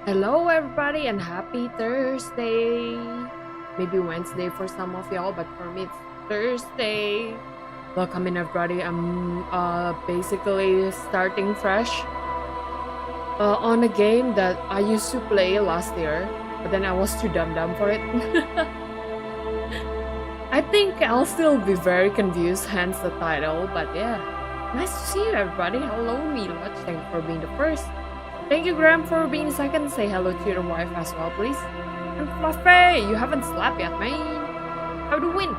Hello, everybody, and happy Thursday. Maybe Wednesday for some of y'all, but for me, it's Thursday. Welcome in, everybody. I'm basically starting fresh on a game that I used to play last year, but then I was too dumb for it. I think I'll still be very confused, hence the title, but yeah. Nice to see you, everybody. Hello, Milot. Thank you for being the first. Thank you, Graham, for being second. Say hello to your wife as well, please. And Fluffy, you haven't slept yet, man. How do you win?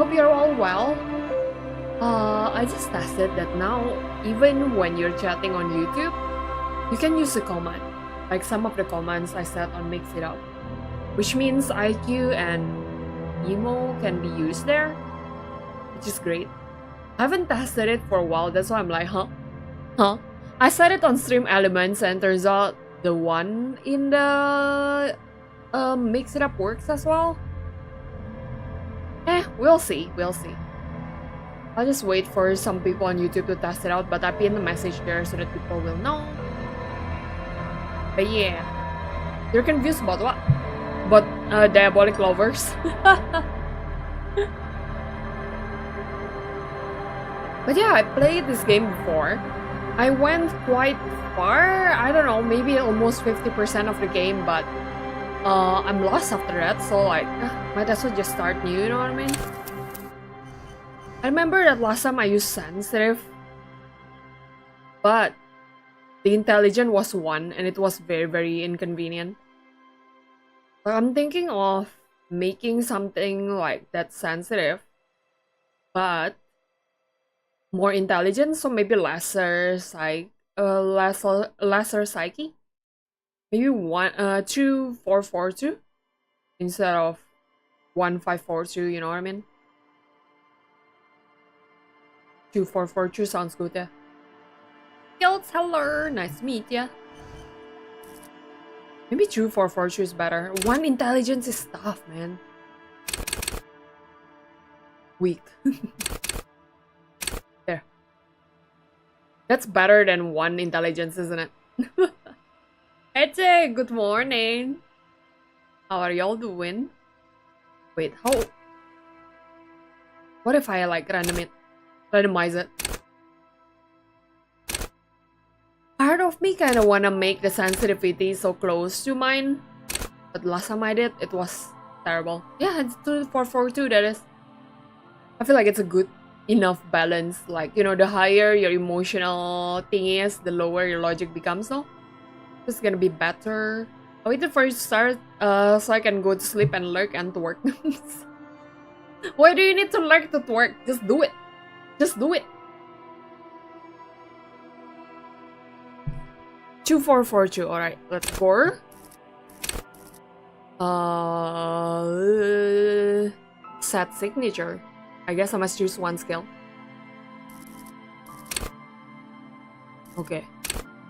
Hope you're all well. I just tested that now, even when you're chatting on YouTube, you can use the command. Like some of the commands I set on Mix It Up. Which means IQ and Emo can be used there, which is great. I haven't tested it for a while, that's why I'm like, huh? I set it on Stream Elements and turns out the one in the Mix It Up works as well. We'll see. I'll just wait for some people on YouTube to test it out, but I pinned the message there so that people will know. But yeah. You're confused about what? About Diabolic Lovers? But yeah, I played this game before. I went quite far, I don't know, maybe almost 50% of the game, but I'm lost after that, so like, might as well just start new, you know what I mean? I remember that last time I used sensitive, but the intelligent was 1 and it was very inconvenient. So I'm thinking of making something like that sensitive, but more intelligent, so maybe lesser psyche. Maybe 2442 instead of 1542. You know what I mean? 2442 sounds good, yeah. Guilds, hello, nice to meet ya. Maybe 2442 is better. 1 intelligence is tough, man. Weak. There. That's better than 1 intelligence, isn't it? Hey, good morning. How are y'all doing? Wait, how? What if I like randomize it? Part of me kind of wanna make the sensitivity so close to mine, but last time I did, it was terrible. Yeah, it's 2442, that is. I feel like it's a good enough balance. Like, you know, the higher your emotional thing is, the lower your logic becomes, no? It's gonna be better. I waited for you to start so I can go to sleep and lurk and twerk. Why do you need to lurk to twerk? Just do it. Just do it. 2442, alright, let's go. Set signature. I guess I must choose 1 skill. Okay.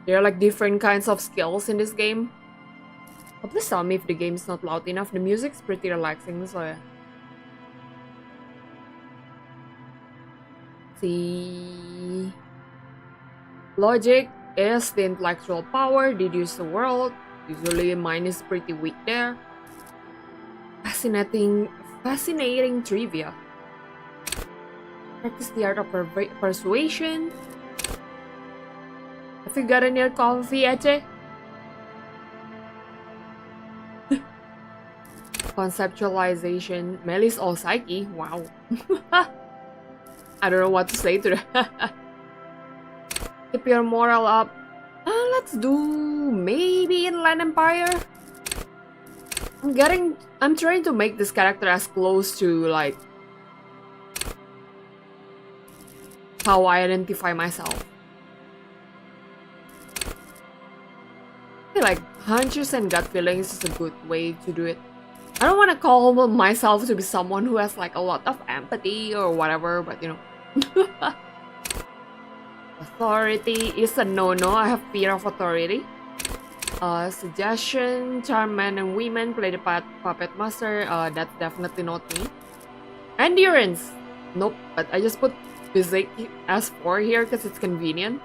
There are like different kinds of skills in this game. But please tell me if the game's not loud enough. The music's pretty relaxing, so yeah. See. Logic is the intellectual power, deduce the world. Usually mine is pretty weak there. Fascinating trivia. Practice the art of persuasion. Have you got any coffee, Eche? Conceptualization. Melis all psyche. Wow. I don't know what to say to that. Keep your moral up. Let's do maybe Inland Empire. I'm trying to make this character as close to like how I identify myself. I feel like hunches and gut feelings is a good way to do it. I don't want to call myself to be someone who has like a lot of empathy or whatever, but you know. Authority is a no-no. I have fear of authority. Suggestion, charm men and women, play the puppet master. That's definitely not me. Endurance. Nope, but I just put physique as 4 here because it's convenient.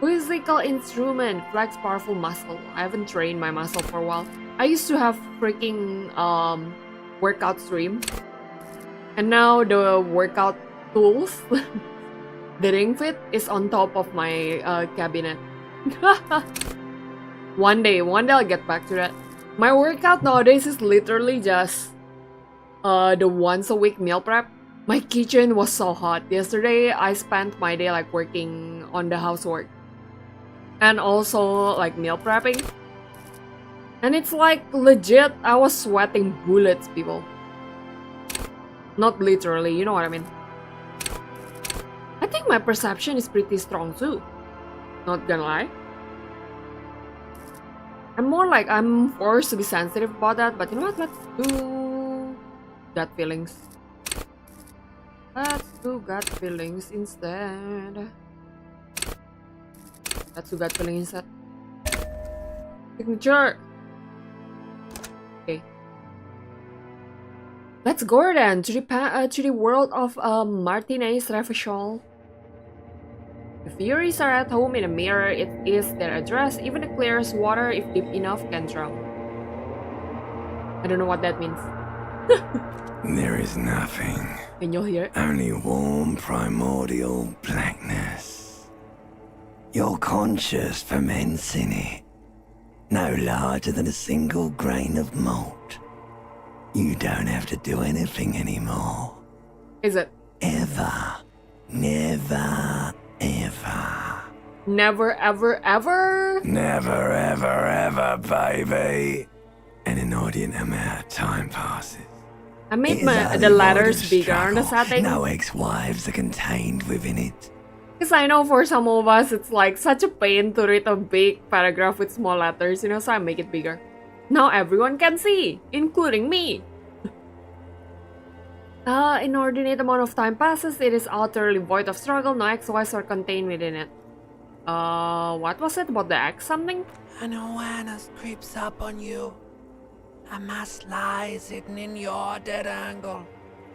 Physical instrument, flex powerful muscle. I haven't trained my muscle for a while. I used to have freaking workout stream. And now the workout tools, the Ring Fit is on top of my cabinet. One day I'll get back to that. My workout nowadays is literally just the once a week meal prep. My kitchen was so hot. Yesterday I spent my day like working on the housework and also like meal prepping. And it's like legit, I was sweating bullets, people. Not literally, you know what I mean. I think my perception is pretty strong too. Not gonna lie. I'm more like I'm forced to be sensitive about that, but you know what? Let's do gut feelings. Let's do gut feelings instead. Let's do gut feelings instead. Signature. Okay. Let's go then to the world of Martinaise Revachol. The Furies are at home in a mirror. It is their address. Even the clearest water, if deep enough, can drown. I don't know what that means. There is nothing. Can you hear it? Only warm primordial blackness. Your conscious ferments in it. No larger than a single grain of malt. You don't have to do anything anymore. Is it? Ever. Never, ever. Never, ever, ever? Never, ever, ever, baby. An inordinate amount of time passes. I made the letters bigger on the setting. No ex-wives are contained within it. Because I know for some of us, it's like such a pain to read a big paragraph with small letters, you know, so I make it bigger. Now everyone can see, including me. Inordinate amount of time passes. It is utterly void of struggle. No ex-wives are contained within it. What was it about the X something? An awareness creeps up on you. A mass lies hidden in your dead angle,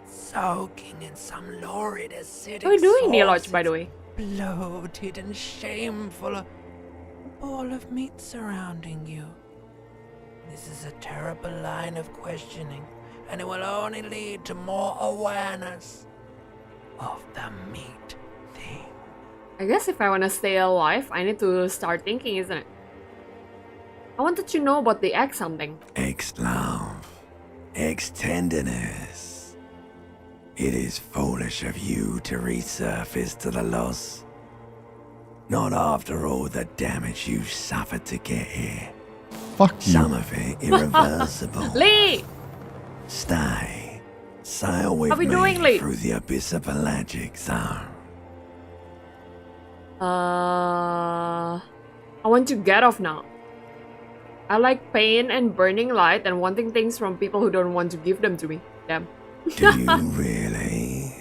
soaking in some lurid acidic How are you doing, sauce. Neoloch, by the way? Bloated and shameful. A ball of meat surrounding you. This is a terrible line of questioning, and it will only lead to more awareness of the meat thing. I guess if I want to stay alive, I need to start thinking, isn't it? I wanted to know about the X something. Ex-love. Ex-tenderness. It is foolish of you to resurface to the loss. Not after all the damage you suffered to get here. Fuck you. Some of it irreversible. Lee! Stay. Sail with How we me doing, Lee? through the abyss of pelagic zone. I want to get off now. I like pain and burning light and wanting things from people who don't want to give them to me. Damn. Do you really?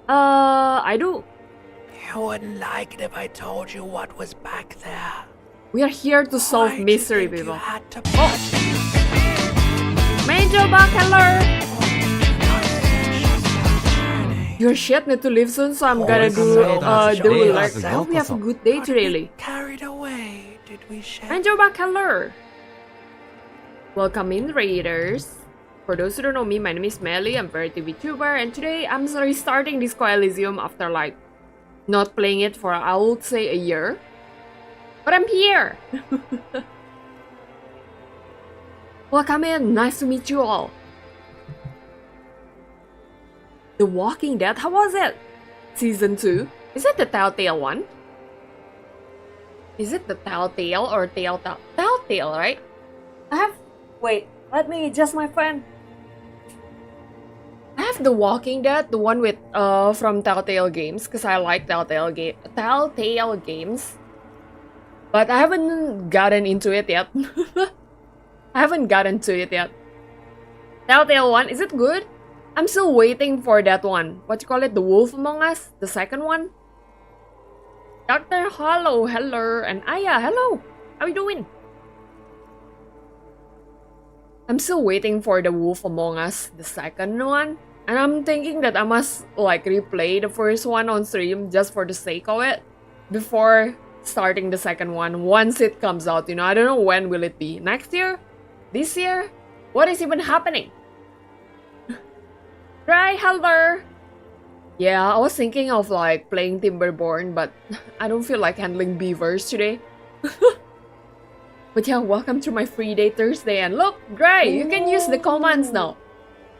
I do. You wouldn't like it if I told you what was back there. We are here to solve Why'd you mystery, think you people. had to Major Buckler! Your shit need to leave soon, so I'm gonna do like, I hope you have a good day today, Lee. Carried away, did we, Chef? Major Buckler! Welcome in, Raiders. For those who don't know me, my name is Melly, I'm a very TV VTuber, and today I'm restarting this Elysium after like not playing it for I would say a year. But I'm here! Welcome in, nice to meet you all. The Walking Dead, how was it? Season 2? Is it the Telltale one? Is it the Telltale or Telltale? Telltale, right? Wait, let me adjust my fan. I have The Walking Dead, the one with from Telltale Games, because I like Telltale games. But I haven't gotten into it yet. Telltale one, is it good? I'm still waiting for that one. What you call it? The Wolf Among Us? The second one? Dr. Hello, and Aya, hello. How you doing? I'm still waiting for the Wolf Among Us, the second one. And I'm thinking that I must like replay the first one on stream just for the sake of it before starting the second one once it comes out, you know. I don't know when will it be. Next year? This year? What is even happening? Right, hello! Yeah, I was thinking of like playing Timberborn, but I don't feel like handling beavers today. But yeah, welcome to my free day Thursday, and look, Gray, you can use the commands now.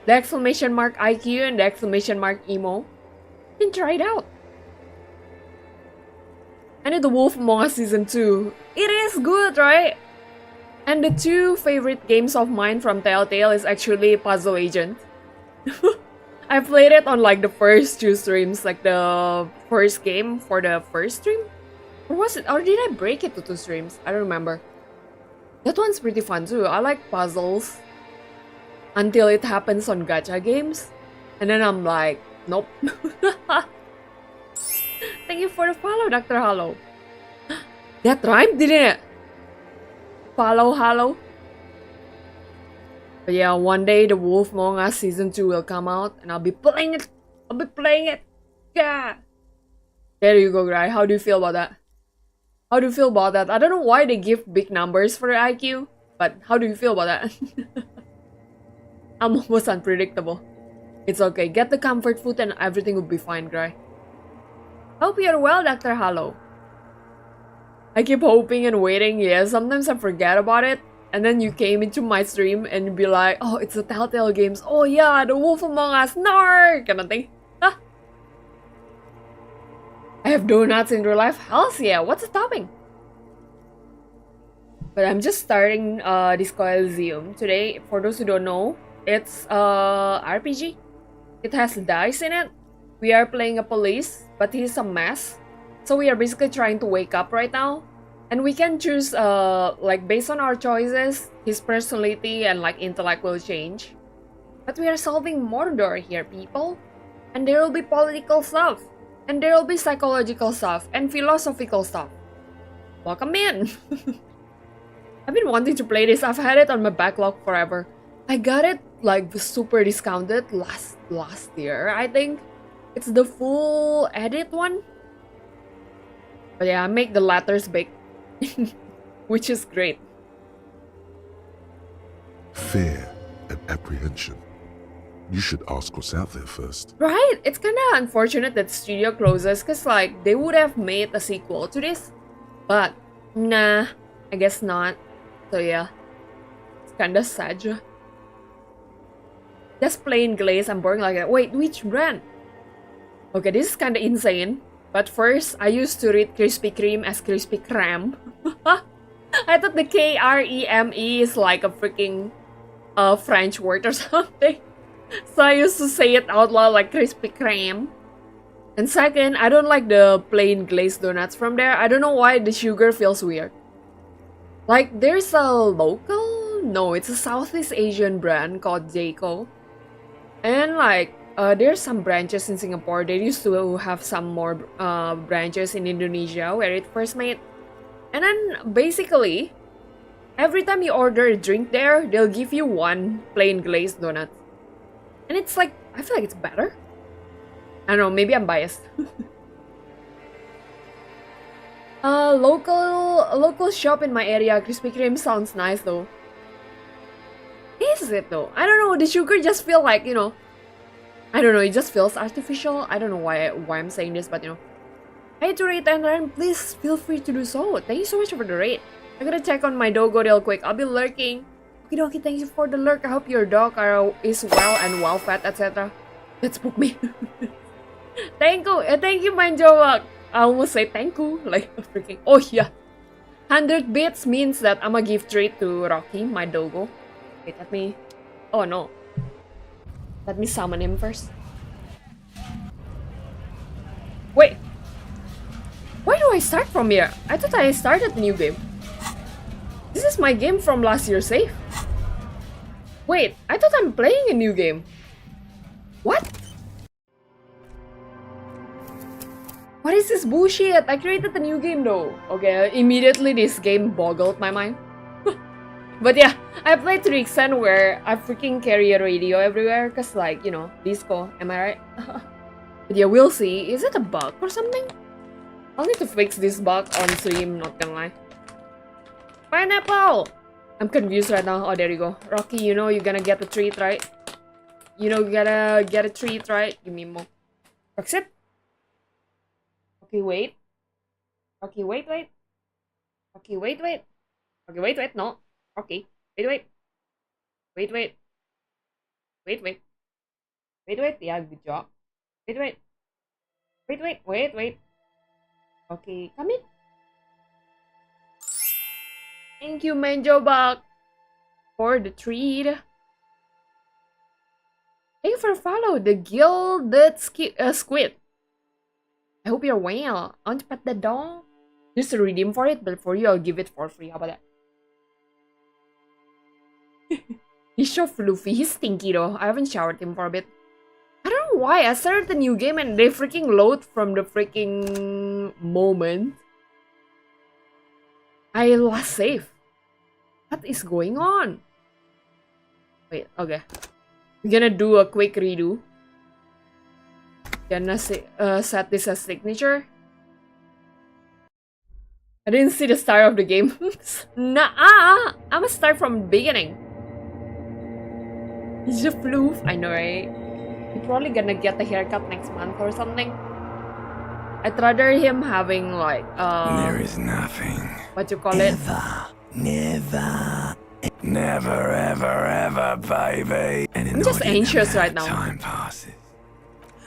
The exclamation mark IQ and the exclamation mark emo. You can try it out. And The Wolf Among Us Season 2. It is good, right? And the two favorite games of mine from Telltale is actually Puzzle Agent. I played it on like the first two streams, like the first game for the first stream? Or was it? Or did I break it to two streams? I don't remember. That one's pretty fun too. I like puzzles. Until it happens on gacha games. And then I'm like, nope. Thank you for the follow, Dr. Hollow. That rhymed, didn't it? Follow, Hollow. But yeah, one day The Wolf Among Us Season 2 will come out and I'll be playing it. I'll be playing it. Yeah. There you go, Gray. How do you feel about that? How do you feel about that? I don't know why they give big numbers for the IQ, but how do you feel about that? I'm almost unpredictable. It's okay. Get the comfort food and everything will be fine, Gray. Hope you're well, Dr. Hollow. I keep hoping and waiting. Yeah, sometimes I forget about it. And then you came into my stream and you'd be like, oh, it's the Telltale games. Oh yeah, The Wolf Among Us. Narc! Kind of thing. Ah. I have donuts in real life. Hells yeah. What's the topping? But I'm just starting Disco Elysium today. For those who don't know, it's RPG. It has dice in it. We are playing a police, but he's a mess. So we are basically trying to wake up right now. And we can choose, like, based on our choices, his personality and, like, intellect will change. But we are solving murder here, people. And there will be political stuff. And there will be psychological stuff. And philosophical stuff. Welcome in! I've been wanting to play this. I've had it on my backlog forever. I got it, like, super discounted last year, I think. It's the full edit one. But yeah, I make the letters big. Which is great. Fear and apprehension. You should ask what's out there first. Right? It's kinda unfortunate that studio closes, cause like, they would have made a sequel to this. But, nah, I guess not. So yeah, it's kinda sad. Just plain glaze, I'm boring like that. Wait, which brand? Okay, this is kinda insane. But first, I used to read Krispy Kreme as Krispy Kreme. I thought the Kreme is like a freaking French word or something. So I used to say it out loud like Krispy Kreme. And second, I don't like the plain glazed donuts from there. I don't know why the sugar feels weird. Like, there's a local? No, it's a Southeast Asian brand called Jayco. And like, there's some branches in Singapore. They used to have some more branches in Indonesia where it first made. And then basically, every time you order a drink there, they'll give you one plain glazed donut. And it's like, I feel like it's better. I don't know, maybe I'm biased. Local shop in my area, Krispy Kreme sounds nice though. Is it though? I don't know, the sugar just feel like, you know, I don't know, it just feels artificial. I don't know why I'm saying this, but you know. Hey to rate and Ryan, please feel free to do so. Thank you so much for the rate. I'm gonna check on my doggo real quick. I'll be lurking. Okie thank you for the lurk. I hope your dog is well and well fed, etc. That spooked me. Thank you, Manjo. I almost say thank you, like freaking. Oh yeah, 100 bits means that I'm gonna give treat to Rocky, my doggo. Wait, let me. Oh no. Let me summon him first. Wait. Why do I start from here? I thought I started the new game. This is my game from last year's save. Wait, I thought I'm playing a new game. What? What is this bullshit? I created a new game though. Okay, immediately this game boggled my mind. But yeah, I played to the extent where I freaking carry a radio everywhere. Cause like, you know, disco, am I right? But yeah, we'll see. Is it a bug or something? I'll need to fix this bug on stream, not gonna lie. Pineapple! I'm confused right now. Oh, there you go. Rocky, you know you're gonna get the treat, right? You know you gotta get a treat, right? Give me more. Exit. Okay, wait. Okay, wait. Okay, wait. Okay, wait, no. Okay, wait. Wait. Yeah, good job. Wait. Okay, come in. Thank you, Manjo Bug, for the treat. Thank you for follow the gilded squid. I hope you're well. I want to pet the dog. Just to redeem for it, but for you, I'll give it for free. How about that? He's so fluffy. He's stinky though. I haven't showered him for a bit. I don't know why. I started the new game and they freaking load from the freaking moment I last save. What is going on? Wait, okay. We're gonna do a quick redo. Gonna set this as signature. I didn't see the start of the game. Nah, I'm gonna start from the beginning. He's a floof. I know, right? He's probably gonna get a haircut next month or something. I'd rather him having like There is nothing. what you call it? Never, ever, baby. And I'm just anxious right now. Time passes.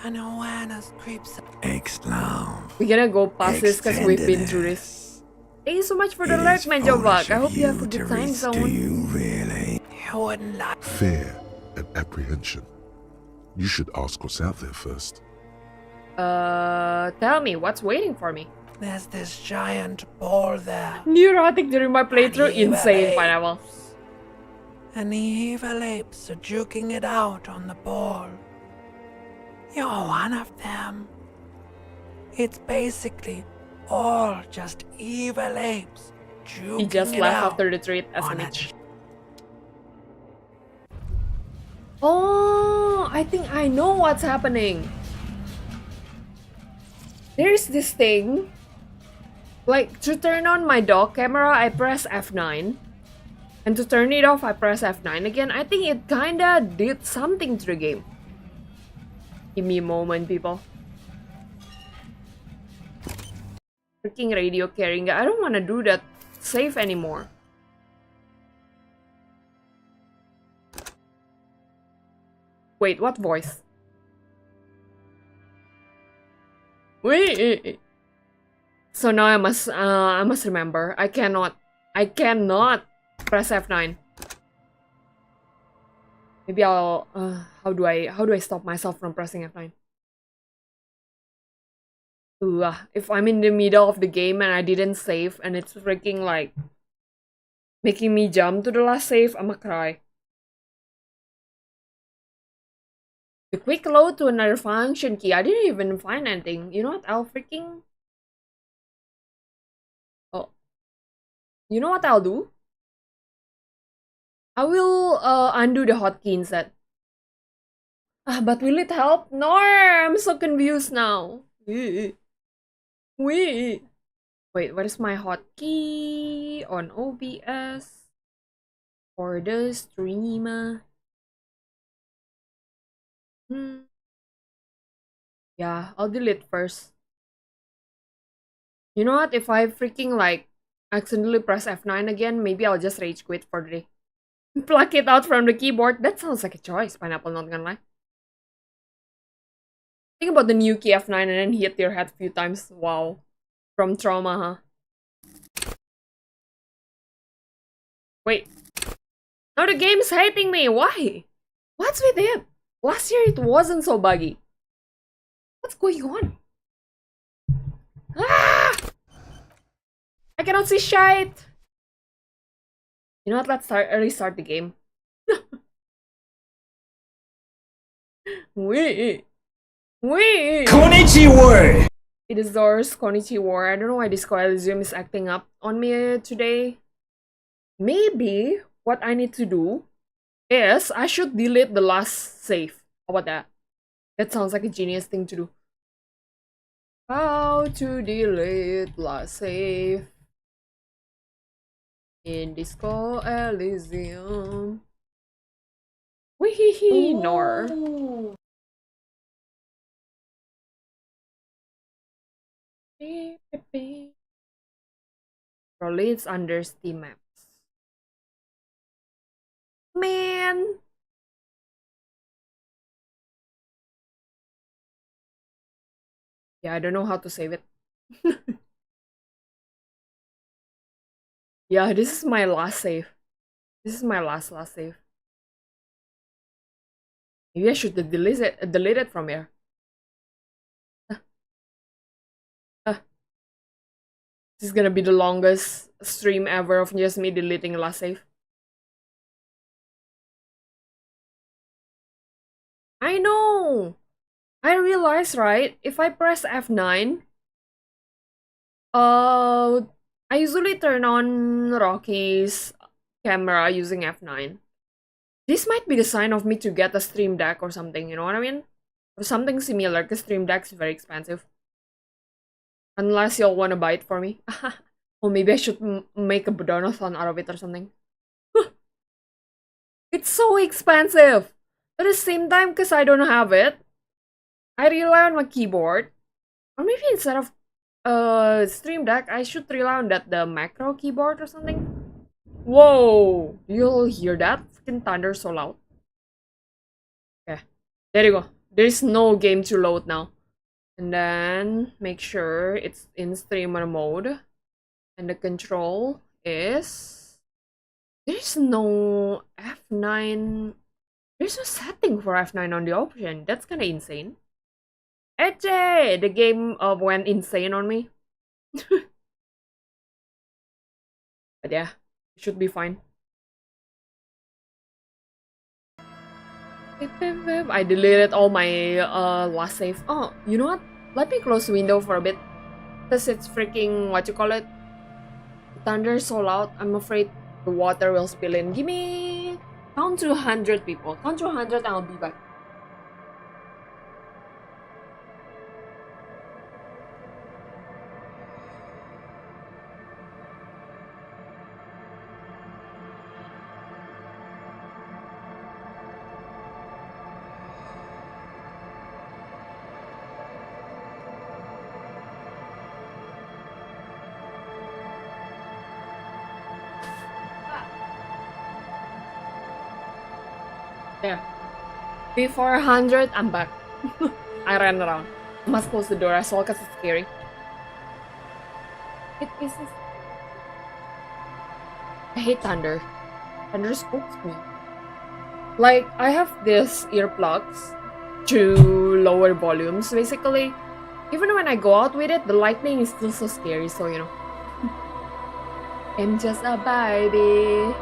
An awareness creeps up. Ex-love. We're gonna go past this because we've been through this. Thank you so much for the alert, Manjo Bug. I hope you have a good time Do zone. you really? You wouldn't like. Fear and apprehension. You should ask what's out there first. Tell me, what's waiting for me? There's this giant ball there. Neurotic during my playthrough? Insane, Pineapple. And the evil apes are juking it out on the ball. You're one of them. It's basically all just evil apes juking He just it left out after the treat as on an a itch. Oh, I think I know what's happening. There's this thing. Like, to turn on my dog camera, I press F9. And to turn it off, I press F9 again. I think it kinda did something to the game. Give me a moment, people. Freaking radio carrying. I don't want to do that save anymore. Wait, what voice? Wait. So now I must remember. I cannot press F9. Maybe I'll how do I stop myself from pressing F9? If I'm in the middle of the game and I didn't save and it's freaking like making me jump to the last save, I'ma cry. The quick load to another function key. I didn't even find anything. You know what? I'll freaking... Oh. You know what I'll do? I will undo the hotkey instead. But will it help? No, I'm so confused now. Wait, what is my hotkey on OBS for the stream? Yeah, I'll delete first. You know what? If I freaking like accidentally press F9 again, maybe I'll just rage quit for the day. Pluck it out from the keyboard. That sounds like a choice, Pineapple, not gonna lie. Think about the new key F9 and then hit your head a few times. Wow. From trauma, huh? Wait. Now the game's hating me. Why? What's with it? Last year it wasn't so buggy. What's going on? Ah! I cannot see shite. You know what? Let's restart the game. Wait. Konnichiwa! It is Doors, Konnichiwa. I don't know why this Elysium is acting up on me today. Maybe what I need to do is I should delete the last save. How about that? That sounds like a genius thing to do. How to delete last save in Disco Elysium. Wehehe, nor. Probably it's under Steam Maps. Man! Yeah, I don't know how to save it. Yeah, this is my last save. This is my last save. Maybe I should delete it from here. This is gonna be the longest stream ever of just me deleting last save. I know! I realized, right? If I press F9, I usually turn on Rocky's camera using F9. This might be the sign of me to get a Stream Deck or something, you know what I mean? Or something similar, because Stream Deck is very expensive. Unless y'all want to buy it for me. Or maybe I should make a donathon out of it or something. It's so expensive! At the same time, because I don't have it, I rely on my keyboard. Or maybe instead of Stream Deck, I should rely on the macro keyboard or something. Whoa! You'll hear that? Freaking thunder so loud. Okay, there you go. There's no game to load now. And then make sure it's in streamer mode. And the control is... There's no F9... There's no setting for F9 on the option. That's kinda insane. Eche! The game went insane on me. But yeah, it should be fine. I deleted all my last save. Oh, you know what? Let me close the window for a bit. Because it's freaking, what you call it? Thunder is so loud, I'm afraid the water will spill in. Give me... Count to 100 people. Count to 100 and I'll be back. There. Before 100, I'm back. I ran around. I must close the door as well because it's scary. It is. I hate thunder. Thunder spooks me. Like, I have these earplugs to lower volumes, basically. Even when I go out with it, the lightning is still so scary, so you know. I'm just a baby.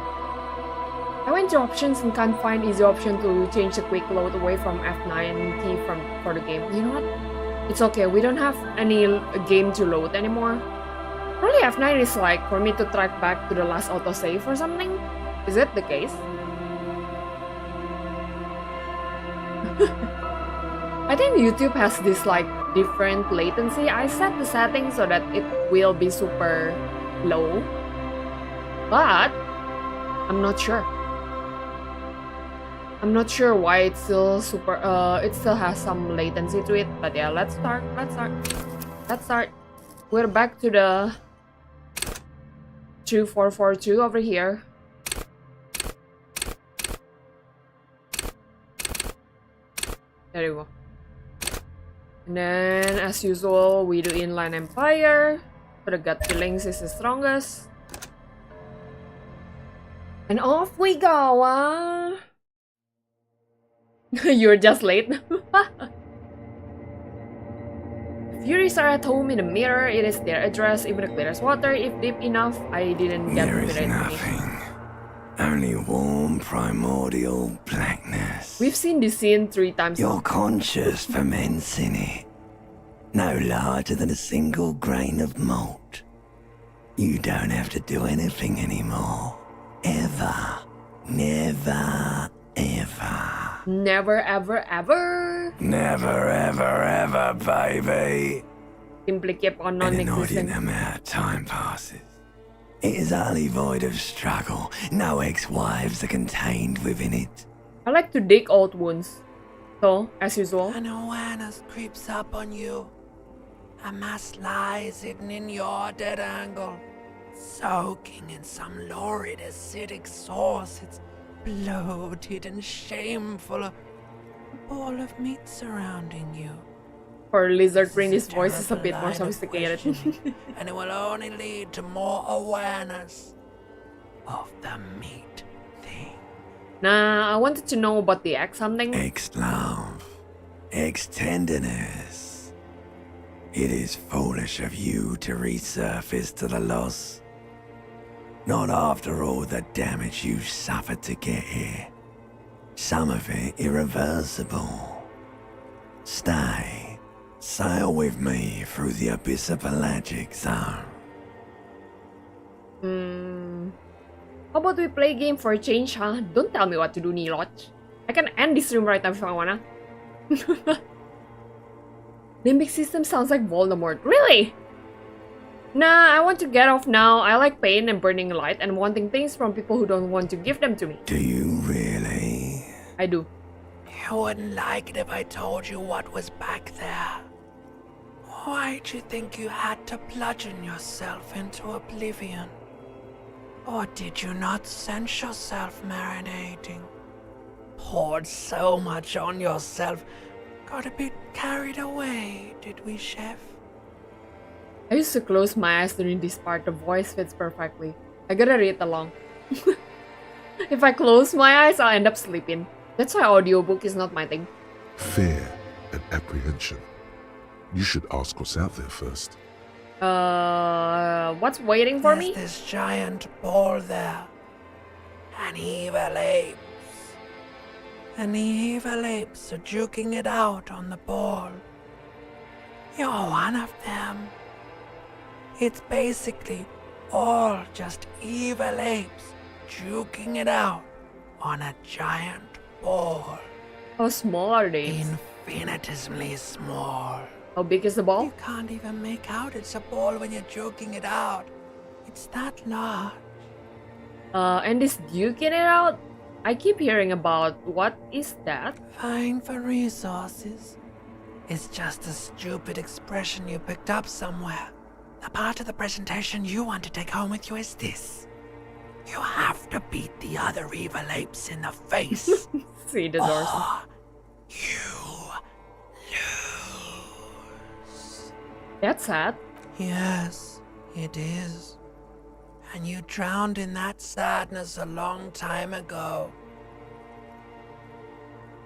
I went to options and can't find easy option to change the quick load away from F9 key for the game. You know what? It's okay, we don't have any game to load anymore. Probably F9 is like for me to track back to the last autosave or something. Is it the case? I think YouTube has this like different latency. I set the settings so that it will be super low. But I'm not sure. I'm not sure why it's still super, it still has some latency to it, but yeah, let's start. We're back to the 2442 over here. There you go. And then, as usual, we do inline empire. For the gut feelings is the strongest. And off we go, You're just late. Furies are at home in the mirror. It is their address, even the clear as water. If deep enough, I didn't get There to is it. nothing. Only warm primordial blackness. We've seen this scene 3 times. Your conscious ferments in it. No larger than a single grain of malt. You don't have to do anything anymore. Ever. Never, ever. Never, ever, ever. Never, ever, ever, baby. simply keep on An inordinate non-existent. amount of time passes. It is utterly void of struggle. No ex-wives are contained within it. I like to dig old wounds. So, as usual. An awareness creeps up on you. A mass lies hidden in your dead angle, soaking in some lurid acidic sauce. It's bloated and shameful. A ball of meat surrounding you. For Lizard Brain, This his is a voice is a bit terrible more line of sophisticated. questioning, and it will only lead to more awareness of the meat thing. Nah, I wanted to know about the X something. Ex-love. Ex-tenderness. It is foolish of you to resurface to the loss. Not after all the damage you suffered to get here. Some of it irreversible. Stay. Sail with me through the abyss of pelagic zone. How about we play a game for a change, huh? Don't tell me what to do, Niloch. I can end this room right now if I wanna. Limbic system sounds like Voldemort. Really? Nah, I want to get off now. I like pain and burning light and wanting things from people who don't want to give them to me. Do you really? I do. You wouldn't like it if I told you what was back there. Why'd you think you had to bludgeon yourself into oblivion? Or did you not sense yourself marinating? Poured so much on yourself. Got a bit carried away, did we, Chef? I used to close my eyes during this part. The voice fits perfectly. I gotta read along. If I close my eyes, I'll end up sleeping. That's why audiobook is not my thing. Fear and apprehension. You should ask what's out there first. What's waiting for me? There's this giant ball there. And evil apes. And the evil apes are juking it out on the ball. You're one of them. It's basically all just evil apes juking it out on a giant ball. How small are they? Infinitesimally small. How big is the ball? You can't even make out it's a ball when you're joking it out. It's that large. And this duking it out? I keep hearing about what is that? Vying for resources. It's just a stupid expression you picked up somewhere. The part of the presentation you want to take home with you is this. You have to beat the other evil apes in the face. See the doors. Or you lose. That's sad. Yes, it is. And you drowned in that sadness a long time ago.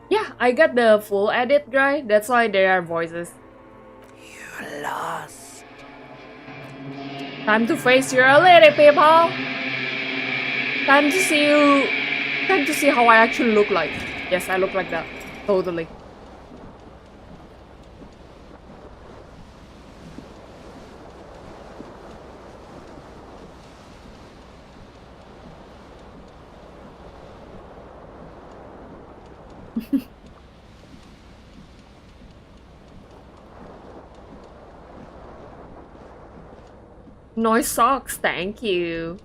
Yeah, I got the full edit, guy. That's why there are voices. You lost. Time to face your reality, people. Time to see you. Time to see how I actually look like. Yes, I look like that. Totally. Noise socks, thank you.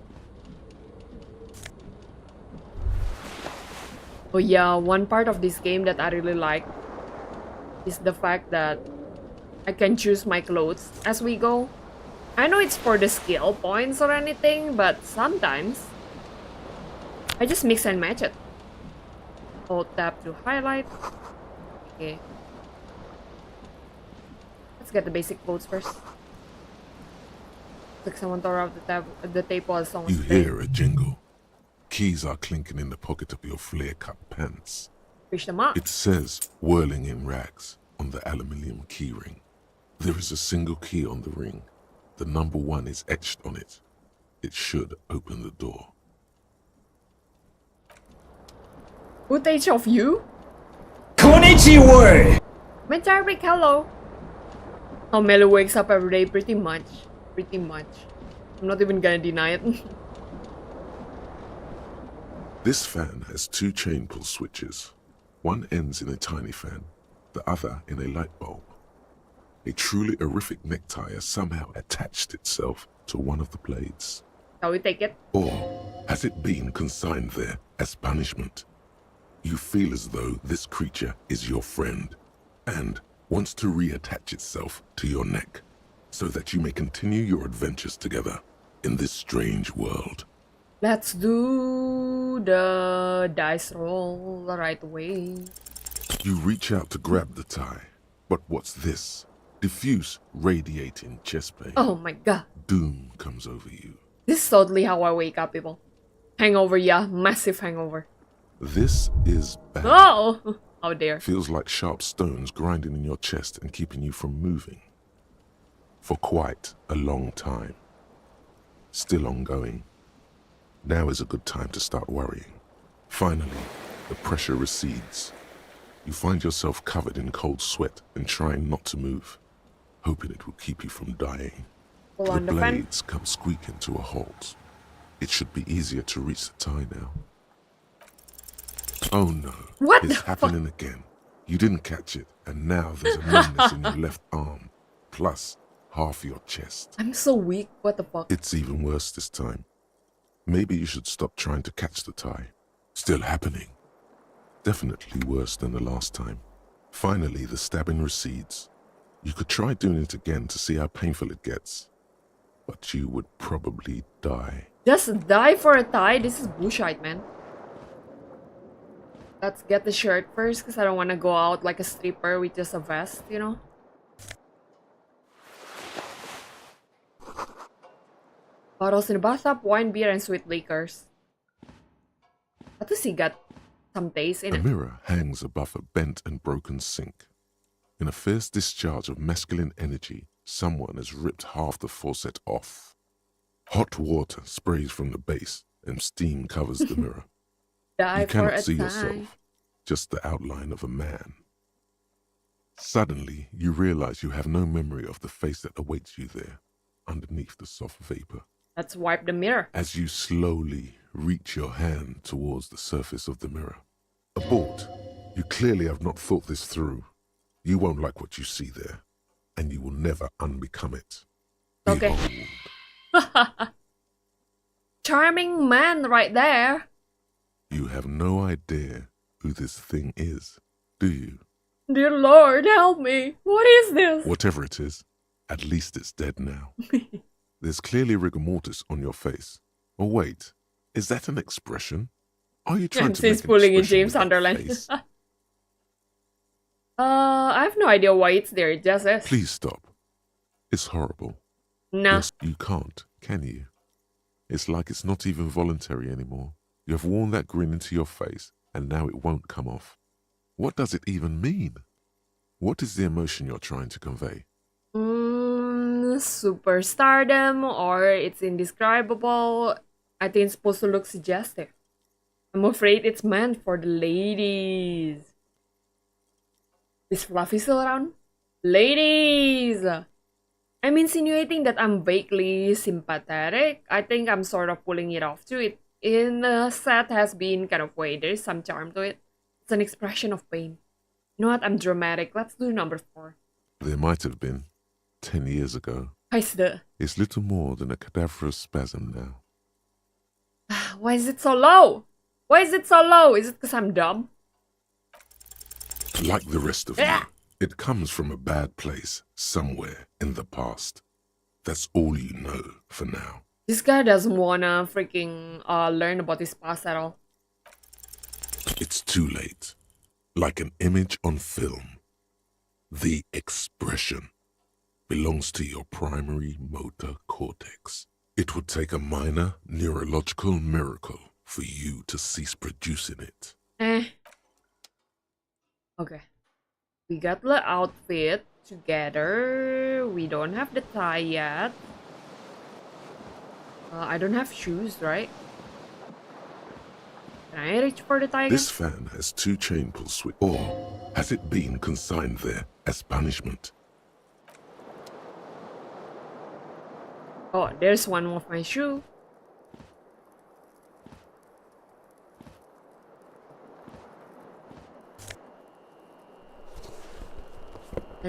Oh yeah, one part of this game that I really like is the fact that I can choose my clothes as we go. I know it's for the skill points or anything, but sometimes I just mix and match it. Hold tab to highlight. Okay. Let's get the basic clothes first. Like someone tore out the tape while someone You hear a jingle. Keys are clinking in the pocket of your flare-cut pants. Push them up. It says, whirling in rags, on the aluminium keyring. There is a single key on the ring. The number 1 is etched on it. It should open the door. Footage of you? Konnichiwa! Metarbic, hello. How Melo wakes up every day, pretty much. Pretty much. I'm not even gonna deny it. This fan has 2 chain pull switches. One ends in a tiny fan, the other in a light bulb. A truly horrific necktie has somehow attached itself to one of the blades. Shall we take it? Or has it been consigned there as punishment? You feel as though this creature is your friend and wants to reattach itself to your neck so that you may continue your adventures together in this strange world. Let's do the dice roll right away. You reach out to grab the tie, but what's this? Diffuse, radiating chest pain. Oh my god. Doom comes over you. This is totally how I wake up, people. Hangover, yeah. Massive hangover. This is bad. Oh! Oh dear. Feels like sharp stones grinding in your chest and keeping you from moving. For quite a long time. Still ongoing. Now is a good time to start worrying. Finally, the pressure recedes. You find yourself covered in cold sweat and trying not to move, hoping it will keep you from dying. Pull The on the fan. blades come squeaking to a halt. It should be easier to reach the tie now. Oh no. What It's the happening again. You didn't catch it, and now there's a numbness in your left arm, plus half your chest. I'm so weak. What the fuck? It's even worse this time. Maybe you should stop trying to catch the tie. Still happening. Definitely worse than the last time. Finally, the stabbing recedes. You could try doing it again to see how painful it gets. But you would probably die. Just die for a tie? This is bullshit, man. Let's get the shirt first, because I don't want to go out like a stripper with just a vest, you know? Bottles in the bathtub, wine, beer, and sweet liquors. At least he got some taste in A it. mirror hangs above a bent and broken sink. In a fierce discharge of masculine energy, someone has ripped half the faucet off. Hot water sprays from the base and steam covers the mirror. Die You for cannot a see tie. yourself, just the outline of a man. Suddenly, you realize you have no memory of the face that awaits you there, underneath the soft vapor. Let's wipe the mirror. As you slowly reach your hand towards the surface of the mirror. Abort. You clearly have not thought this through. You won't like what you see there, and you will never unbecome it. Okay. Behold, Charming man right there. you have no idea who this thing is, do you? Dear Lord, help me. What is this? Whatever it is, at least it's dead now. There's clearly rigor mortis on your face. Oh wait, is that an expression? Are you trying to She's make an pulling in expression James with that Sunderland. face? I have no idea why it's there. It just is. Please stop. It's horrible. Nah. Yes, you can't, can you? It's like it's not even voluntary anymore. You have worn that grin into your face, and now it won't come off. What does it even mean? What is the emotion you're trying to convey? Superstardom, or it's indescribable. I think it's supposed to look suggestive. I'm afraid it's meant for the ladies. Is Fluffy still around? Ladies! I'm insinuating that I'm vaguely sympathetic. I think I'm sort of pulling it off too. It in the set has been kind of way. There's some charm to it. It's an expression of pain. You know what? I'm dramatic. Let's do number 4. There might have been 10 years ago. It's little more than a cadaverous spasm now. Why is it so low? Why is it so low? Is it because I'm dumb? Like the rest of you, it comes from a bad place somewhere in the past. That's all you know for now. This guy doesn't wanna freaking learn about his past at all. It's too late. Like an image on film. The expression belongs to your primary motor cortex. It would take a minor neurological miracle for you to cease producing it. Okay. We got the outfit together. We don't have the tie yet. I don't have shoes, right? Can I reach for the tie again? This fan has 2 chain pull switches. Or has it been consigned there as punishment? Oh, there's one of my shoe.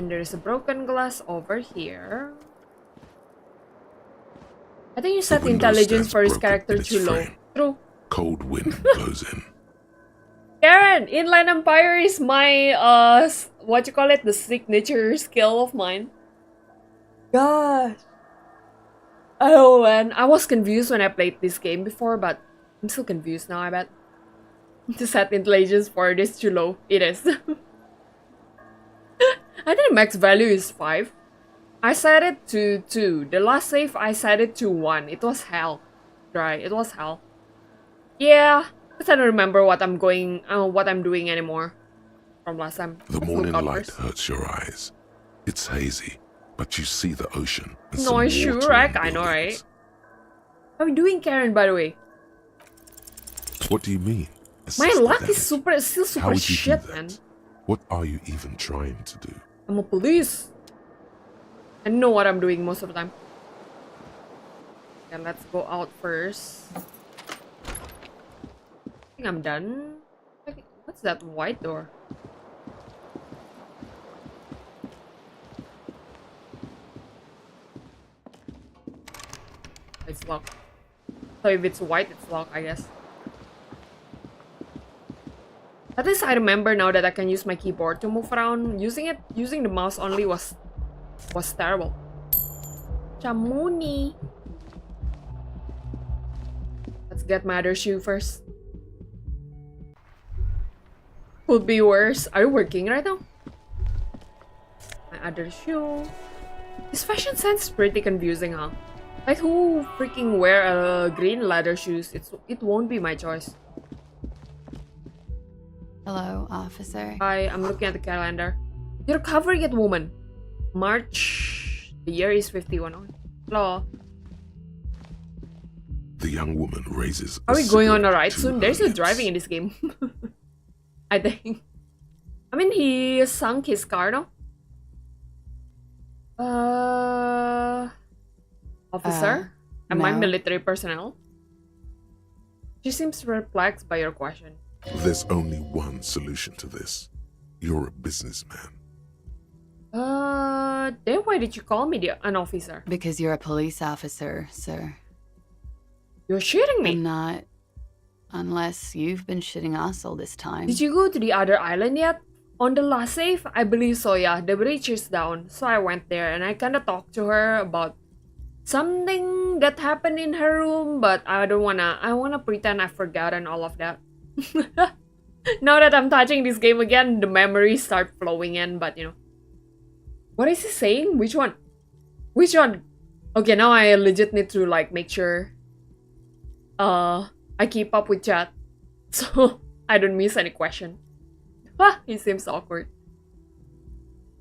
And there's a broken glass over here. I think you set the window intelligence stands for his broken character in its too low. frame. True. Cold wind blows in. Karen, Inland Empire is my what you call it, the signature skill of mine. Gosh. Oh man, I was confused when I played this game before, but I'm still confused now, I bet. To set intelligence for this too low. It is. I think max value is 5. I set it to 2. The last save I set it to 1. It was hell. Right, it was hell. Yeah, because I don't remember what I'm doing anymore from last time. The Let's morning look up light first. hurts your eyes. It's hazy, but you see the ocean and No, some sure, water and I know, right? buildings. How are you doing, Karen, by the way? What do you mean? My Assist the luck damage? is still How super would you shit, do that? man. What are you even trying to do? I'm a police. I know what I'm doing most of the time. Okay, let's go out first. I think I'm done. Okay, what's that white door? It's locked. So if it's white, it's locked, I guess. At least I remember now that I can use my keyboard to move around. Using the mouse only was terrible. Chamuni. Let's get my other shoe first. Could be worse. Are you working right now? My other shoe. This fashion sense is pretty confusing, huh? Like, who freaking wear green leather shoes? It won't be my choice. Hello, officer. Hi, I'm looking at the calendar. You're covering it, woman. March. The year is 51. Hello. The young woman raises. Are we going on a cigarette ride to soon? her There's no lips. driving in this game. I think. I mean, he sunk his car now. Officer? Am I no. military personnel? She seems perplexed by your question. There's only one solution to this. You're a businessman. Then why did you call me an officer? Because you're a police officer, sir. You're shooting me. I'm not. Unless you've been shitting us all this time. Did you go to the other island yet? On the last save? I believe so, yeah. The bridge is down. So I went there and I kinda talked to her about something that happened in her room, but I wanna pretend I forgotten all of that. Now that I'm touching this game again, the memories start flowing in, but you know. What is he saying? Which one? Which one? Okay, now I legit need to like make sure I keep up with chat so I don't miss any question. He seems awkward.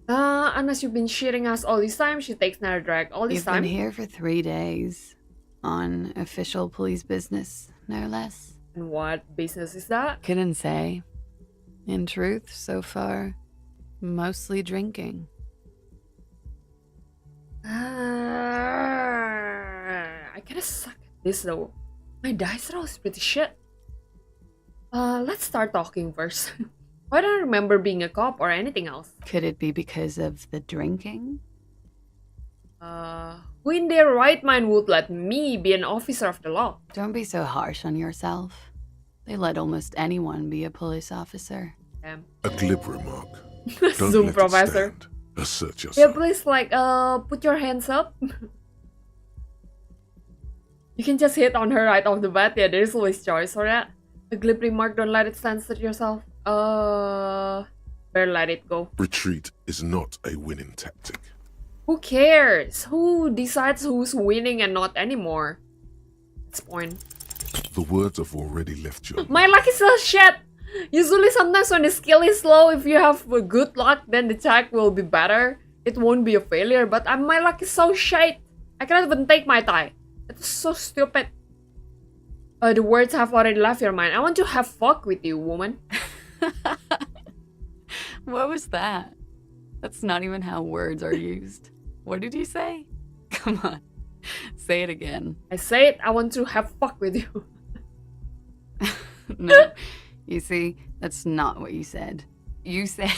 Unless you've been shitting us all this time, she takes another drag all this You've time. been here for 3 days. On official police business, no less. And what business is that? Couldn't say. In truth, so far, mostly drinking. I kinda suck at this though. My dice roll is pretty shit. Let's start talking first. I don't remember being a cop or anything else. Could it be because of the drinking? Who in their right mind would let me be an officer of the law? Don't be so harsh on yourself. They let almost anyone be a police officer. Damn. A glib remark. Don't Zoom let professor. it stand. Assert Yeah, yourself. please, like, put your hands up. You can just hit on her right off the bat. Yeah, there's always choice for that. A glib remark, don't let it stand to yourself. Better let it go. Retreat is not a winning tactic. Who cares? Who decides who's winning and not anymore? That's point. The words have already left your My luck is so shit! Usually, sometimes when the skill is low, if you have good luck, then the check will be better. It won't be a failure, but my luck is so shit. I cannot even take my tie. It's so stupid. The words have already left your mind. I want to have fuck with you, woman. What was that? That's not even how words are used. What did you say? Come on, say it again. I said I want to have fuck with you. No, you see, that's not what you said. You said...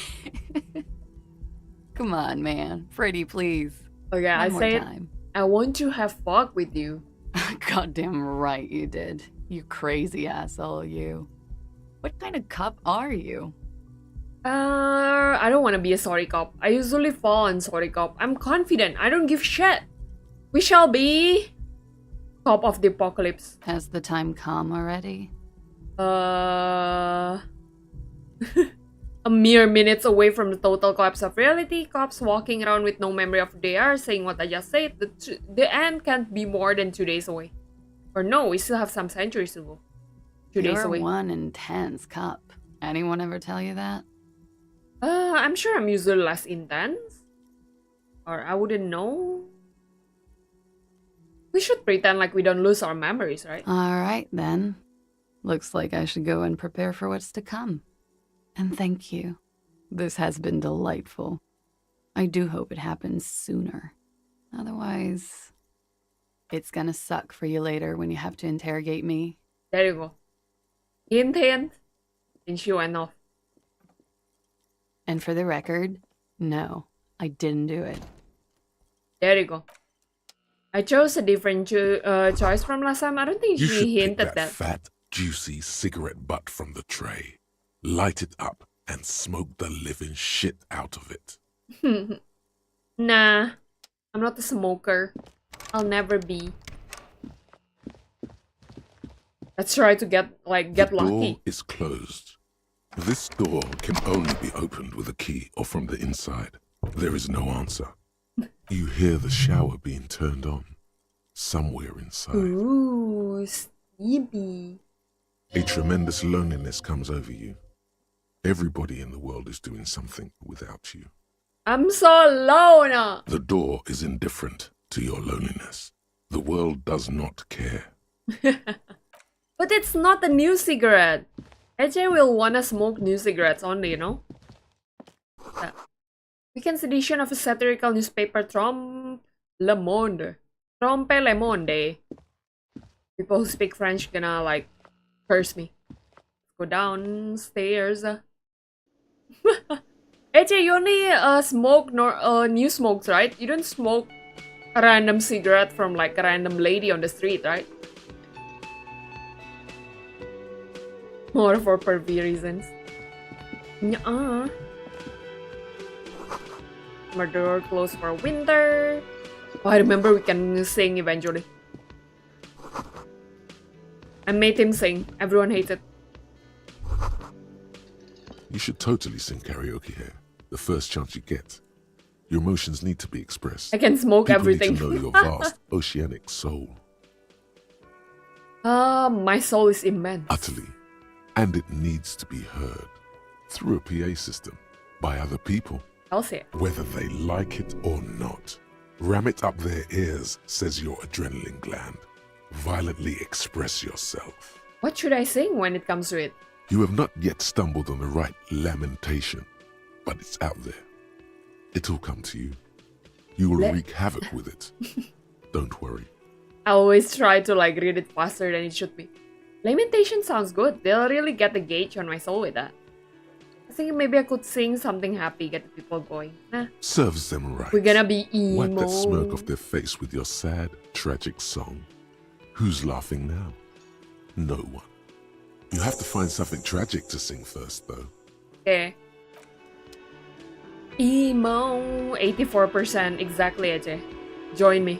Come on, man. Pretty, please. Okay, I One more said time. I want to have fun with you. Goddamn right you did. You crazy asshole, you. What kind of cop are you? I don't want to be a sorry cop. I usually fall on sorry cop. I'm confident. I don't give shit. We shall be cop of the apocalypse. Has the time come already? A mere minutes away from the total collapse of reality, cops walking around with no memory of who they are, saying what I just said. The end can't be more than 2 days away. Or no, we still have some centuries to go. 2 days You're away. one intense cop. Anyone ever tell you that? I'm sure I'm usually less intense. Or I wouldn't know. We should pretend like we don't lose our memories, right? Alright then. Looks like I should go and prepare for what's to come. And thank you. This has been delightful. I do hope it happens sooner. Otherwise, it's gonna suck for you later when you have to interrogate me. There you go. Hint, hint. And she went off. And for the record, no, I didn't do it. There you go. I chose a different choice from last time. I don't think You should she pick hinted that that. fat, juicy cigarette butt from the tray, light it up, and smoke the living shit out of it. Nah, I'm not a smoker. I'll never be. Let's try to get The door lucky. is closed. This door can only be opened with a key or from the inside. There is no answer. You hear the shower being turned on somewhere inside. Ooh, Stevie. A tremendous loneliness comes over you. Everybody in the world is doing something without you. I'm so alone. The door is indifferent to your loneliness. The world does not care. But it's not a new cigarette. AJ will wanna smoke new cigarettes only, you know? Weekend's edition of a satirical newspaper, Trompe Le Monde. Trompe Le Monde. People who speak French gonna like curse me. Go downstairs. AJ, you only smoke new smokes, right? You don't smoke a random cigarette from like a random lady on the street, right? More for pervy reasons. Nuh-uh. Murderer closed for winter. Oh, I remember we can sing eventually. I made him sing. Everyone hates it. You should totally sing karaoke here, the first chance you get. Your emotions need to be expressed. I can smoke People everything. need to know your vast, oceanic soul. My soul is immense. Utterly. And it needs to be heard through a PA system by other people, I'll say it. whether they like it or not. Ram it up their ears, says your adrenaline gland. Violently express yourself. What should I sing when it comes to it? You have not yet stumbled on the right lamentation, but it's out there. It'll come to you. You will wreak havoc with it. Don't worry. I always try to like read it faster than it should be. Lamentation sounds good. They'll really get the gauge on my soul with that. I was thinking maybe I could sing something happy, get the people going. Nah, Serves them right. we're gonna be emo. Wipe that smirk off their face with your sad, tragic song. Who's laughing now? No one. You have to find something tragic to sing first, though. Okay. Emo 84% exactly, AJ. Join me.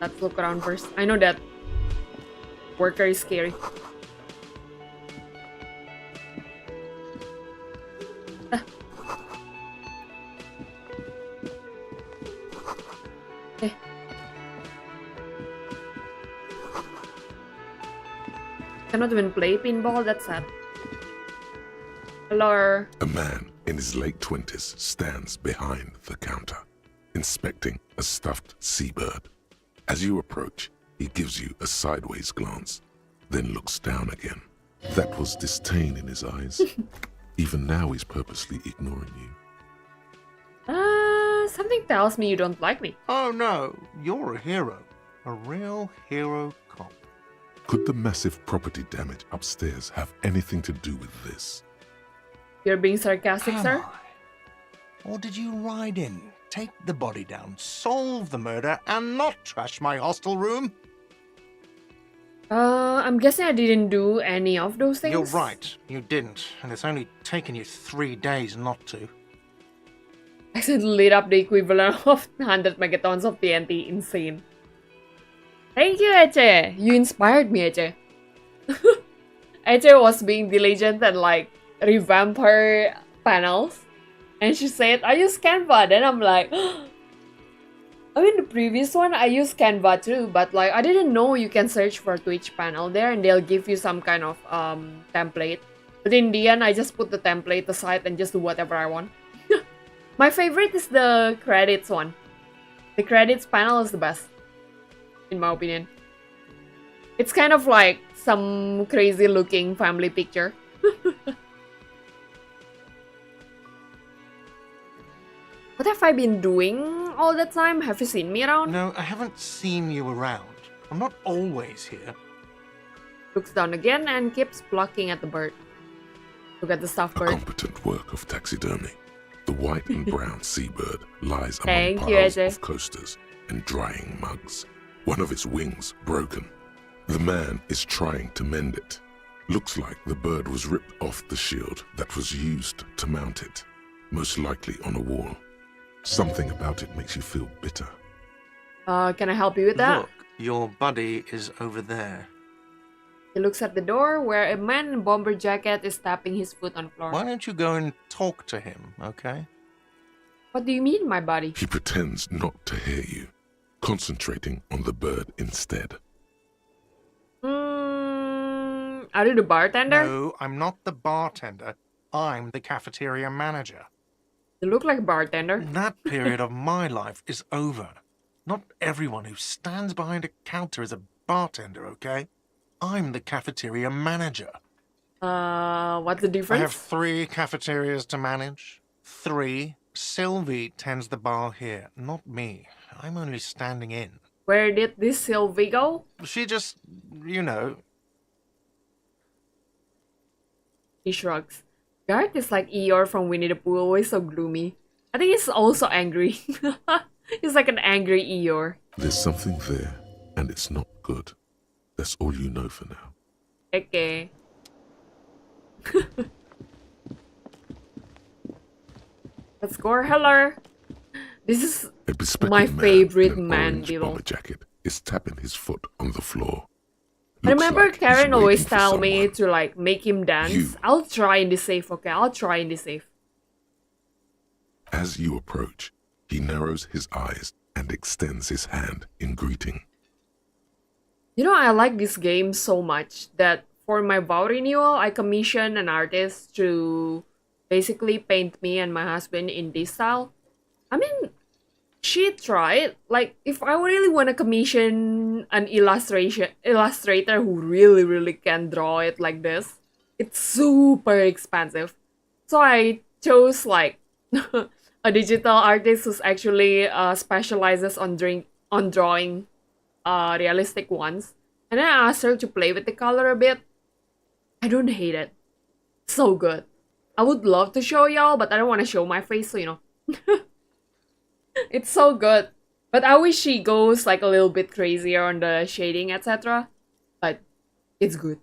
Let's look around first. I know that worker is scary. Okay. Cannot even play pinball, that's sad. Hello. A man in his late 20s stands behind the counter, inspecting a stuffed seabird. As you approach, he gives you a sideways glance, then looks down again. That was disdain in his eyes. Even now he's purposely ignoring you. Something tells me you don't like me. Oh no, you're a hero. A real hero cop. Could the massive property damage upstairs have anything to do with this? You're being sarcastic, Am sir? I? Or did you ride in, take the body down, solve the murder, and not trash my hostel room? I'm guessing I didn't do any of those things. You're right, you didn't, and it's only taken you 3 days not to. I said lit up the equivalent of 100 megatons of TNT. Insane. Thank you, Eche. You inspired me, Eche. Eche was being diligent and like revamp her panels. And she said, I use Canva. Then I'm like, I mean, the previous one, I used Canva too. But like, I didn't know you can search for Twitch panel there and they'll give you some kind of template. But in the end, I just put the template aside and just do whatever I want. My favorite is the credits one. The credits panel is the best, in my opinion. It's kind of like some crazy looking family picture. What have I been doing all the time? Have you seen me around? No, I haven't seen you around. I'm not always here. Looks down again and keeps plucking at the bird. Look at the stuffed A bird. competent work of taxidermy. The white and brown seabird lies among Thank you, piles Ajay. of coasters and drying mugs. One of its wings broken. The man is trying to mend it. Looks like the bird was ripped off the shield that was used to mount it, most likely on a wall. Something about it makes you feel bitter. Can I help you with that? Look, your buddy is over there. He looks at the door where a man in a bomber jacket is tapping his foot on the floor. Why don't you go and talk to him, okay? What do you mean, my buddy? He pretends not to hear you, concentrating on the bird instead. Are you the bartender? No, I'm not the bartender. I'm the cafeteria manager. You look like a bartender. That period of my life is over. Not everyone who stands behind a counter is a bartender, okay? I'm the cafeteria manager. What's the I difference? have 3 cafeterias to manage. 3. Sylvie tends the bar here, not me. I'm only standing in. Where did this Sylvie go? She just, you know. He shrugs. Garth is like Eeyore from Winnie the Pooh, always so gloomy. I think he's also angry. He's like an angry Eeyore. There's something there, and it's not good. That's all you know for now. Okay. Let's go, Heller. This is A bespectacled my man favorite in an man orange below. bomber jacket is tapping his foot on the floor. I Looks remember like he's Karen always waiting for tell me someone. to like make him dance. You. I'll try in the safe, okay? I'll try in the safe. As you approach, he narrows his eyes and extends his hand in greeting. You know, I like this game so much that for my vow renewal, I commissioned an artist to basically paint me and my husband in this style. I mean, she tried. Like, if I really want to commission an illustrator who really can draw it like this, it's super expensive. So I chose like a digital artist who's actually specializes on drawing realistic ones. And then I asked her to play with the color a bit. I don't hate it. So good. I would love to show y'all, but I don't want to show my face, so you know. It's so good. But I wish she goes like a little bit crazier on the shading, etc. But it's good.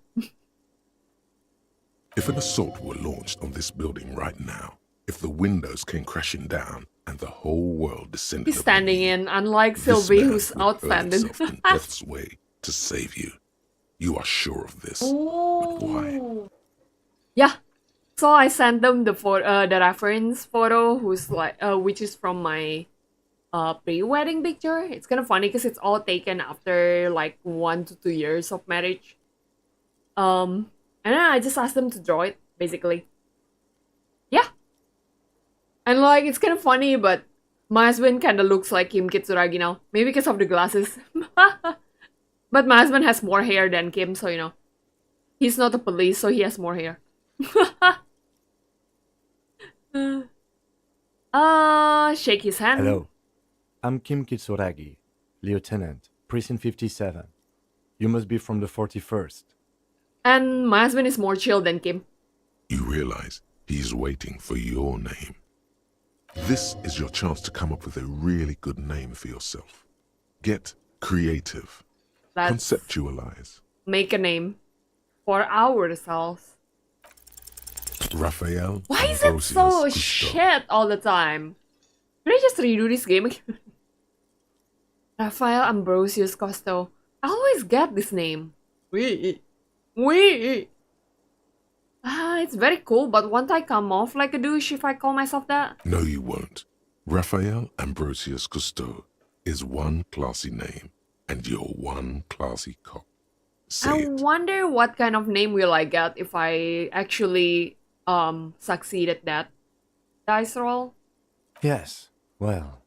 If an assault were launched on this building right now, if the windows came crashing down and the whole world descended He's upon standing you, in, unlike this Sylvie, man who's would hurl outstanding. himself in death's way to save you. You are sure of this. But why? Yeah. So I sent them the the reference photo, who's like, which is from my pre-wedding picture. It's kind of funny because it's all taken after like 1 to 2 years of marriage. And then I just asked them to draw it, basically. Yeah. And like, it's kind of funny, but my husband kind of looks like Kim Kitsuragi now. Maybe because of the glasses. But my husband has more hair than Kim, so you know. He's not a police, so he has more hair. Shake his hand. Hello, I'm Kim Kitsuragi, Lieutenant, Precinct 57. You must be from the 41st. And my husband is more chill than Kim. You realize he's waiting for your name. This is your chance to come up with a really good name for yourself. Get creative. Let's Conceptualize. make a name for ourselves. Raphael. Why is it Ambrosius so Cousteau. shit all the time? Can I just redo this game again? Raphael Ambrosius Costo. I always get this name. We. It's very cool, but won't I come off like a douche if I call myself that? No, you won't. Raphael Ambrosius Cousteau is one classy name, and you're one classy cop. Say I it. wonder what kind of name will I get if I actually succeed at that dice roll. Yes, well,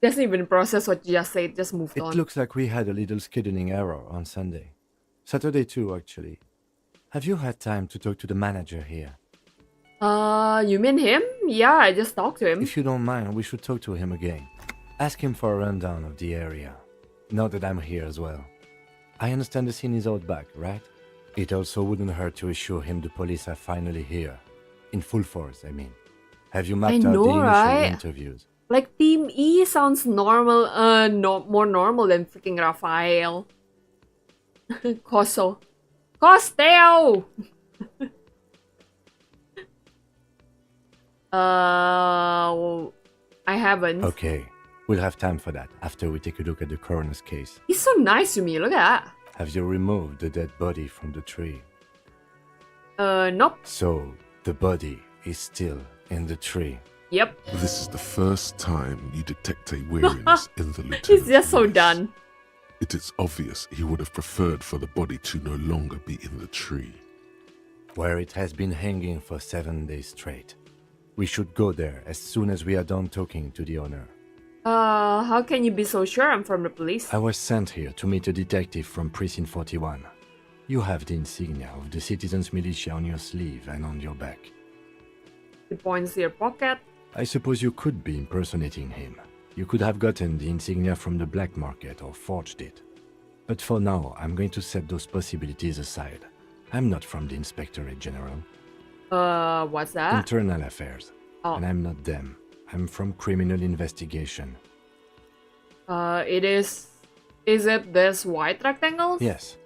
Doesn't even process what you just said, just moved it on. looks like we had a little scheduling error on Sunday. Saturday too, actually. Have you had time to talk to the manager here? You mean him? Yeah, I just talked to him. If you don't mind, we should talk to him again. Ask him for a rundown of the area. Now that I'm here as well. I understand the scene is out back, right? It also wouldn't hurt to assure him the police are finally here. In full force, I mean. Have you mapped out know, the initial right? interviews? Like Team E sounds normal, more normal than freaking Raphael. Costeo! I haven't. Okay, we'll have time for that after we take a look at the coroner's case. He's so nice to me, look at that. Have you removed the dead body from the tree? Nope. So, the body is still in the tree. Yep. This is the first time you detect a weariness in the lieutenant. He's just so done. It is obvious he would have preferred for the body to no longer be in the tree. Where it has been hanging for 7 days straight. We should go there as soon as we are done talking to the owner. How can you be so sure I'm from the police? I was sent here to meet a detective from Precinct 41. You have the insignia of the citizens' militia on your sleeve and on your back. He points to your pocket. I suppose you could be impersonating him. You could have gotten the insignia from the black market or forged it. But for now, I'm going to set those possibilities aside. I'm not from the Inspectorate General. What's that? Internal Affairs. Oh. And I'm not them. I'm from Criminal Investigation. Is it this white rectangles? Yes,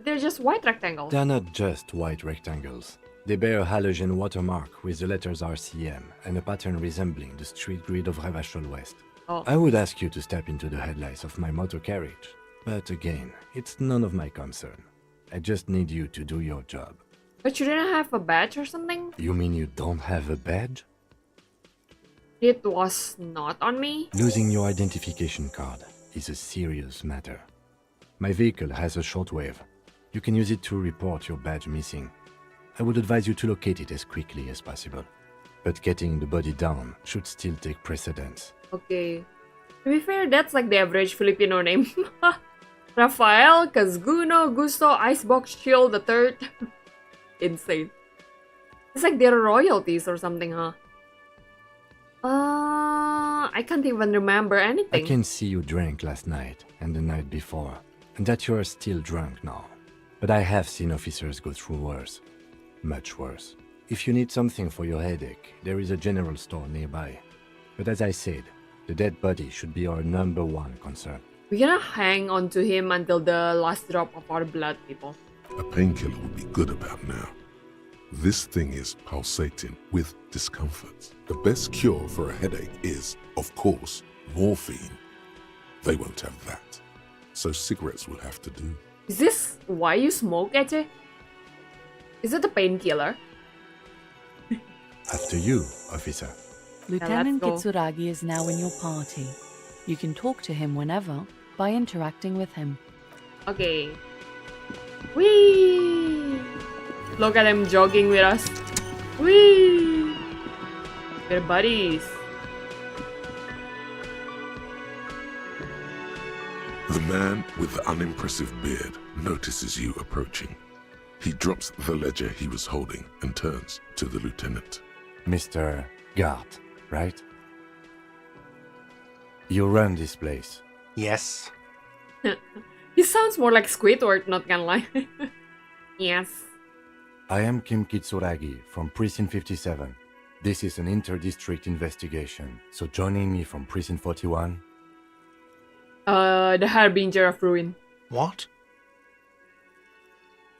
They're just white rectangles. they're not just white rectangles. They bear a halogen watermark with the letters RCM and a pattern resembling the street grid of Revachol West. Oh. I would ask you to step into the headlights of my motor carriage, but again, it's none of my concern. I just need you to do your job. But you didn't have a badge or something? You mean you don't have a badge? It was not on me? Losing your identification card is a serious matter. My vehicle has a shortwave. You can use it to report your badge missing. I would advise you to locate it as quickly as possible. But getting the body down should still take precedence. Okay. To be fair, that's like the average Filipino name. Rafael, Kazguno, Gusto, Icebox, Shield, the third. Insane. It's like they're royalties or something, huh? I can't even remember I anything. can see you drank last night and the night before, and that you are still drunk now. But I have seen officers go through worse. Much worse. If you need something for your headache, there is a general store nearby. But as I said, the dead body should be our #1 concern. We're gonna hang on to him until the last drop of our blood, people. A painkiller would be good about now. This thing is pulsating with discomfort. The best cure for a headache is, of course, morphine. They won't have that. So cigarettes will have to do. Is this why you smoke, Eche? Is it a painkiller? After you, officer. Lieutenant let's go. Kitsuragi is now in your party. You can talk to him whenever by interacting with him. Okay. Whee! Look at him jogging with us. Whee! We're buddies. The man with the unimpressive beard notices you approaching. He drops the ledger he was holding and turns to the lieutenant. Mr. Gart, right? You run this place. Yes. He sounds more like Squidward, not gonna lie. Yes. I am Kim Kitsuragi from Precinct 57. This is an inter-district investigation, so joining me from Precinct 41. The Harbinger of Ruin. What?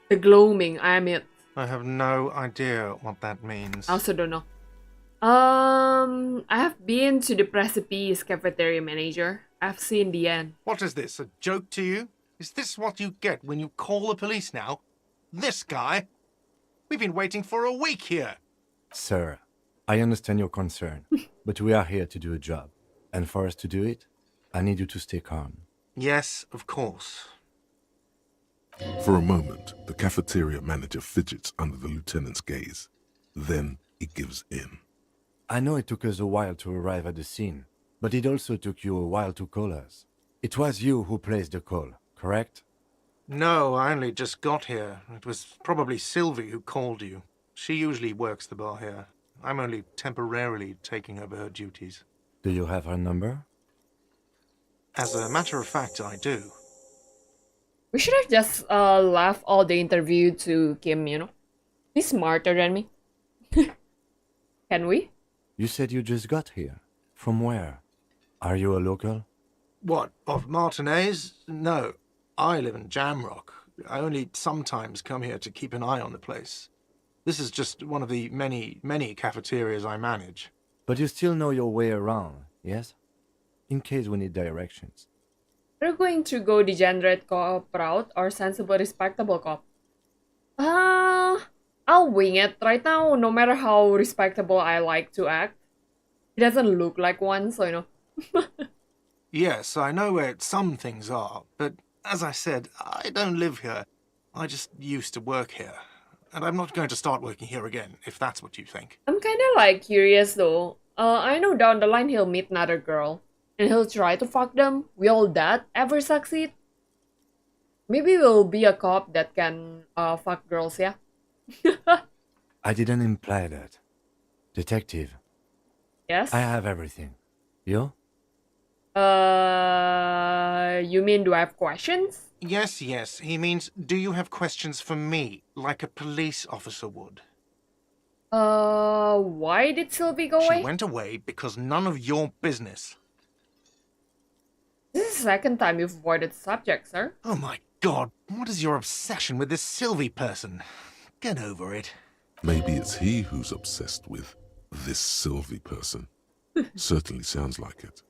The Gloaming, I am it. I have no idea what that means. I also don't know. I have been to the Precipice cafeteria manager. I've seen the end. What is this, a joke to you? Is this what you get when you call the police now? This guy? We've been waiting for a week here. Sir, I understand your concern, but we are here to do a job. And for us to do it, I need you to stay calm. Yes, of course. For a moment, the cafeteria manager fidgets under the lieutenant's gaze. Then he gives in. I know it took us a while to arrive at the scene, but it also took you a while to call us. It was you who placed the call, correct? No, I only just got here. It was probably Sylvie who called you. She usually works the bar here. I'm only temporarily taking over her duties. Do you have her number? As a matter of fact, I do. We should have just left all the interview to Kim, you know? He's smarter than me. Can we? You said you just got here. From where? Are you a local? What, of Martinaise? No, I live in Jamrock. I only sometimes come here to keep an eye on the place. This is just one of the many, many cafeterias I manage. But you still know your way around, yes? In case we need directions. Are you going to go degenerate cop route or sensible, respectable cop? I'll wing it right now, no matter how respectable I like to act. He doesn't look like one, so you know. Yes, I know where some things are, but as I said, I don't live here. I just used to work here. And I'm not going to start working here again, if that's what you think. I'm kinda like curious though. I know down the line he'll meet another girl. And he'll try to fuck them. Will that ever succeed? Maybe we'll be a cop that can fuck girls, yeah? I didn't imply that. Detective, Yes? I have everything. You? You mean do I have questions? Yes, yes. He means, do you have questions for me, like a police officer would? Why did Sylvie go away? She went away because none of your business. This is the second time you've avoided the subject, sir. Oh my god, what is your obsession with this Sylvie person? Get over it. Maybe it's he who's obsessed with this Sylvie person. Certainly sounds like it.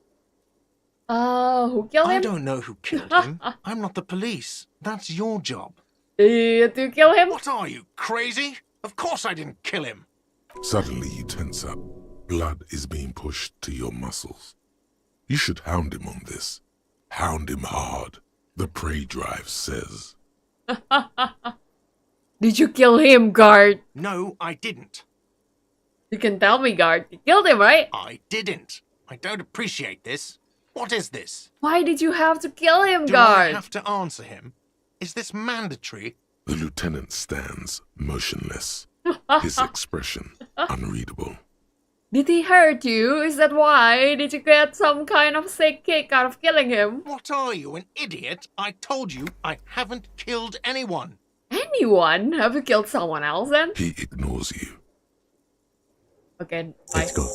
Who killed him? I don't know who killed him. I'm not the police. That's your job. Did you kill him? What are you, crazy? Of course I didn't kill him. Suddenly you tense up. Blood is being pushed to your muscles. You should hound him on this. Hound him hard, the prey drive says. Did you kill him, guard? No, I didn't. You can tell me, guard. You killed him, right? I didn't. I don't appreciate this. What is this? Why did you have to kill him, Do I guard? have to answer him? Is this mandatory? The lieutenant stands motionless, his expression unreadable. Did he hurt you? Is that why? Did you get some kind of sick kick out of killing him? What are you, an idiot? I told you I haven't killed anyone. Anyone? Have you killed someone else then? He ignores you. Okay, bye. Let's go.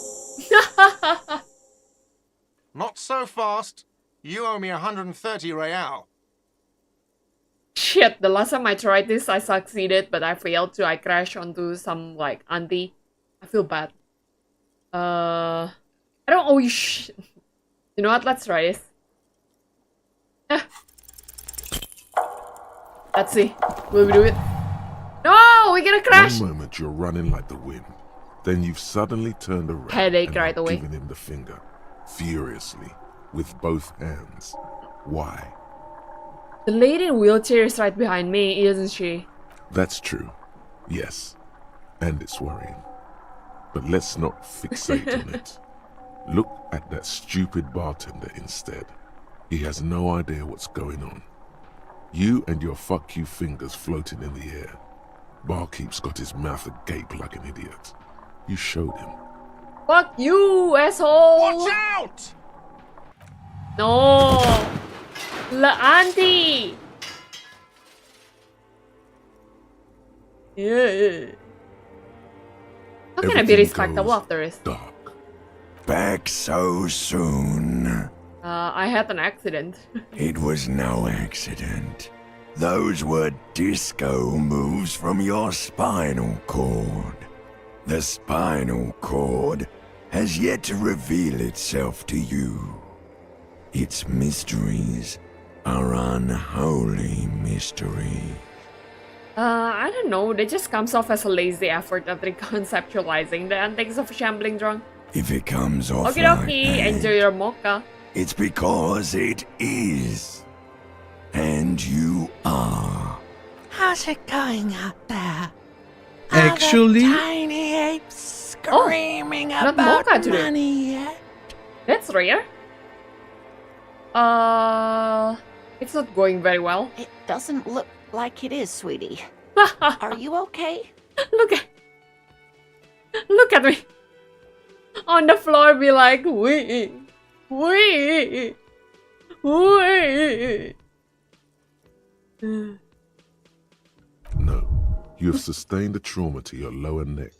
Not so fast. You owe me 130 real. Shit, the last time I tried this, I succeeded, but I failed to. I crashed onto some, like, auntie. I feel bad. I don't owe you shit. You know what? Let's try this. Let's see. Will we do it? No! We're gonna crash! One moment you're running like the wind. Then you've suddenly turned around Headache and right are away. giving him the finger, furiously, with both hands. Why? The lady in wheelchair is right behind me, isn't she? That's true. Yes. And it's worrying. But let's not fixate on it. Look at that stupid bartender instead. He has no idea what's going on. You and your fuck you fingers floating in the air. Barkeep's got his mouth agape like an idiot. You showed him. Fuck you, asshole! Watch out! No! La auntie! Yeah. How can I be Everything respectable goes after this? dark. Back so soon? I had an accident. It was no accident. Those were disco moves from your spinal cord. The spinal cord has yet to reveal itself to you. Its mysteries are unholy mysteries. I don't know, that just comes off as a lazy effort at reconceptualizing the antics of a shambling drunk. If it comes off Okie like dokie, that, enjoy your mocha. it's because it is. And you are. How's it going out there? Actually- Are the tiny apes screaming not about mocha today. money yet? That's rare. It's not going very well. It doesn't look like it is, sweetie. Are you okay? Look at me. On the floor, be like, wee. No, you have sustained a trauma to your lower neck.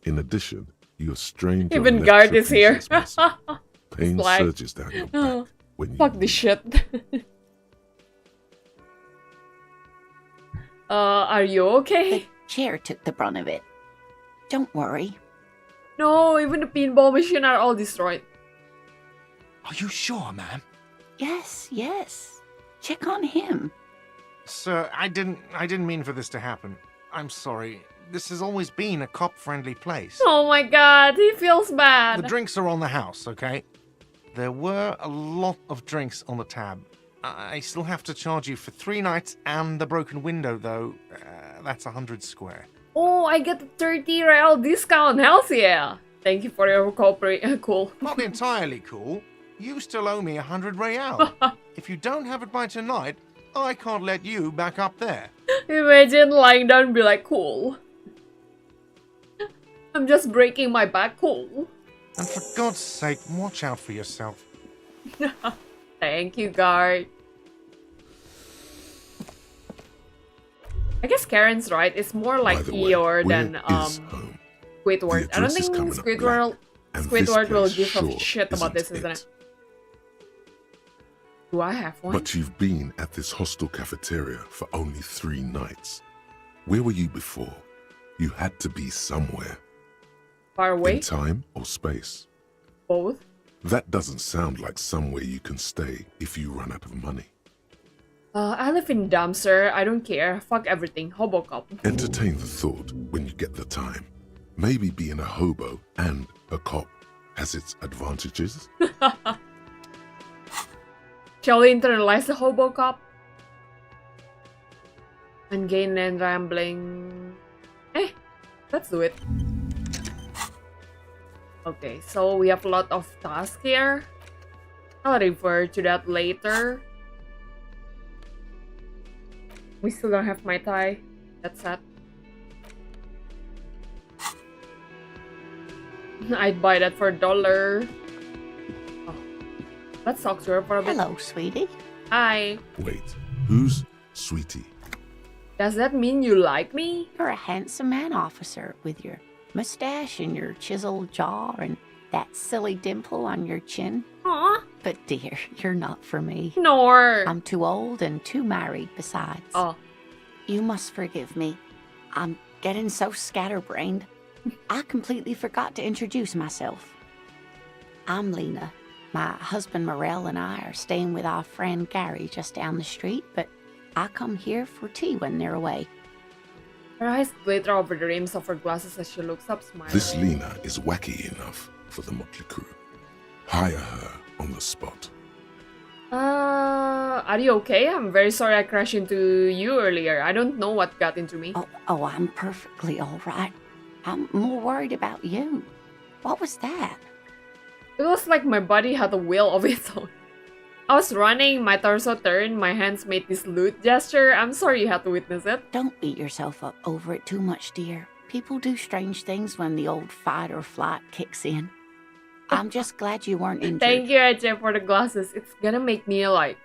In addition, you have strained your Even left guard is here. trapezius muscle. Pain like- surges down your back when you Fuck this shit. Are you okay? The chair took the brunt of it. Don't worry. No, even the pinball machine are all destroyed. Are you sure, ma'am? Yes. Check on him. Sir, I didn't mean for this to happen. I'm sorry. This has always been a cop-friendly place. Oh my god, he feels bad. The drinks are on the house, okay? There were a lot of drinks on the tab. I still have to charge you for 3 nights and the broken window, though. That's 100 square. Oh, I get a 30 real discount. Hells yeah. Thank you for your cooperation. Cool. Not entirely cool. You still owe me 100 real. If you don't have it by tonight, I can't let you back up there. Imagine lying down and be like, cool. I'm just breaking my back, cool. And for God's sake, watch out for yourself. Thank you, guard. I guess Karen's right. It's more like By the way, Eeyore where than is home? Squidward. The I don't address is think coming up Squidward and this will place give a sure shit about this, isn't isn't it? Do I have one? But you've been at this hostel cafeteria for only 3 nights. Where were you before? You had to be somewhere. Far away? In time or space. Both? That doesn't sound like somewhere you can stay if you run out of money. I live in dumpster. I don't care. Fuck everything. Hobocop. Entertain the thought when you get the time. Maybe being a hobo and a cop has its advantages. Shall we internalize the Hobocop? And gain and rambling. Let's do it. Okay, so we have a lot of tasks here. I'll refer to that later. We still don't have my tie. That's sad. I'd buy that for $1. Oh. Let's talk to her for a bit. Hello, sweetie. Hi. Wait, who's Sweetie? Does that mean you like me? You're a handsome man, officer, with your mustache and your chiseled jaw and that silly dimple on your chin. Aw. But dear, you're not for me. Nor. I'm too old and too married besides. Oh. You must forgive me. I'm getting so scatterbrained. I completely forgot to introduce myself. I'm Lena. My husband Morel and I are staying with our friend Gary just down the street, but I come here for tea when they're away. Her eyes glitter over the rims of her glasses as she looks up, smiling. This Lena is wacky enough for the motley crew. Hire her on the spot. Are you okay? I'm very sorry I crashed into you earlier. I don't know what got into me. Oh, I'm perfectly all right. I'm more worried about you. What was that? It was like my body had a will of its own. I was running, my torso turned, my hands made this loot gesture. I'm sorry you had to witness it. Don't beat yourself up over it too much, dear. People do strange things when the old fight or flight kicks in. I'm just glad you weren't injured. Thank you, Ajay, for the glasses. It's gonna make me like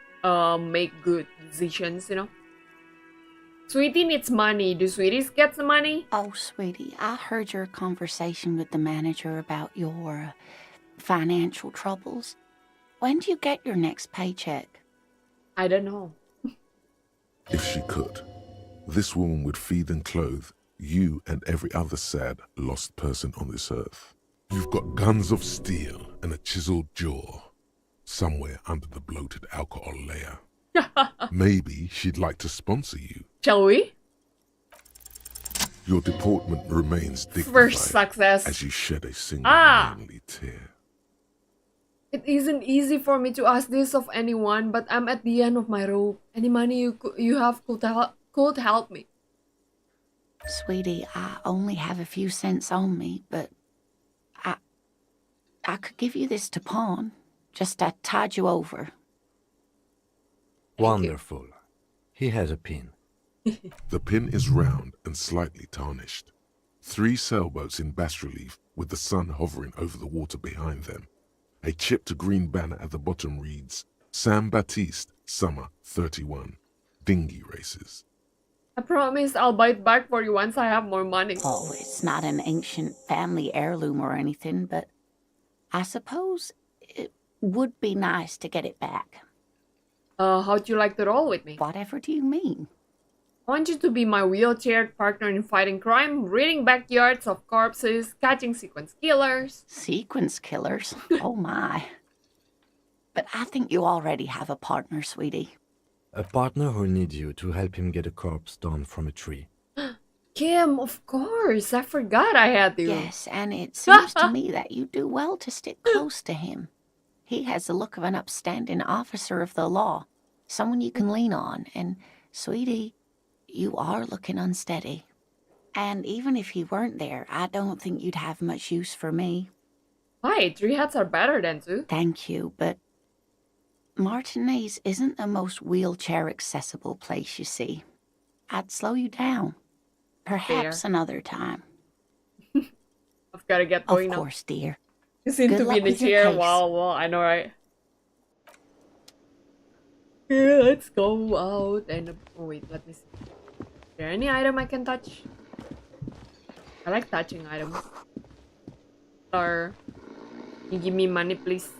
make good decisions, you know. Sweetie needs money. Do sweeties get the money? Oh, sweetie, I heard your conversation with the manager about your financial troubles. When do you get your next paycheck? I don't know. If she could, this woman would feed and clothe you and every other sad, lost person on this earth. You've got guns of steel and a chiseled jaw somewhere under the bloated alcohol layer. Maybe she'd like to sponsor you. Shall we? Your deportment remains dignified First success. as you shed a single manly tear. It isn't easy for me to ask this of anyone, but I'm at the end of my rope. Any money you have could help me. Sweetie, I only have a few cents on me, but I could give you this to pawn. Just to tide you over. Wonderful. He has a pin. The pin is round and slightly tarnished. 3 sailboats in bas relief with the sun hovering over the water behind them. A chipped green banner at the bottom reads, San Baptiste, Summer 31, Dinghy Races. I promise I'll bite back for you once I have more money. Oh, it's not an ancient family heirloom or anything, but I suppose it would be nice to get it back. How'd you like to roll with me? Whatever do you mean? I want you to be my wheelchair partner in fighting crime, raiding backyards of corpses, catching sequence killers. Sequence killers? Oh my. But I think you already have a partner, sweetie. A partner who needs you to help him get a corpse down from a tree. Kim, of course. I forgot I had you. Yes, and it seems to me that you do well to stick close to him. He has the look of an upstanding officer of the law, someone you can lean on, and, sweetie, you are looking unsteady. And even if he weren't there, I don't think you'd have much use for me. Why? 3 hats are better than 2. Thank you, but Martinaise isn't the most wheelchair-accessible place, you see. I'd slow you down. Perhaps another time. I've got to get going Of now. course, dear. You seem Good to be luck in the with your chair. case. Wow, I know, right? Yeah, let's go out and... Oh, wait, let me see. Is there any item I can touch? I like touching items. Or... Can you give me money, please?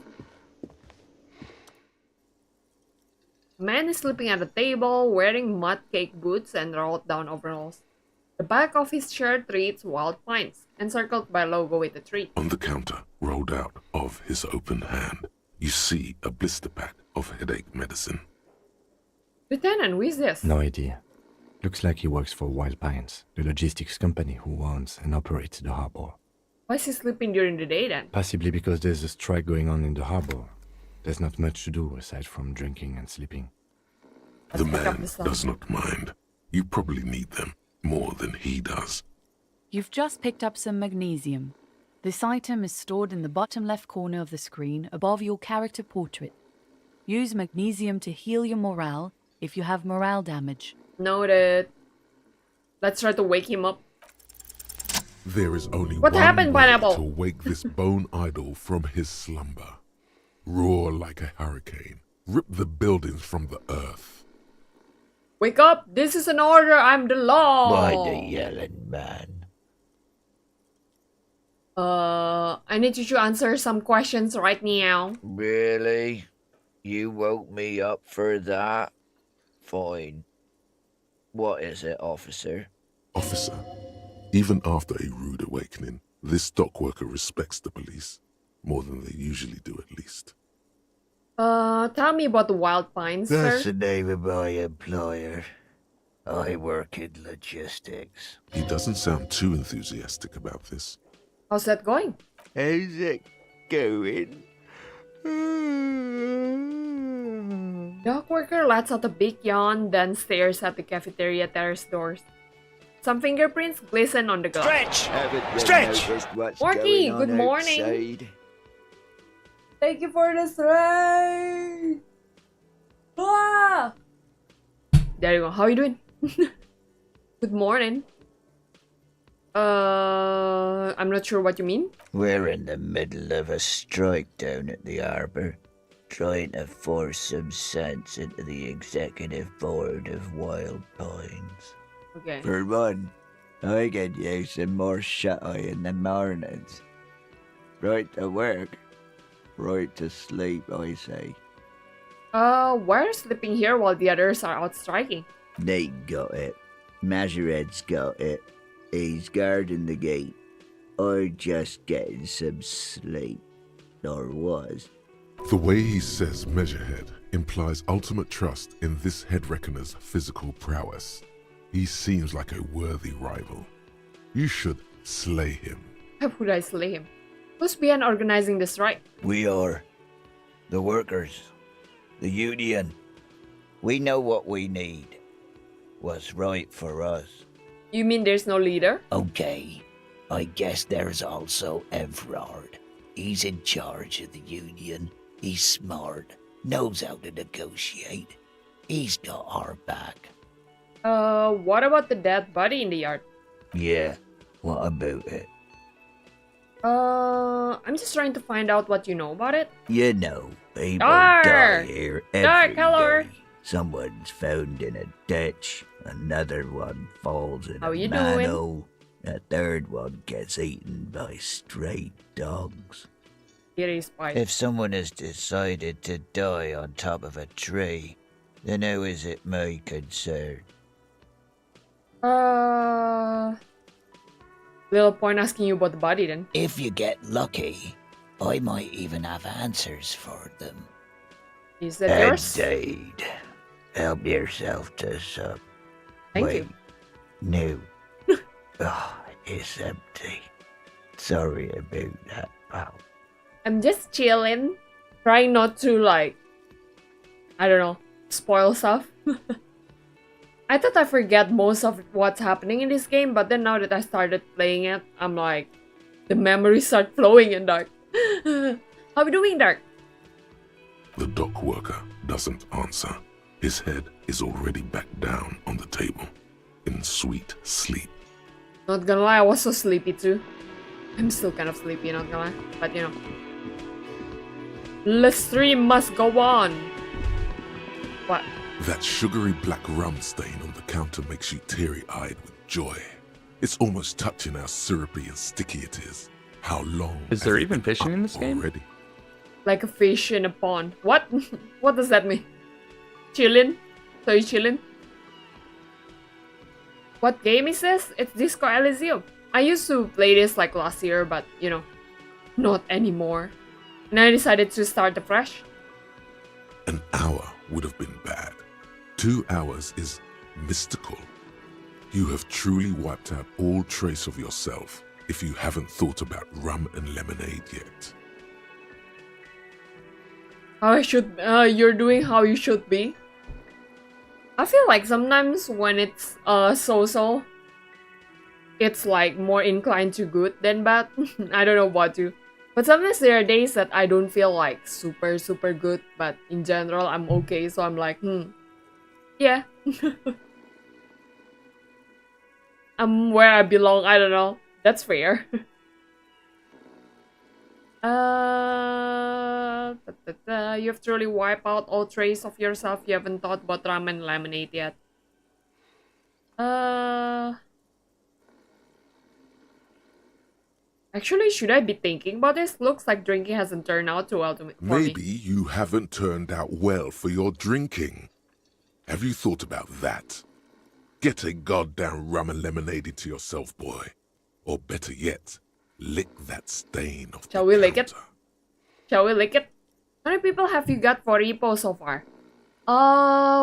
A man is sleeping at a table, wearing mud cake boots and rolled down overalls. The back of his shirt reads Wild Pines, encircled by a logo with a tree. On the counter, rolled out of his open hand, you see a blister pack of headache medicine. Lieutenant, who is this? No idea. Looks like he works for Wild Pines, the logistics company who owns and operates the harbor. Why is he sleeping during the day then? Possibly because there's a strike going on in the harbor. There's not much to do aside from drinking and sleeping. The Let's pick up man the song. does not mind. You probably need them more than he does. You've just picked up some magnesium. This item is stored in the bottom left corner of the screen above your character portrait. Use magnesium to heal your morale if you have morale damage. Noted. Let's try to wake him up. There is only What one happened, way Pineapple? to wake this bone idol from his slumber. Roar like a hurricane. Rip the buildings from the earth. Wake up! This is an order. I'm the law. Why the yelling man? I need you to answer some questions right now. Really? You woke me up for that? Fine. What is it, officer? Officer, even after a rude awakening, this dock worker respects the police. More than they usually do, at least. Tell me about the Wild Pines, That's sir. the name of my employer. I work in logistics. He doesn't sound too enthusiastic about this. How's that going? How's it going? Dock worker lets out a big yawn, then stares at the cafeteria terrace doors. Some fingerprints glisten on the glass. Stretch! Stretch! Morty, good morning. Thank you for the stray. Ah! There you go. How you doing? Good morning. I'm not sure what you mean. We're in the middle of a strike down at the harbour, trying to force some sense into the executive board of Wild Pines. Okay. For one, I can use some more shut-eye in the mornings. Right to work, right to sleep, I say. Why are you sleeping here while the others are out striking? They got it. Measurehead's got it. He's guarding the gate. I just getting some sleep. Or was. The way he says Measurehead implies ultimate trust in this head reckoner's physical prowess. He seems like a worthy rival. You should slay him. How would I slay him? Who's behind organizing this strike? We are. The workers. The union. We know what we need. What's right for us. You mean there's no leader? Okay. I guess there's also Everard. He's in charge of the union. He's smart. Knows how to negotiate. He's got our back. What about the dead body in the yard? Yeah. What about it? I'm just trying to find out what you know about it. You know, people Dark! die here every hello. day. Someone's found in a ditch. Another one falls in How a you doing? manhole. A third one gets eaten by stray dogs. Here is Spike. If someone has decided to die on top of a tree, then how is it my concern? Little point asking you about the body then. If you get lucky, I might even have answers for them. Is that yours? Indeed. Help yourself to some. Thank Wait. you. No. Oh, it's empty. Sorry about that, pal. I'm just chilling. Trying not to like, I don't know, spoil stuff. I thought I forget most of what's happening in this game, but then now that I started playing it, I'm like, the memories start flowing in Dark. How we doing, Dark? The dock worker doesn't answer. His head is already back down on the table, in sweet sleep. Not gonna lie, I was so sleepy too. I'm still kind of sleepy, not gonna lie. But you know. The stream must go on. What? That sugary black rum stain on the counter makes you teary-eyed with joy. It's almost touching how syrupy and sticky it is. How long Is there even fishing in this game? already? Like a fish in a pond. What? What does that mean? Chillin'? So you chillin'? What game is this? It's Disco Elysium. I used to play this like last year, but you know, not anymore. And I decided to start afresh. An hour would have been bad. 2 hours is mystical. You have truly wiped out all trace of yourself if you haven't thought about rum and lemonade yet. How I should, you're doing how you should be. I feel like sometimes when it's so-so, it's like more inclined to good than bad. I don't know what to. But sometimes there are days that I don't feel like super good, but in general I'm okay, so I'm like, yeah. I'm where I belong, I don't know. That's fair. You have to really wipe out all trace of yourself. You haven't thought about rum and lemonade yet. Actually, should I be thinking about this? Looks like drinking hasn't turned out too well for me. Maybe you haven't turned out well for your drinking. Have you thought about that? Get a goddamn rum and lemonade into yourself, boy. Or better yet, lick that stain off Shall the we lick it? counter. Shall we lick it? How many people have you got for repo so far?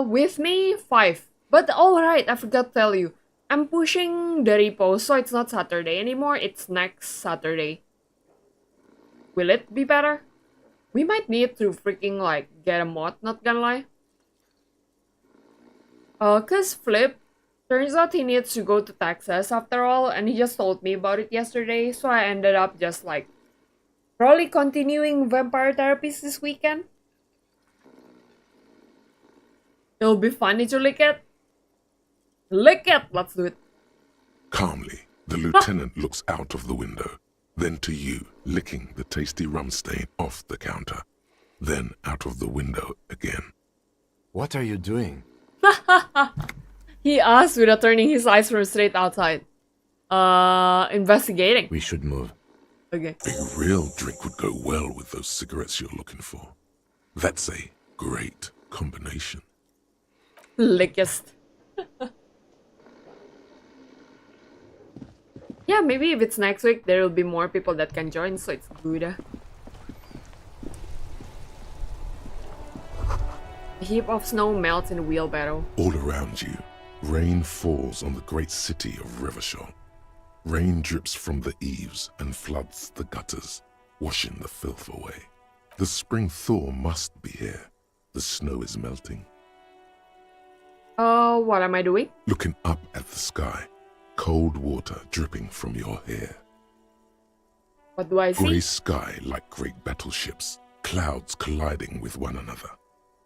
With me, 5. But alright, I forgot to tell you. I'm pushing the repo, so it's not Saturday anymore, it's next Saturday. Will it be better? We might need to freaking like get a mod, not gonna lie. Cause Flip, turns out he needs to go to Texas after all, and he just told me about it yesterday, so I ended up just like probably continuing vampire therapies this weekend. It'll be funny to lick it. Lick it! Let's do it. Calmly, the lieutenant looks out of the window, then to you, licking the tasty rum stain off the counter, then out of the window again. What are you doing? He asked without turning his eyes from straight outside. Investigating. We should move. Okay. A real drink would go well with those cigarettes you're looking for. That's a great combination. Lickest. Yeah, maybe if it's next week, there will be more people that can join, so it's good. A heap of snow melts in the wheelbarrow. All around you, rain falls on the great city of Revachol. Rain drips from the eaves and floods the gutters, washing the filth away. The spring thaw must be here. The snow is melting. What am I doing? Looking up at the sky, cold water dripping from your hair. What do I see? Grey sky like great battleships, clouds colliding with one another.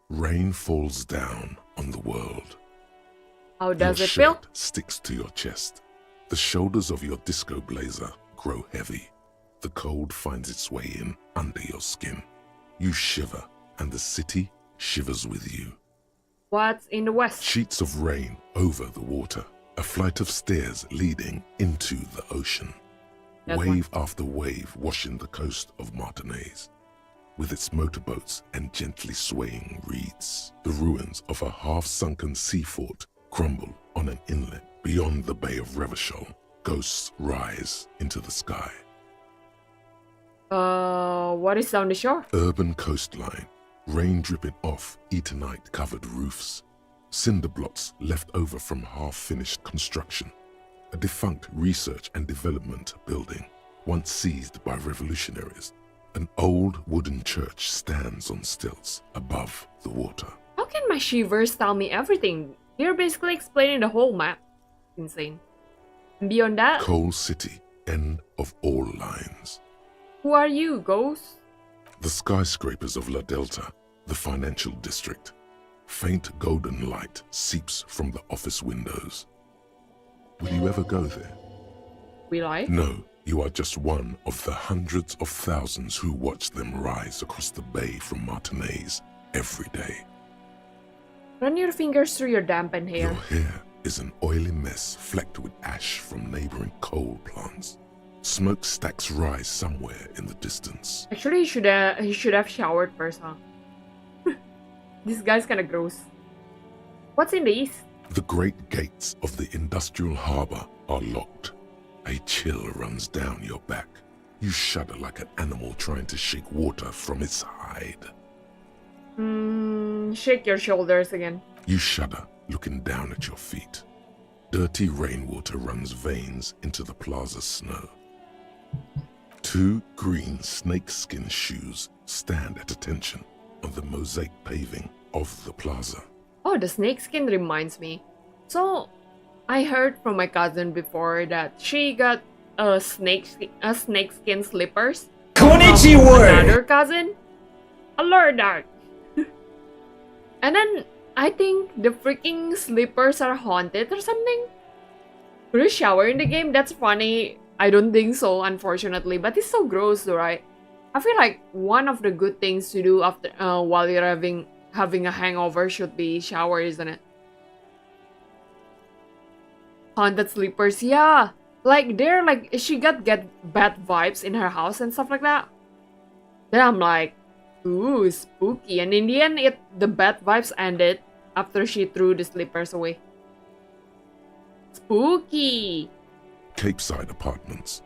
Rain falls down on the world. How does Your it feel? shirt sticks to your chest. The shoulders of your disco blazer grow heavy. The cold finds its way in under your skin. You shiver, and the city shivers with you. What's in the west? Sheets of rain over the water. A flight of stairs leading into the ocean. That Wave after wave washing the coast of Martinaise. With its motorboats and gently swaying reeds. The ruins of a half-sunken sea fort crumble on an inlet beyond the Bay of Revachol. Ghosts rise into the sky. What is down the shore? Urban coastline, rain dripping off Eternite-covered roofs. Cinder blocks left over from half-finished construction. A defunct research and development building, once seized by revolutionaries. An old wooden church stands on stilts above the water. How can my shivers tell me everything? You're basically explaining the whole map. Insane. And beyond that, Coal City, end of all lines. who are you, ghost? The skyscrapers of La Delta, the financial district. Faint golden light seeps from the office windows. Will you ever go there? We lie? No, you are just one of the hundreds of thousands who watch them rise across the bay from Martinaise every day. Run your fingers through your dampened hair. Your hair is an oily mess flecked with ash from neighboring coal plants. Smokestacks rise somewhere in the distance. Actually, he should have showered first, huh? This guy's kinda gross. What's in the east? The great gates of the industrial harbor are locked. A chill runs down your back. You shudder like an animal trying to shake water from its hide. Shake your shoulders again. You shudder, looking down at your feet. Dirty rainwater runs veins into the plaza's snow. Two green snakeskin shoes stand at attention on the mosaic paving of the plaza. Oh, the snakeskin reminds me. So, I heard from my cousin before that she got a snakeskin slippers. Konnichiwa! Another cousin. A Lord Dark. And then I think the freaking slippers are haunted or something. Could you shower in the game? That's funny. I don't think so, unfortunately. But it's so gross, though, right? I feel like one of the good things to do after while you're having a hangover should be shower, isn't it? Haunted slippers, yeah. Like they're like she get bad vibes in her house and stuff like that. Then I'm like, ooh, spooky. And in the end, the bad vibes ended after she threw the slippers away. Spooky. Capeside apartments.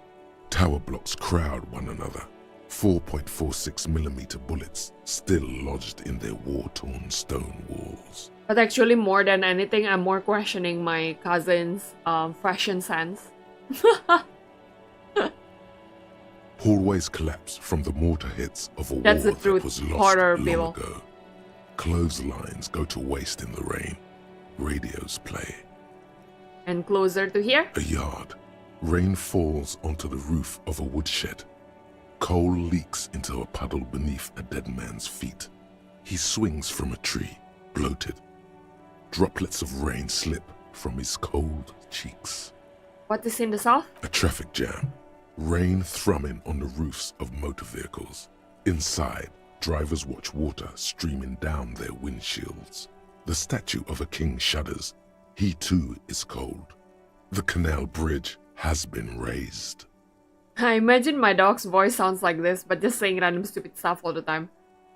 Tower blocks crowd one another. 4.46mm bullets still lodged in their war-torn stone walls. But actually, more than anything, I'm more questioning my cousin's fashion sense. Hallways collapse from the mortar hits of a That's war the truth. that was lost Horror, long people. ago. Clotheslines go to waste in the rain. Radios play. And closer to here? A yard. Rain falls onto the roof of a woodshed. Coal leaks into a puddle beneath a dead man's feet. He swings from a tree, bloated. Droplets of rain slip from his cold cheeks. What is in the south? A traffic jam. Rain thrumming on the roofs of motor vehicles. Inside, drivers watch water streaming down their windshields. The statue of a king shudders. He too is cold. The canal bridge has been raised. I imagine my dog's voice sounds like this, but just saying random stupid stuff all the time.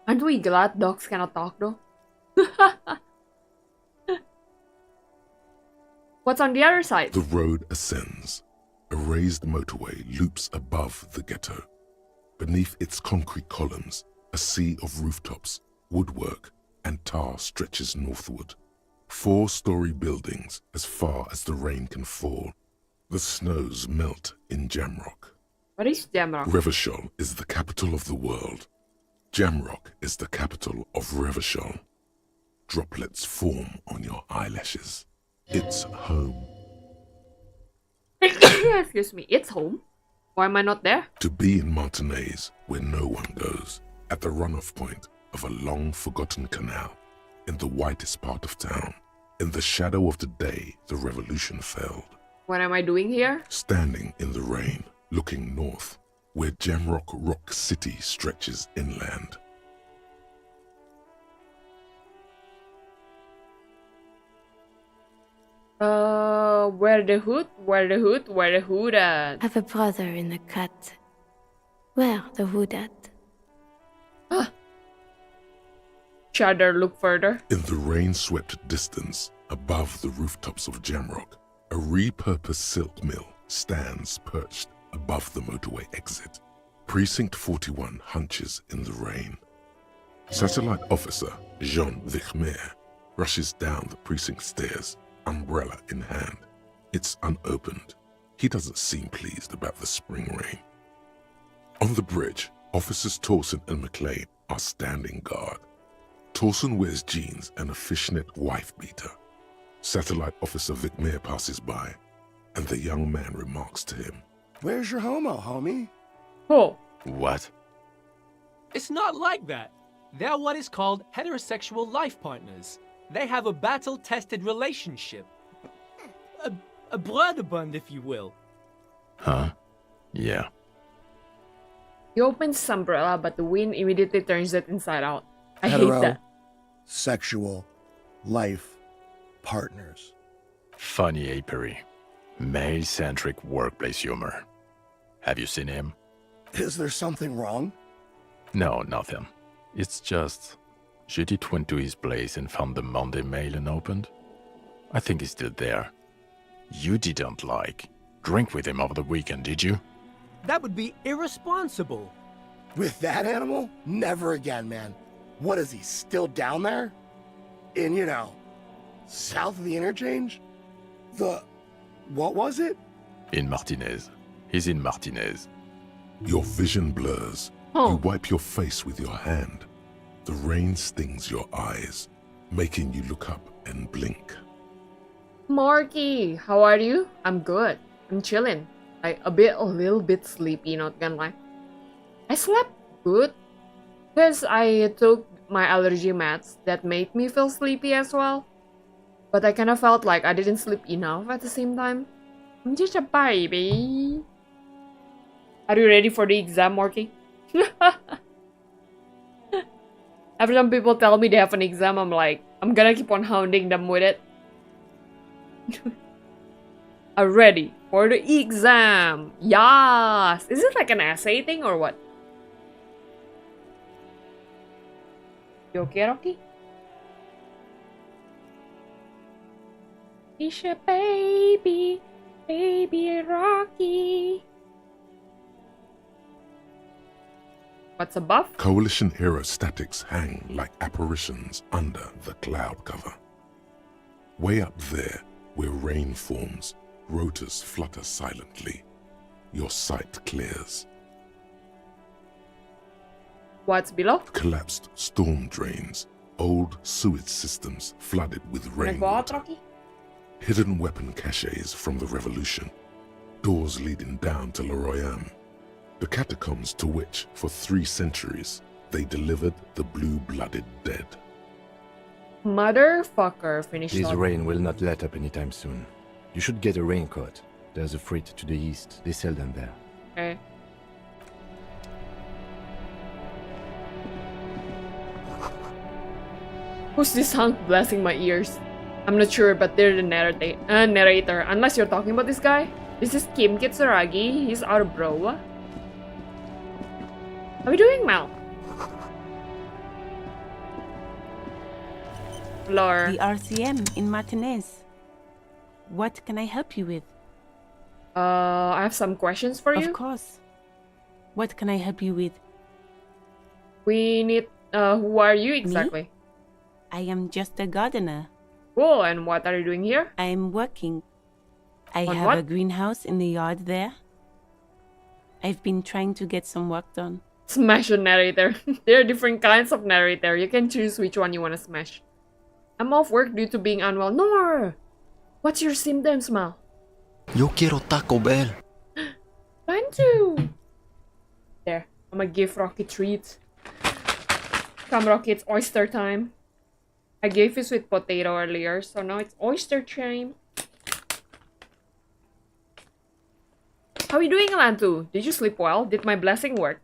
Aren't we glad dogs cannot talk though? What's on the other side? The road ascends. A raised motorway loops above the ghetto. Beneath its concrete columns, a sea of rooftops, woodwork, and tar stretches northward. 4-story buildings as far as the rain can fall. The snows melt in Jamrock. What is Jamrock? Revachol is the capital of the world. Jamrock is the capital of Revachol. Droplets form on your eyelashes. It's home. Excuse me, it's home. Why am I not there? To be in Martinaise, where no one goes, at the runoff point of a long-forgotten canal, in the whitest part of town, in the shadow of the day the revolution failed. What am I doing here? Standing in the rain, looking north, where Jamrock Rock City stretches inland. Where the hood at? I've a brother in the cut. Where the hood at? Shudder, look further. In the rain-swept distance, above the rooftops of Jamrock, a repurposed silk mill stands perched above the motorway exit. Precinct 41 hunches in the rain. Satellite officer Jean Vichmer rushes down the precinct stairs, umbrella in hand. It's unopened. He doesn't seem pleased about the spring rain. On the bridge, officers Torsen and McLean are standing guard. Torsen wears jeans and a fishnet wife-beater. Satellite officer Vichmer passes by, and the young man remarks to him, "Where's your homo, homie?" Oh. What? It's not like that. They're what is called heterosexual life partners. They have a battle-tested relationship. A brother-bond, if you will. Huh? Yeah. He opens his umbrella, but the wind immediately turns it inside out. I hate that. Sexual life partners. Funny apery. Male-centric workplace humor. Have you seen him? Is there something wrong? No, nothing. It's just... Judith went to his place and found the Monday mail unopened. I think he's still there. You didn't drink with him over the weekend, did you? That would be irresponsible. With that animal? Never again, man. What is he, still down there? In, south of the interchange? What was it? In Martinaise. He's in Martinaise. Your vision blurs. You wipe your face with your hand. The rain stings your eyes, making you look up and blink. Marky, how are you? I'm good. I'm chilling. A little bit sleepy, not gonna lie. I slept good because I took my allergy meds that made me feel sleepy as well. But I kind of felt like I didn't sleep enough at the same time. I'm just a baby. Are you ready for the exam, Marky? Every time people tell me they have an exam, I'm like, I'm gonna keep on hounding them with it. I'm ready for the exam. Yes! Is it like an essay thing or what? You okay, Rocky? He's a baby, baby Rocky. What's above? Coalition aerostatics hang like apparitions under the cloud cover. Way up there, where rain forms, rotors flutter silently. Your sight clears. What's below? Collapsed storm drains, old sewage systems flooded with rainwater. Hidden weapon caches from the revolution. Doors leading down to Le Royaume. The catacombs to which, for 3 centuries, they delivered the blue-blooded dead. Motherfucker, finish This that. rain will not let up anytime soon. You should get a raincoat. There's a freight to the east. They sell them there. Okay. Who's this hunk blessing my ears? I'm not sure, but they're the narrator. Unless you're talking about this guy. This is Kim Kitsuragi. He's our bro. How are we doing, Mal? Lore. The RCM in Martinaise. What can I help you with? I have some questions for you. Of course. What can I help you with? We need... who are you exactly? Me? I am just a gardener. Cool, and what are you doing here? I am working. I On have what? a greenhouse in the yard there. I've been trying to get some work done. Smash a narrator. There are different kinds of narrator. You can choose which one you want to smash. I'm off work due to being unwell. No! What's your symptoms, Mal? Yo quiero Taco Bell. Bantu! There, I'm gonna give Rocky treats. Come, Rocky, it's oyster time. I gave you sweet potato earlier, so now it's oyster time. How are you doing, Lantu? Did you sleep well? Did my blessing work?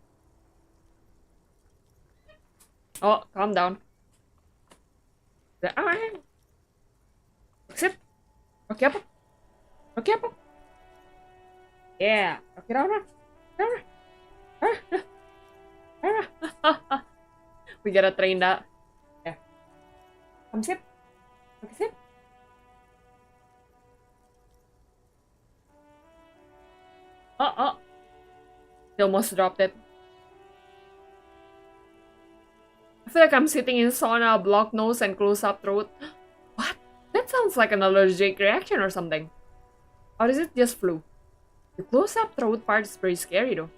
Oh, calm down. Sit. Rocky up. Rocky up. Yeah. Rocky down. We gotta train that. Yeah. Come sit. Okay, sit. Oh. He almost dropped it. I feel like I'm sitting in sauna, blocked nose and close up throat. What? That sounds like an allergic reaction or something. Or is it just flu? The close up throat part is pretty scary though.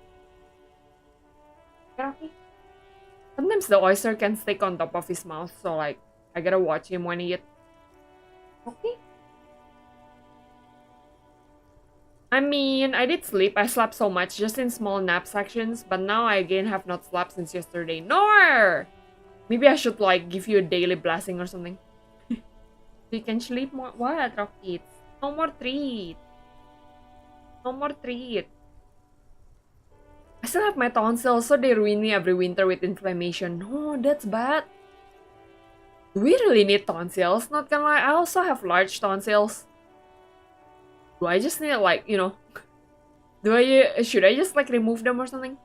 Sometimes the oyster can stick on top of his mouth, so like, I gotta watch him when he eats. Okay. I mean, I did sleep. I slept so much, just in small nap sections, but now I again have not slept since yesterday. Nor! Maybe I should like give you a daily blessing or something. So you can sleep more. What, Rocket? No more treat. No more treat. I still have my tonsils, so they ruin me every winter with inflammation. No, that's bad. Do we really need tonsils? Not gonna lie, I also have large tonsils. Do I just need like, you know, should I just like remove them or something?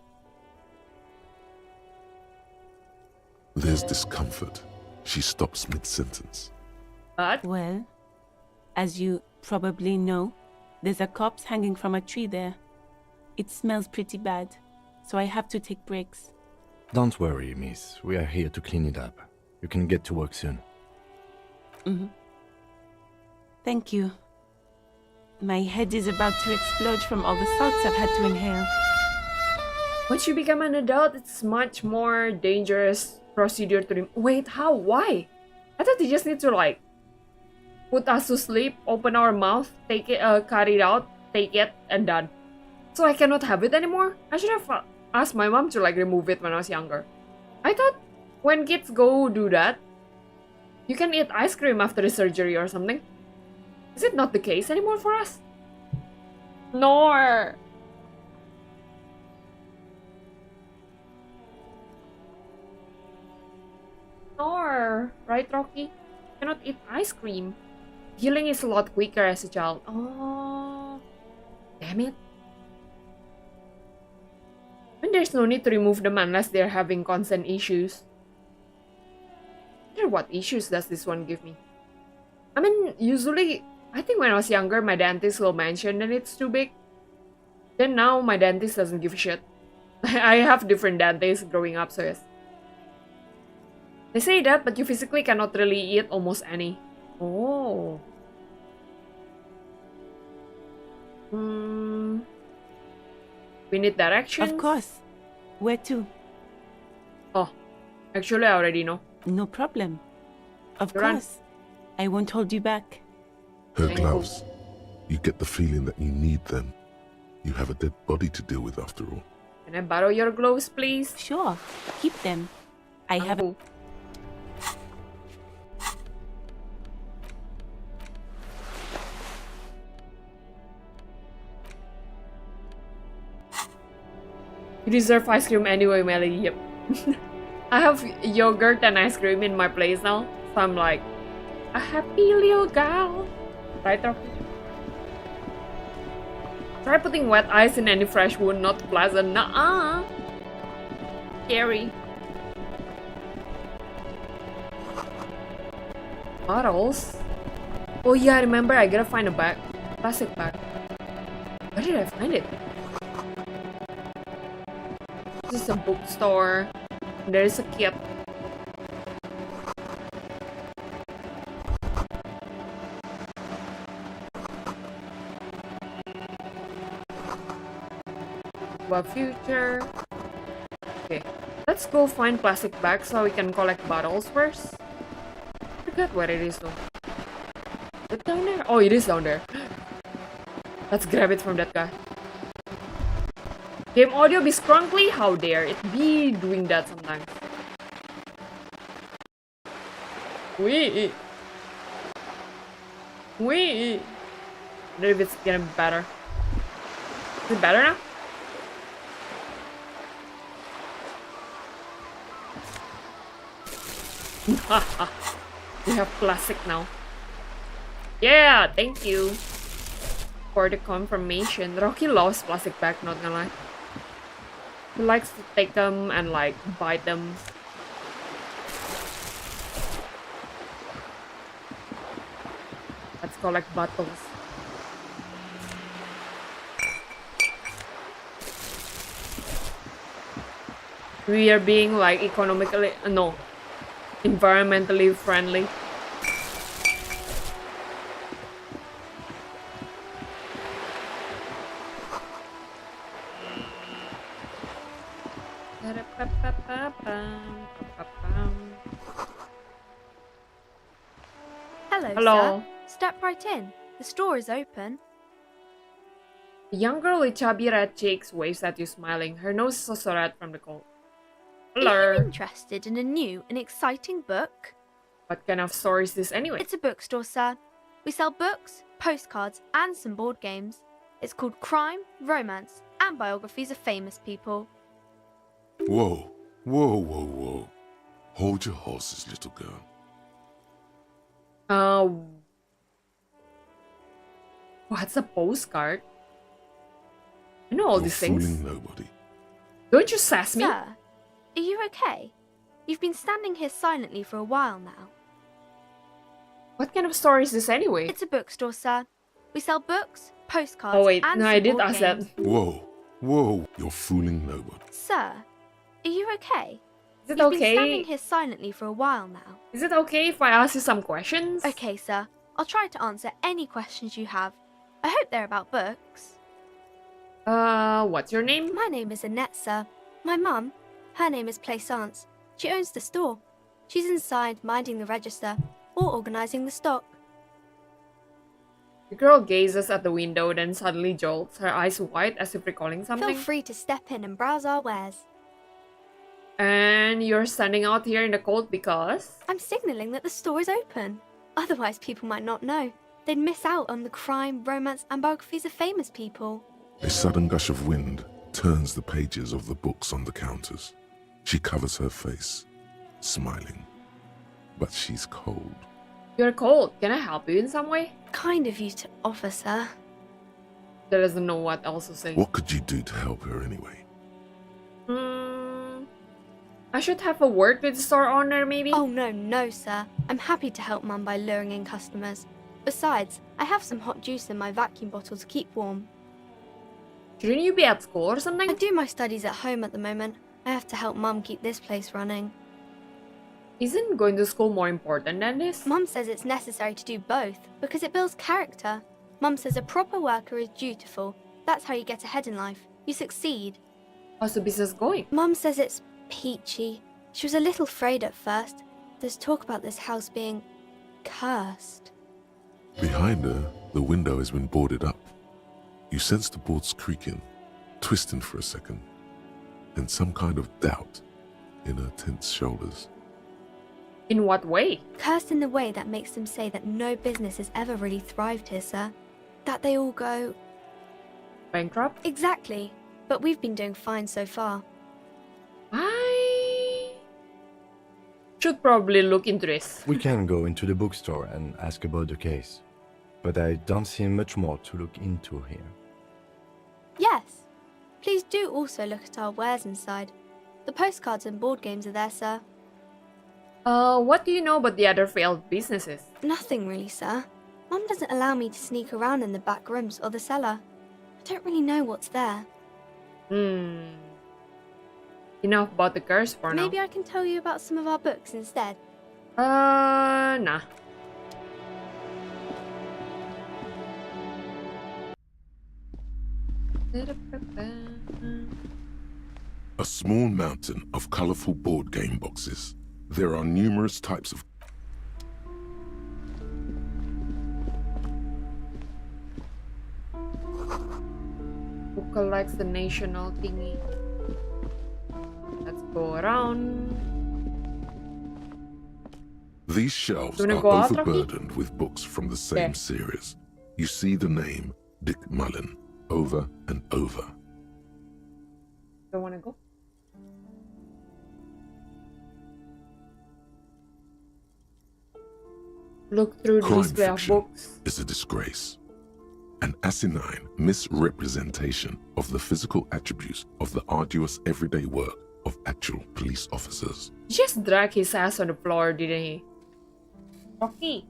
There's discomfort. She stops mid-sentence. But? Well, as you probably know, there's a corpse hanging from a tree there. It smells pretty bad, so I have to take breaks. Don't worry, miss. We are here to clean it up. You can get to work soon. Thank you. My head is about to explode from all the salts I've had to inhale. Once you become an adult, it's much more dangerous procedure to wait, how? Why? I thought you just need to like put us to sleep, open our mouth, take it, cut it out, take it, and done. So I cannot have it anymore? I should have asked my mom to like remove it when I was younger. I thought when kids go do that, you can eat ice cream after the surgery or something. Is it not the case anymore for us? Nor. Nor. Right, Rocky? Cannot eat ice cream. Healing is a lot quicker as a child. Oh. Damn it. And there's no need to remove them unless they're having constant issues. I wonder what issues does this one give me? I mean, usually, I think when I was younger, my dentist will mention that it's too big. Then now, my dentist doesn't give a shit. I have different dentists growing up, so yes. They say that, but you physically cannot really eat almost any. Oh. We need directions? Of course. Where to? Oh, actually I already know. No problem. Of Run. course. I won't hold you back. Her gloves. You get the feeling that you need them. You have a dead body to deal with after all. Can I borrow your gloves, please? Sure. Keep them. I have... Oh. You deserve ice cream anyway, Melly. Yep. I have yogurt and ice cream in my place now. So I'm like, A happy little gal. Right, Rocky? Try putting wet ice in any fresh wound, not pleasant. Nuh-uh. Scary. Bottles? Oh yeah, I remember I gotta find a bag. Plastic bag. Where did I find it? This is a bookstore. There is a kit. About future. Okay, let's go find plastic bags so we can collect bottles first. I forgot where it is though. Is it down there? Oh, it is down there. Let's grab it from that guy. Game audio be scrunkly? How dare it be doing that sometimes. Wait. I wonder if it's getting better. Is it better now? We have plastic now. Yeah, thank you for the confirmation. Rocky loves plastic bag, not gonna lie. He likes to take them and like bite them. Let's collect bottles. We are being like economically, no, environmentally friendly. Hello, sir. Step right in. The store is open. The young girl with chubby red cheeks waves at you smiling. Her nose is also red from the cold. Hello. Are you interested in a new and exciting book? What kind of store is this anyway? It's a bookstore, sir. We sell books, postcards, and some board games. It's called Crime, Romance, and Biographies of Famous People. Whoa, whoa, whoa, whoa. Hold your horses, little girl. What's a postcard? I know all You're these things. fooling nobody. Don't you sass me? Sir, are you okay? You've been standing here silently for a while now. What kind of store is this anyway? It's a bookstore, sir. We sell books, postcards, Oh wait, and no, some I did board ask games. that. Whoa, whoa. You're fooling nobody. Sir, are you okay? Is it You've okay? been standing here silently for a while now. Is it okay if I ask you some questions? Okay, sir. I'll try to answer any questions you have. I hope they're about books. What's your name? My name is Annette, sir. My mum, her name is Plaisance. She owns the store. She's inside minding the register or organising the stock. The girl gazes at the window, then suddenly jolts, her eyes wide as if recalling something. Feel free to step in and browse our wares. And you're standing out here in the cold because? I'm signalling that the store is open. Otherwise, people might not know. They'd miss out on the crime, romance, and biographies of famous people. A sudden gush of wind turns the pages of the books on the counters. She covers her face, smiling. But she's cold. You're cold. Can I help you in some way? Kind of you to offer, sir. She doesn't know what else to say. What could you do to help her anyway? I should have a word with the store owner, maybe? Oh, no, sir. I'm happy to help Mum by luring in customers. Besides, I have some hot juice in my vacuum bottle to keep warm. Shouldn't you be at school or something? I do my studies at home at the moment. I have to help Mum keep this place running. Isn't going to school more important than this? Mum says it's necessary to do both because it builds character. Mum says a proper worker is dutiful. That's how you get ahead in life. You succeed. How's the business going? Mum says it's peachy. She was a little afraid at first. There's talk about this house being cursed. Behind her, the window has been boarded up. You sense the boards creaking, twisting for a second, and some kind of doubt in her tense shoulders. In what way? Cursed in the way that makes them say that no business has ever really thrived here, sir. That they all go bankrupt? Exactly. But we've been doing fine so far. Should probably look into this. We can go into the bookstore and ask about the case, but I don't see much more to look into here. Yes. Please do also look at our wares inside. The postcards and board games are there, sir. What do you know about the other failed businesses? Nothing really, sir. Mum doesn't allow me to sneak around in the back rooms or the cellar. I don't really know what's there. Enough about the curse for now. Maybe I can tell you about some of our books instead. Nah. A small mountain of colorful board game boxes. There are numerous types of Who collects the national thingy? Let's go around. These shelves Wanna are go out, Rocky? overburdened with books from the same series. You see the name Dick Mullen over and over. Don't wanna go? Look through Crime this way of fiction books. is a disgrace. An asinine misrepresentation of the physical attributes of the arduous everyday work of actual police officers. He just dragged his ass on the floor, didn't he? Rocky,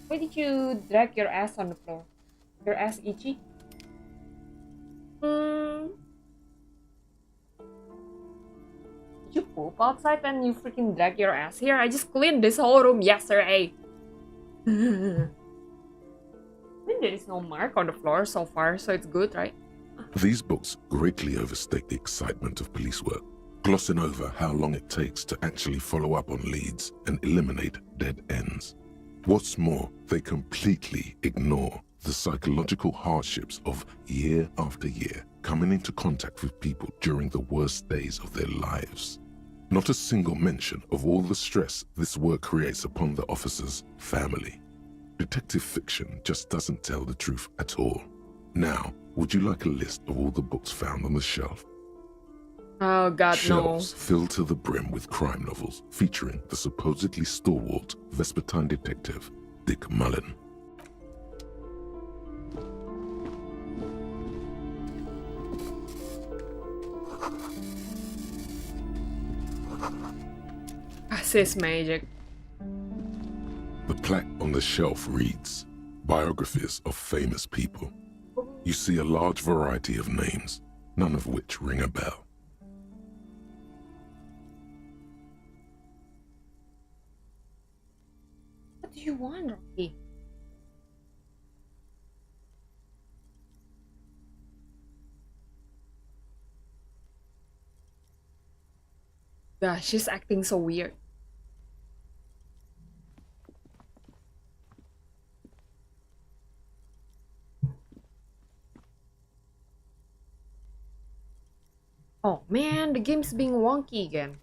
why did you drag your ass on the floor? Your ass itchy? Did you poop outside and you freaking drag your ass here? I just cleaned this whole room yesterday. I mean, there is no mark on the floor so far, so it's good, right? These books greatly overstate the excitement of police work, glossing over how long it takes to actually follow up on leads and eliminate dead ends. What's more, they completely ignore the psychological hardships of year after year coming into contact with people during the worst days of their lives. Not a single mention of all the stress this work creates upon the officer's family. Detective fiction just doesn't tell the truth at all. Now, would you like a list of all the books found on the shelf? Oh god, Shelves filled to the brim with crime novels featuring the supposedly stalwart Vespertine detective, Dick Mullen. Assist magic. The plaque on the shelf reads, Biographies of Famous People. You see a large variety of names, none of which ring a bell. What do you want, Rocky? Gosh, she's acting so weird. Oh man, the game's being wonky again.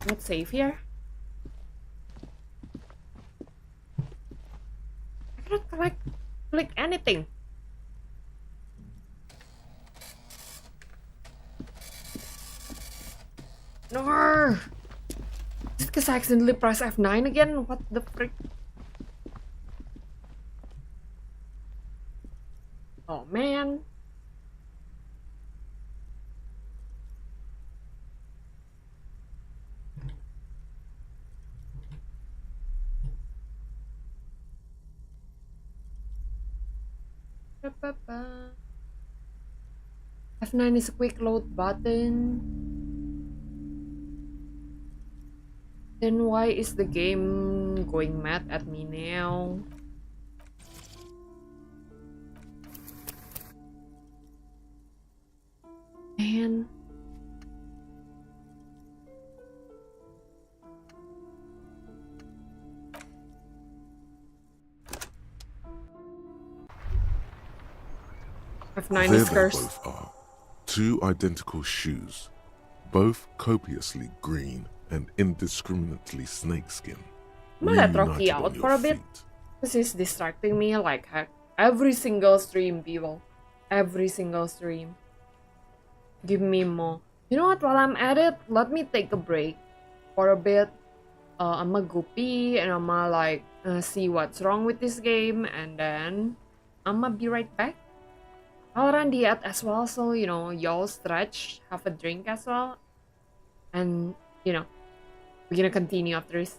Not safe here. I cannot click anything. No! Is it because I accidentally pressed F9 again? What the frick? Oh man. F9 is a quick load button. Then why is the game going mad at me now? Man. F9 There is they cursed. both are. Two identical shoes, both copiously green and indiscriminately snakeskin. I'm gonna let Rocky reunited on out your for a bit. feet. This is distracting me like heck. Every single stream, people. Every single stream. Give me more. You know what? While I'm at it, let me take a break for a bit. I'ma go pee and I'ma like see what's wrong with this game, and then I'ma be right back. I'll run the ad as well, so you know, y'all stretch, have a drink as well, and you know, we're gonna continue after this.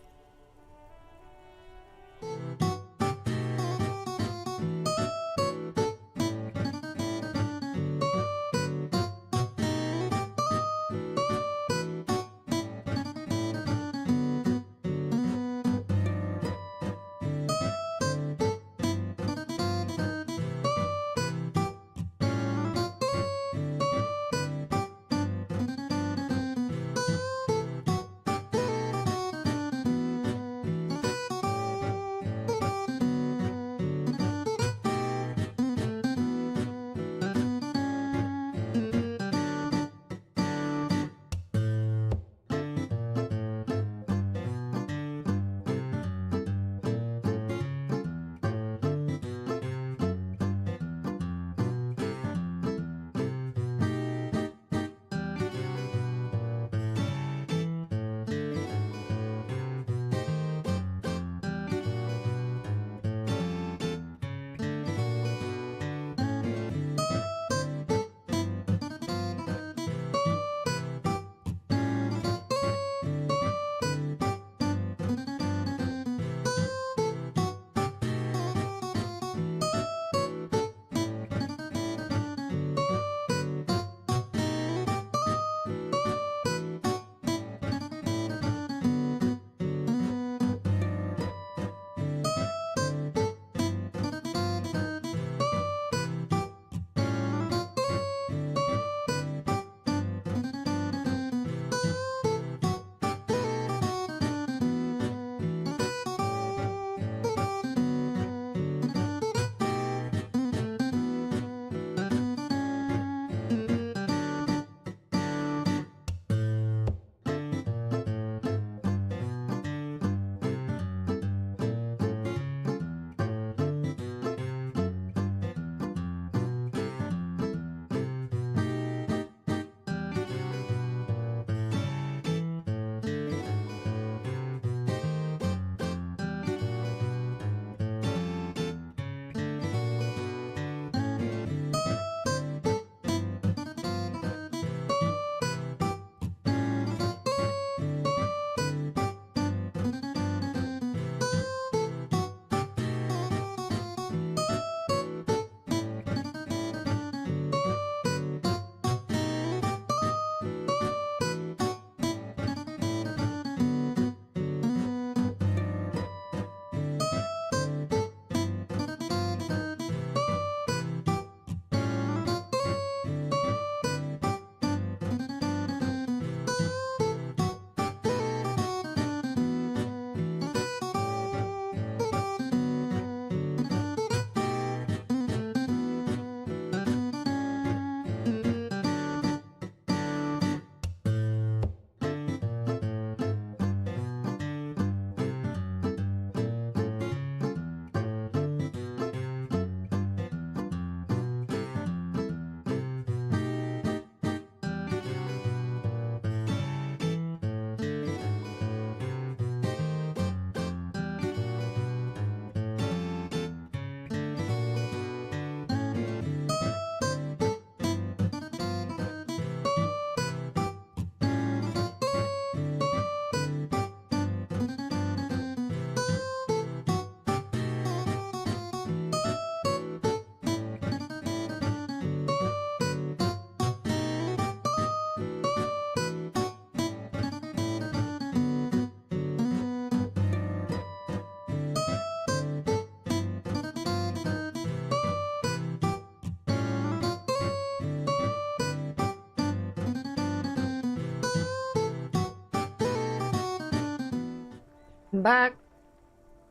I'm back,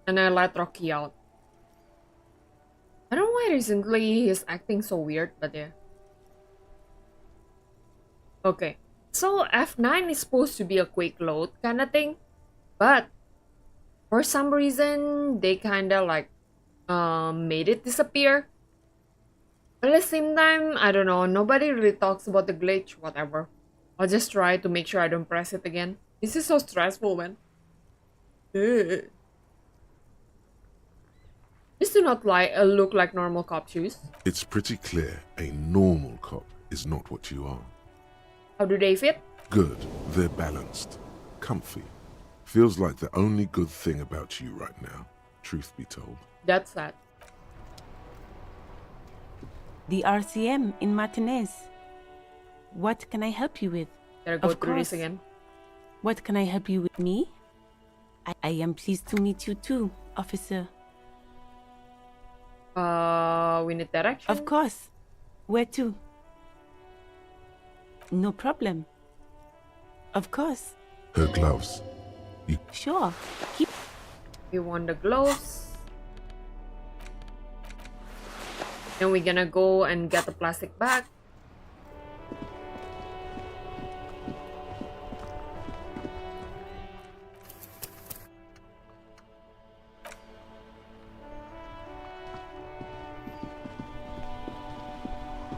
and I let Rocky out. I don't know why recently he's acting so weird, but yeah. Okay, so F9 is supposed to be a quick load kind of thing, but for some reason they kind of like made it disappear. But at the same time, I don't know, nobody really talks about the glitch, whatever. I'll just try to make sure I don't press it again. This is so stressful, man. Ugh. These do not look like normal cop shoes. It's pretty clear a normal cop is not what you are. How do they fit? Good. They're balanced. Comfy. Feels like the only good thing about you right now, truth be told. That's sad. The RCM in Martinaise. What can I help you with? Gotta go Of through this course. again. What can I help you with? Me? I am pleased to meet you too, officer. We need direction. Of course. Where to? No problem. Of course. Her gloves. Sure. We want the gloves. Then we're gonna go and get the plastic bag.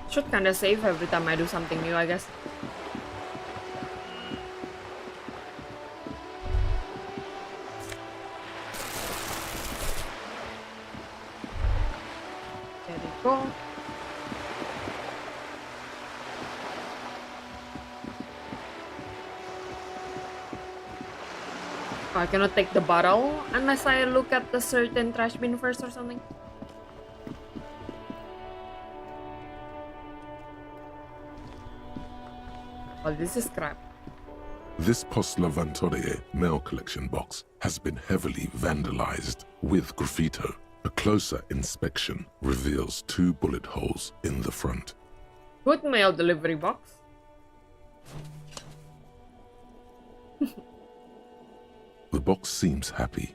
Should kinda save every time I do something new, I guess. There we go. Oh, I cannot take the bottle unless I look at the certain trash bin first or something. Well, this is crap. This Post Lavantorie mail collection box has been heavily vandalized with graffito. A closer inspection reveals 2 bullet holes in the front. Good mail delivery box. The box seems happy.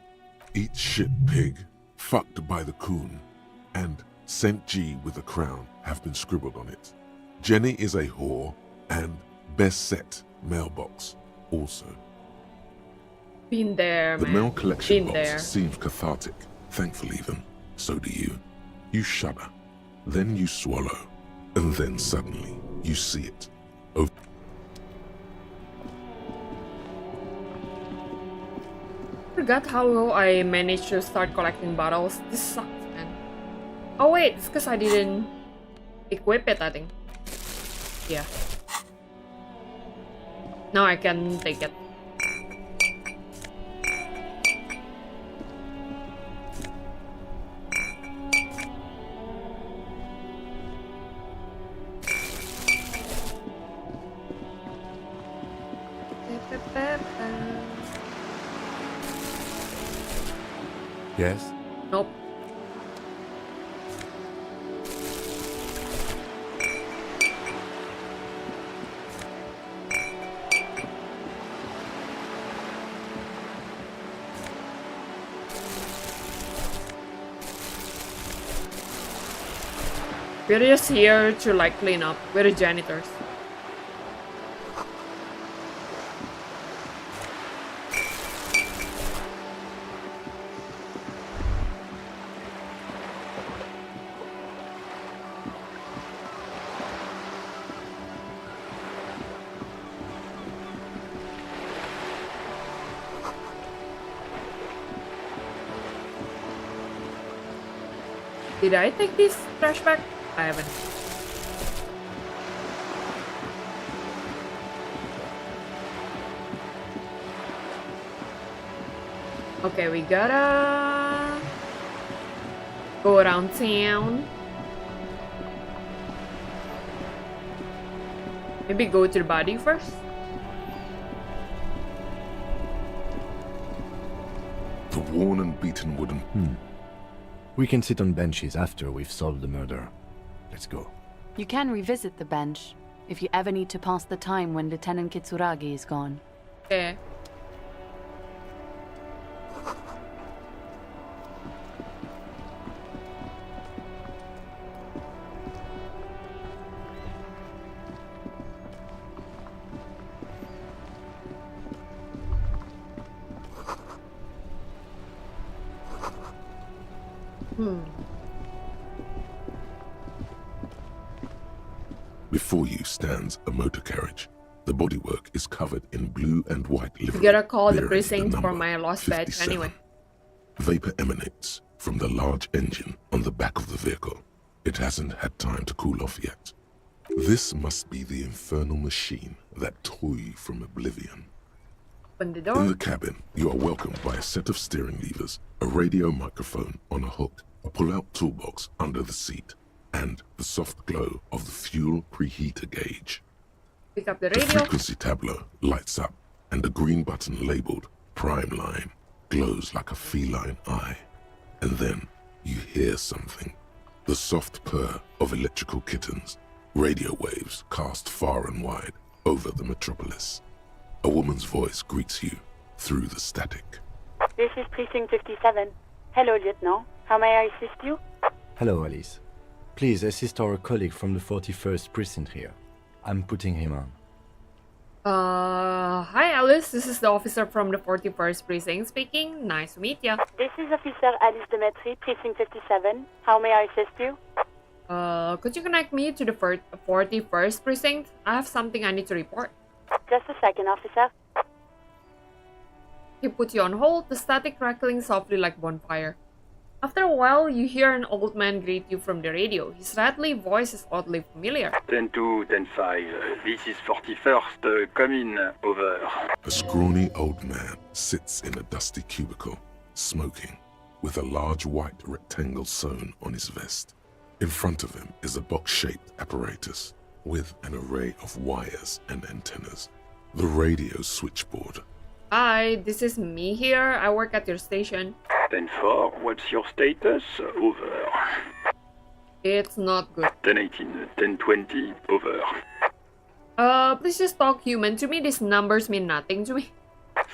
Eat shit pig, fucked by the coon, and St. G with a crown have been scribbled on it. Jenny is a whore, and best set mailbox also. Been there, The man. mail collection Been box there. seems cathartic, thankful even. So do you. You shudder, then you swallow, and then suddenly you see it. Forgot how I managed to start collecting bottles. This sucks, man. Oh wait, it's because I didn't equip it, I think. Yeah. Now I can take it. Yes? Nope. We're just here to like clean up. We're the janitors. Did I take this trash bag? I haven't. Okay, we gotta go around town. Maybe go to the body first. The worn and beaten wooden. We can sit on benches after we've solved the murder. Let's go. You can revisit the bench if you ever need to pass the time when Lieutenant Kitsuragi is gone. Okay. Before you stands a motor carriage. The bodywork is covered in blue and white livery. You gotta call the bearing precinct for number my lost badge 57. anyway. Vapor emanates from the large engine on the back of the vehicle. It hasn't had time to cool off yet. This must be the infernal machine that tore you from oblivion. Open the door. In the cabin, you are welcomed by a set of steering levers, a radio microphone on a hook, a pull-out toolbox under the seat, and the soft glow of the fuel preheater gauge. Pick up the The radio. frequency tableau lights up, and the green button labeled Prime Line glows like a feline eye. And then you hear something. The soft purr of electrical kittens, radio waves cast far and wide over the metropolis. A woman's voice greets you through the static. This is Precinct 57. Hello, Lieutenant. How may I assist you? Hello, Alice. Please assist our colleague from the 41st precinct here. I'm putting him on. Hi Alice, this is the officer from the 41st precinct speaking. Nice to meet ya. This is Officer Alice Demetri, Precinct 57. How may I assist you? Could you connect me to the 41st precinct? I have something I need to report. Just a second, officer. He put you on hold, the static crackling softly like bonfire. After a while, you hear an old man greet you from the radio. His rattly voice is oddly familiar. 10-2, 10-5. This is 41st. Come in. Over. A scrawny old man sits in a dusty cubicle, smoking, with a large white rectangle sewn on his vest. In front of him is a box-shaped apparatus with an array of wires and antennas. The radio switchboard. Hi, this is me here. I work at your station. 10-4, what's your status? Over. It's not good. 10-18, 10-20, over. Please just talk human to me. These numbers mean nothing to me.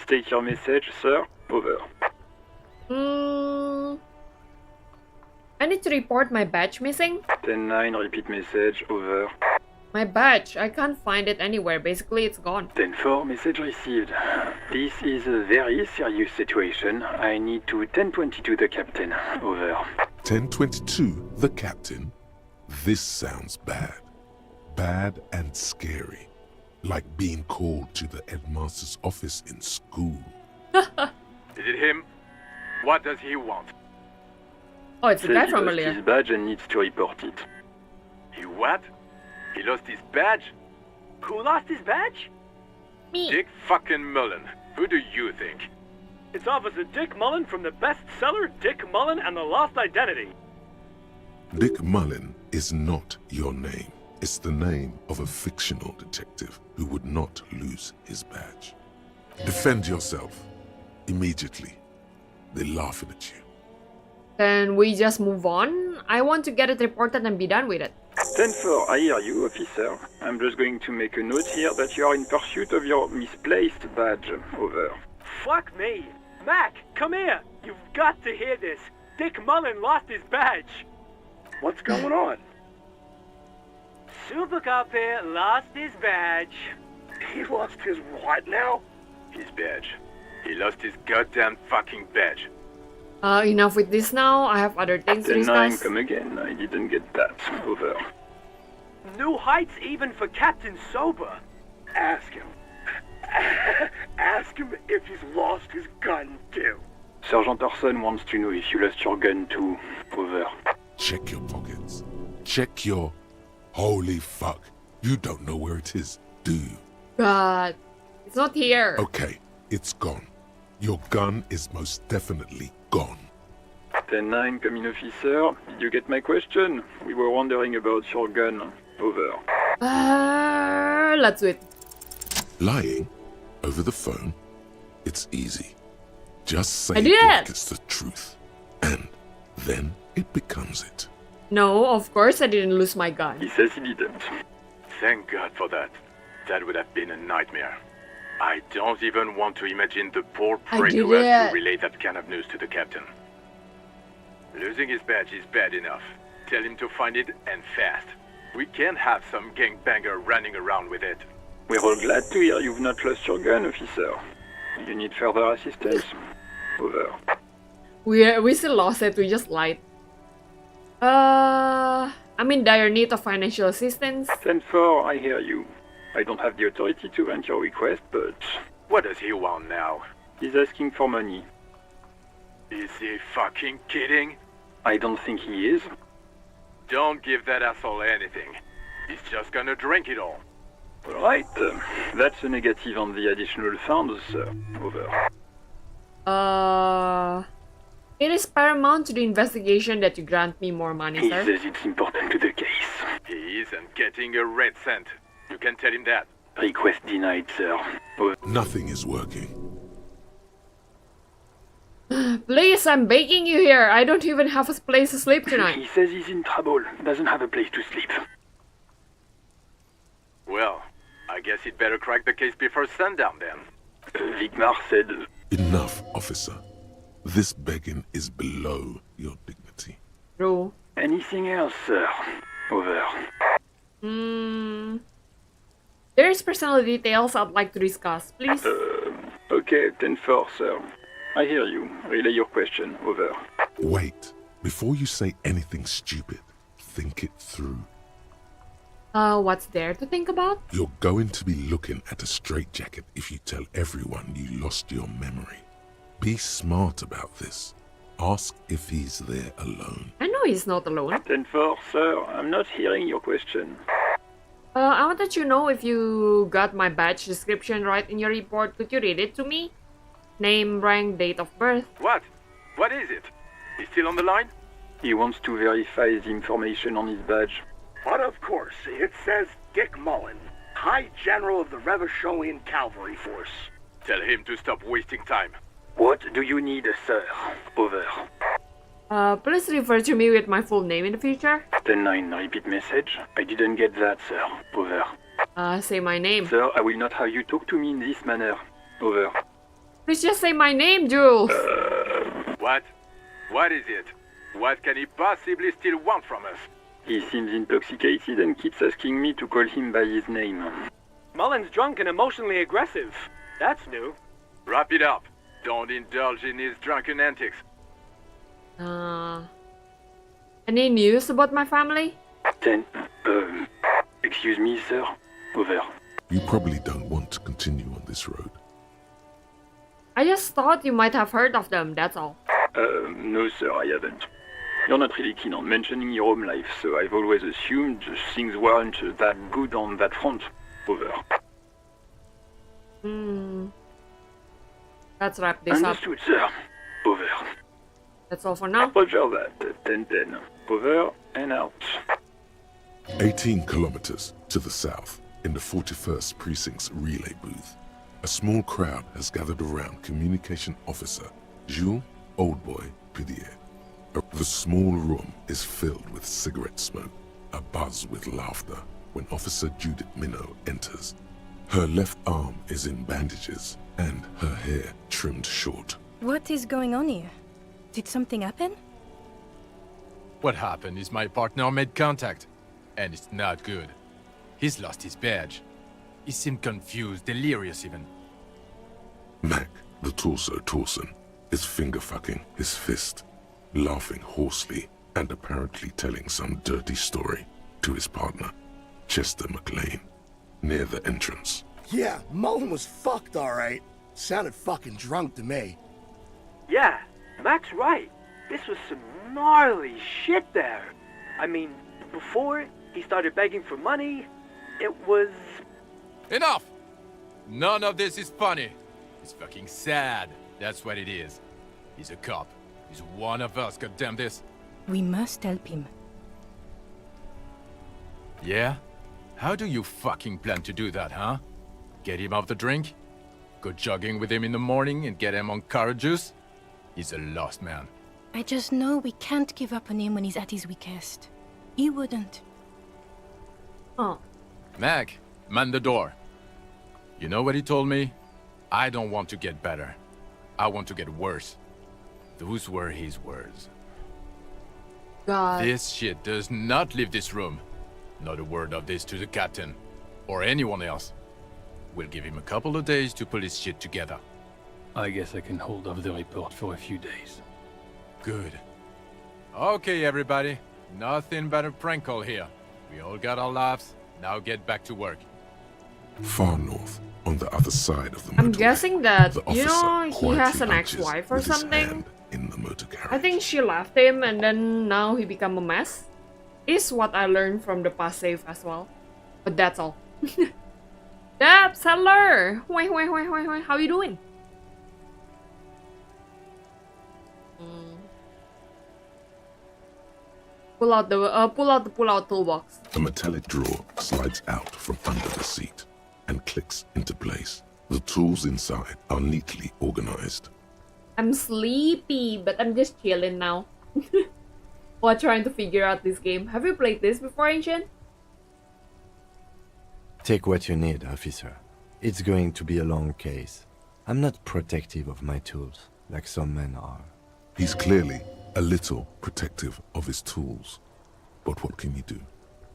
State your message, sir. Over. I need to report my badge missing. 10-9, repeat message. Over. My badge, I can't find it anywhere. Basically, it's gone. 10-4, message received. This is a very serious situation. I need to 10-22 the captain. Over. 1022, the captain. This sounds bad. Bad and scary. Like being called to the headmaster's office in school. Is it him? What does he want? Oh, it's the Says guy he from lost earlier. his badge and needs to report it. He what? He lost his badge? Who lost his badge? Me. Dick fucking Mullen. Who do you think? It's Officer Dick Mullen from the bestseller Dick Mullen and the Lost Identity. Dick Mullen is not your name. It's the name of a fictional detective who would not lose his badge. Defend yourself. Immediately. They're laughing at you. Can we just move on? I want to get it reported and be done with it. 10-4, I hear you, officer. I'm just going to make a note here that you are in pursuit of your misplaced badge. Over. Fuck me. Mac, come here. You've got to hear this. Dick Mullen lost his badge. What's going on? Super Copy lost his badge. He lost his what now? His badge. He lost his goddamn fucking badge. Enough with this now. I have other things to 10-9, discuss. come again. I didn't get that. Over. New heights even for Captain Sober. Ask him. Ask him if he's lost his gun too. Sergeant Orson wants to know if you lost your gun too. Over. Check your pockets. Check your... Holy fuck. You don't know where it is, do you? God, it's not here. Okay, it's gone. Your gun is most definitely gone. 10-9, come in, officer. Did you get my question? We were wondering about your gun. Over. Let's do it. Lying over the phone, it's easy. Just say I did it like it. it's the truth. And then it becomes it. No, of course I didn't lose my gun. He says he didn't. Thank God for that. That would have been a nightmare. I don't even want to imagine the poor prick who has to relay that kind of news to the captain. Losing his badge is bad enough. Tell him to find it, and fast. We can't have some gangbanger running around with it. We're all glad to hear you've not lost your gun, officer. You need further assistance? Over. We still lost it. We just lied. I'm in dire need of financial assistance. 10-4, I hear you. I don't have the authority to grant your request, but What does he want now? he's asking for money. Is he fucking kidding? I don't think he is. Don't give that asshole anything. He's just gonna drink it all. Alright, that's a negative on the additional funds, sir. Over. It is paramount to the investigation that you grant me more money, He sir. says it's important to the case. He isn't getting a red cent. You can tell him that. Request denied, sir. Over. Nothing is working. Please, I'm begging you here. I don't even have a place to sleep tonight. He says he's in trouble. Doesn't have a place to sleep. Well, I guess he'd better crack the case before sundown then. Vigmar said... Enough, officer. This begging is below your dignity. True. Anything else, sir? Over. There's personal details I'd like to discuss, please. Okay, 10-4, sir. I hear you. Relay your question. Over. Wait. Before you say anything stupid, think it through. What's there to think about? You're going to be looking at a straitjacket if you tell everyone you lost your memory. Be smart about this. Ask if he's there alone. I know he's not alone. 10-4, sir. I'm not hearing your question. I wanted to know if you got my badge description right in your report. Could you read it to me? Name, rank, date of birth. What? What is it? He's still on the line? He wants to verify the information on his badge. But of course, it says Dick Mullen, High General of the Revacholian Cavalry Force. Tell him to stop wasting time. What do you need, sir? Over. Please refer to me with my full name in the future. 10-9, repeat message. I didn't get that, sir. Over. Say my name. Sir, I will not have you talk to me in this manner. Over. Please just say my name, Jules. What? What is it? What can he possibly still want from us? He seems intoxicated and keeps asking me to call him by his name. Mullen's drunk and emotionally aggressive. That's new. Wrap it up. Don't indulge in his drunken antics. Any news about my family? 10. Excuse me, sir. Over. You probably don't want to continue on this road. I just thought you might have heard of them, that's all. No, sir, I haven't. You're not really keen on mentioning your home life, so I've always assumed things weren't that good on that front. Over. Let's wrap this up. Understood, sir. Over. That's all for now. Roger that. 10-10. Over and out. 18 kilometers to the south, in the 41st Precinct's relay booth, a small crowd has gathered around Communication Officer Jules Oldboy Pidier. The small room is filled with cigarette smoke, abuzz with laughter when Officer Judith Minnow enters. Her left arm is in bandages and her hair trimmed short. What is going on here? Did something happen? What happened is my partner made contact, and it's not good. He's lost his badge. He seemed confused, delirious even. Mac, the torso Torson, is finger-fucking his fist, laughing hoarsely and apparently telling some dirty story to his partner, Chester McLean, near the entrance. Yeah, Mullen was fucked, alright. Sounded fucking drunk to me. Yeah, Mac's right. This was some gnarly shit there. I mean, before he started begging for money, it was... Enough! None of this is funny. It's fucking sad. That's what it is. He's a cop. He's one of us, goddamn this. We must help him. Yeah? How do you fucking plan to do that, huh? Get him off the drink? Go jogging with him in the morning and get him on carrot juice? He's a lost man. I just know we can't give up on him when he's at his weakest. He wouldn't. Oh. Mac, man the door. You know what he told me? I don't want to get better. I want to get worse. Those were his words. God. This shit does not leave this room. Not a word of this to the captain. Or anyone else. We'll give him a couple of days to pull his shit together. I guess I can hold off the report for a few days. Good. Okay, everybody. Nothing but a prank call here. We all got our laughs. Now get back to work. Far north, on the other side of the motorway. I'm guessing that, the you officer know, he has quietly an punches ex-wife or with his something. hand in the motor carriage. I think she left him and then now he become a mess. Is what I learned from the past save as well. But that's all. Deb, settler! How you doing? Pull out the pull-out toolbox. A metallic drawer slides out from under the seat and clicks into place. The tools inside are neatly organized. I'm sleepy, but I'm just chilling now. While trying to figure out this game. Have you played this before, Ancient? Take what you need, officer. It's going to be a long case. I'm not protective of my tools, like some men are. He's clearly a little protective of his tools. But what can you do?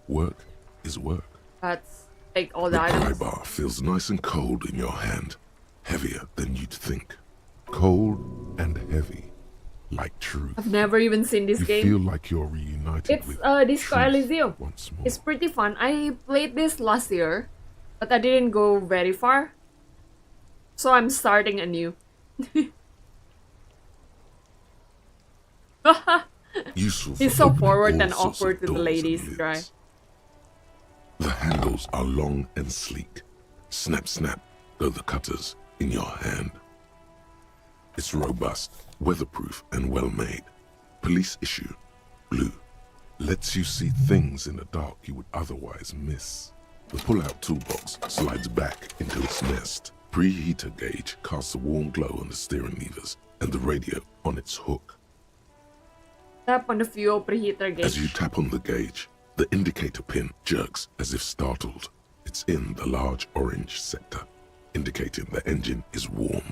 Work is work. Let's take all the The pry items. bar feels nice and cold in your hand. Heavier than you'd think. Cold and heavy. Like truth. I've never even seen this You game. feel like you're reunited It's with Disco truth Elysium. once more. It's pretty fun. I played this last year, but I didn't go very far. So I'm starting anew. Useful He's for so opening forward all and sorts of awkward to the doors and ladies, lids. right? The handles are long and sleek. Snap, snap, go the cutters in your hand. It's robust, weatherproof, and well-made. Police issue, blue. Lets you see things in the dark you would otherwise miss. The pull-out toolbox slides back into its nest. Preheater gauge casts a warm glow on the steering levers and the radio on its hook. Tap on the fuel preheater gauge. As you tap on the gauge, the indicator pin jerks as if startled. It's in the large orange sector, indicating the engine is warm.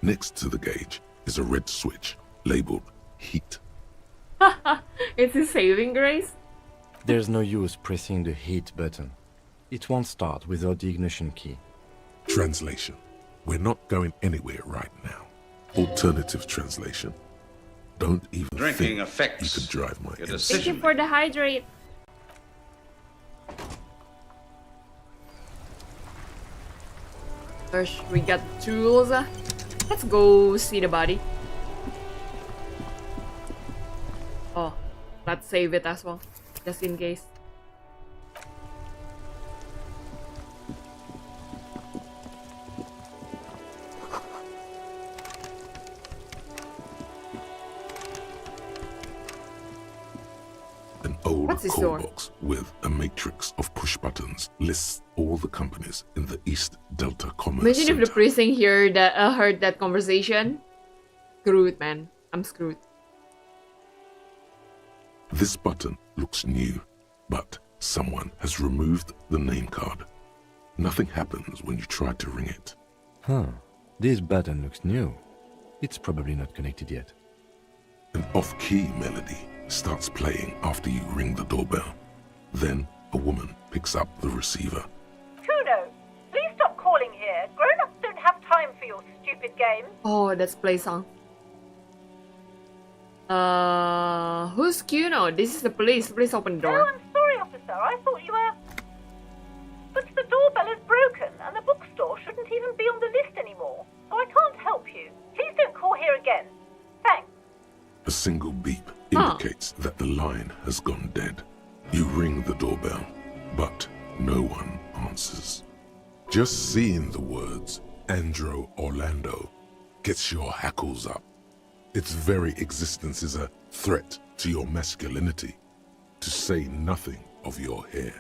Next to the gauge is a red switch labeled heat. It's his saving grace. There's no use pressing the heat button. It won't start without the ignition key. Translation. We're not going anywhere right now. Alternative translation. Don't even Drinking think affects you could drive my your engine. Thank you for the hydrate. First, we got tools. Let's go see the body. Oh, let's save it as well, just in case. An old What's this call door? box with a matrix of push buttons lists all the companies in the East Delta Commerce Imagine if the Center. precinct heard that conversation. Screwed, man. I'm screwed. This button looks new, but someone has removed the name card. Nothing happens when you try to ring it. Huh. This button looks new. It's probably not connected yet. An off-key melody starts playing after you ring the doorbell. Then a woman picks up the receiver. Kuno, please stop calling here. Grown-ups don't have time for your stupid games. Oh, that's play song. Who's Kuno? This is the police. Please open the Oh, door. I'm sorry, officer. I thought you were... But the doorbell is broken, and the bookstore shouldn't even be on the list anymore. So I can't help you. Please don't call here again. Thanks. A single beep indicates that the line has gone dead. You ring the doorbell, but no one answers. Just seeing the words Andro Orlando gets your hackles up. Its very existence is a threat to your masculinity, to say nothing of your hair.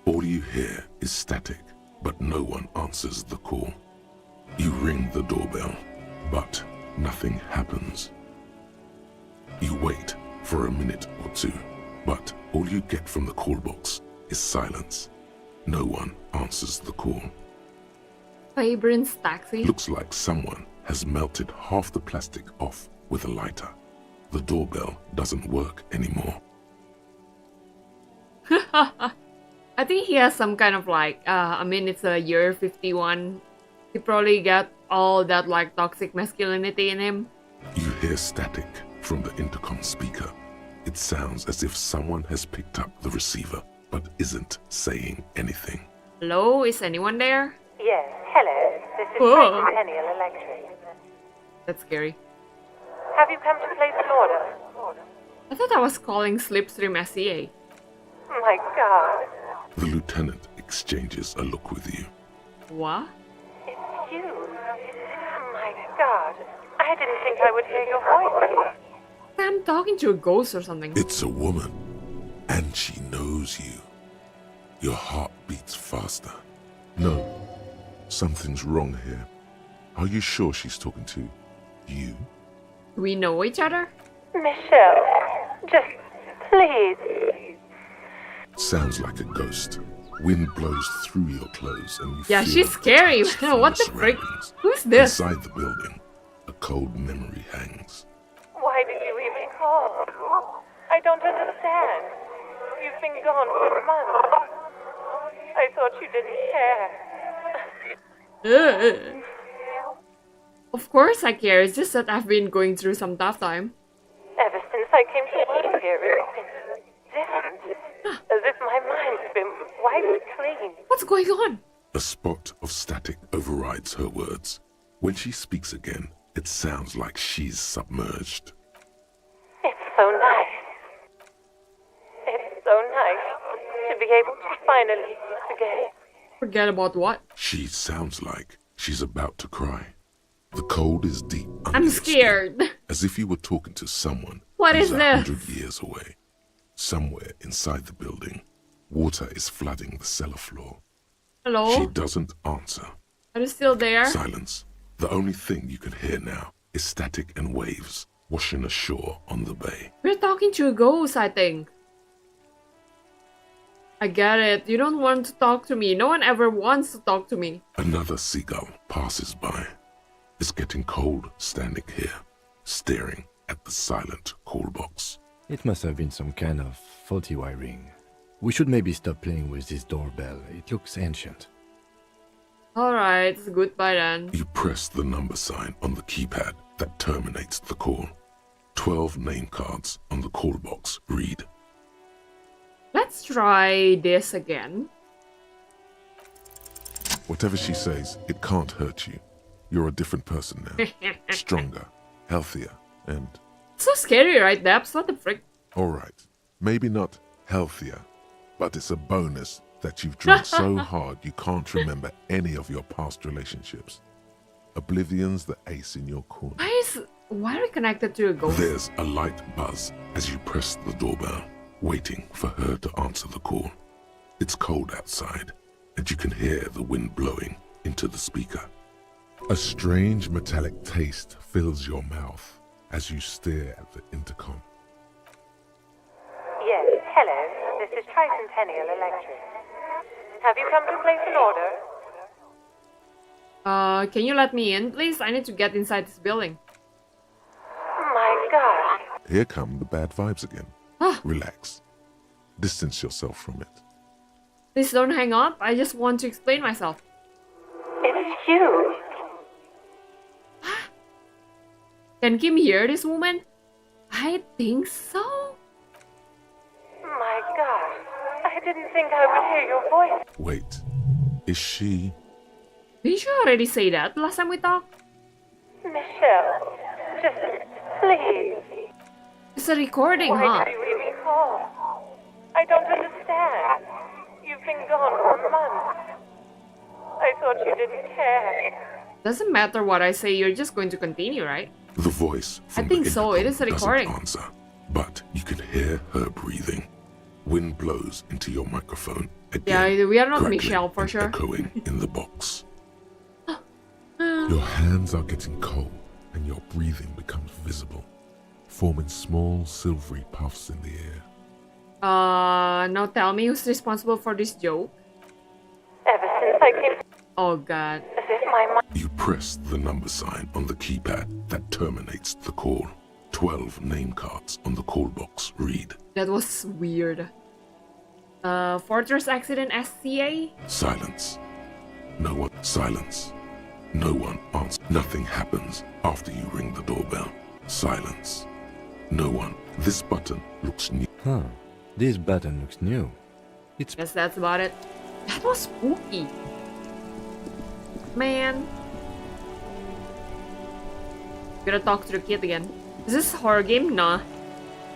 All you hear is static, but no one answers the call. You ring the doorbell, but nothing happens. You wait for a minute or two, but all you get from the call box is silence. No one answers the call. Fabrin's taxi. Looks like someone has melted half the plastic off with a lighter. The doorbell doesn't work anymore. I think he has some kind of like, I mean, it's a year 51. He probably got all that like toxic masculinity in him. You hear static from the intercom speaker. It sounds as if someone has picked up the receiver but isn't saying anything. Hello, is anyone there? Yes, hello. This is Whoa. Tricentennial Electric. That's scary. Have you come to place an order? I thought I was calling Slipstream SCA. My God. The lieutenant exchanges a look with you. What? It's you. My God. I didn't think I would hear your voice. I'm talking to a ghost or something. It's a woman, and she knows you. Your heart beats faster. No, something's wrong here. Are you sure she's talking to you? Do we know each other? Michelle, just please. Sounds like a ghost. Wind blows through your clothes and you Yeah, feel she's scary. detached from What your the frick? surroundings. Who's this? Inside the building, a cold memory hangs. Why did you even call? I don't understand. You've been gone for months. I thought you didn't care. Of course I care. It's just that I've been going through some tough time. Ever since I came to work here, it's been different. As if my mind's been wiped clean. What's going on? A spot of static overrides her words. When she speaks again, it sounds like she's submerged. It's so nice. It's so nice to be able to finally forget. Forget about what? She sounds like she's about to cry. The cold is deep under I'm your scared. skin, as if you were talking to someone What who's is 100 years away. Somewhere inside the building, water is flooding the cellar floor. Hello? She doesn't answer. Are you still there? Silence. The only thing you can hear now is static and waves washing ashore on the bay. We're talking to a ghost, I think. I get it. You don't want to talk to me. No one ever wants to talk to me. Another seagull passes by. It's getting cold standing here, staring at the silent call box. It must have been some kind of faulty wiring. We should maybe stop playing with this doorbell. It looks ancient. Alright, goodbye then. You press the number sign on the keypad that terminates the call. 12 name cards on the call box read. Let's try this again. Whatever she says, it can't hurt you. You're a different person now. Stronger, healthier, and... So scary, right, Debs? What the frick? Alright, maybe not healthier, but it's a bonus that you've drunk so hard you can't remember any of your past relationships. Oblivion's the ace in your corner. Why are we connected to a ghost? There's a light buzz as you press the doorbell, waiting for her to answer the call. It's cold outside, and you can hear the wind blowing into the speaker. A strange metallic taste fills your mouth as you stare at the intercom. Yes, hello. This is Tricentennial Electric. Have you come to place an order? Can you let me in, please? I need to get inside this building. My God. Here come the bad vibes again. Ah. Relax. Distance yourself from it. Please don't hang up. I just want to explain myself. It's you. Can Kim hear this woman? I think so. My God. I didn't think I would hear your voice. Wait, is she... Didn't you already say that last time we talked? Michelle, just please. It's a recording, Why huh? did you even call? I don't understand. You've been gone for months. I thought you didn't care. Doesn't matter what I say, you're just going to continue, right? The voice from I think the so, it is a intercom recording. doesn't answer, but you can hear her breathing. Wind blows into your microphone again, Yeah, we are not crackling Michelle for and sure. echoing in the box. Your hands are getting cold and your breathing becomes visible, forming small silvery puffs in the air. Now tell me who's responsible for this joke? Ever since I came... Oh god. As if my mind... You press the number sign on the keypad that terminates the call. 12 name cards on the call box read. That was weird. Fortress Accident SCA? Silence. No one. Silence. No one answers. Nothing happens after you ring the doorbell. Silence. No one. This button looks new. Huh. This button looks new. It's... Guess that's about it. That was spooky. Man. Gonna talk to the kid again. Is this a horror game? Nah.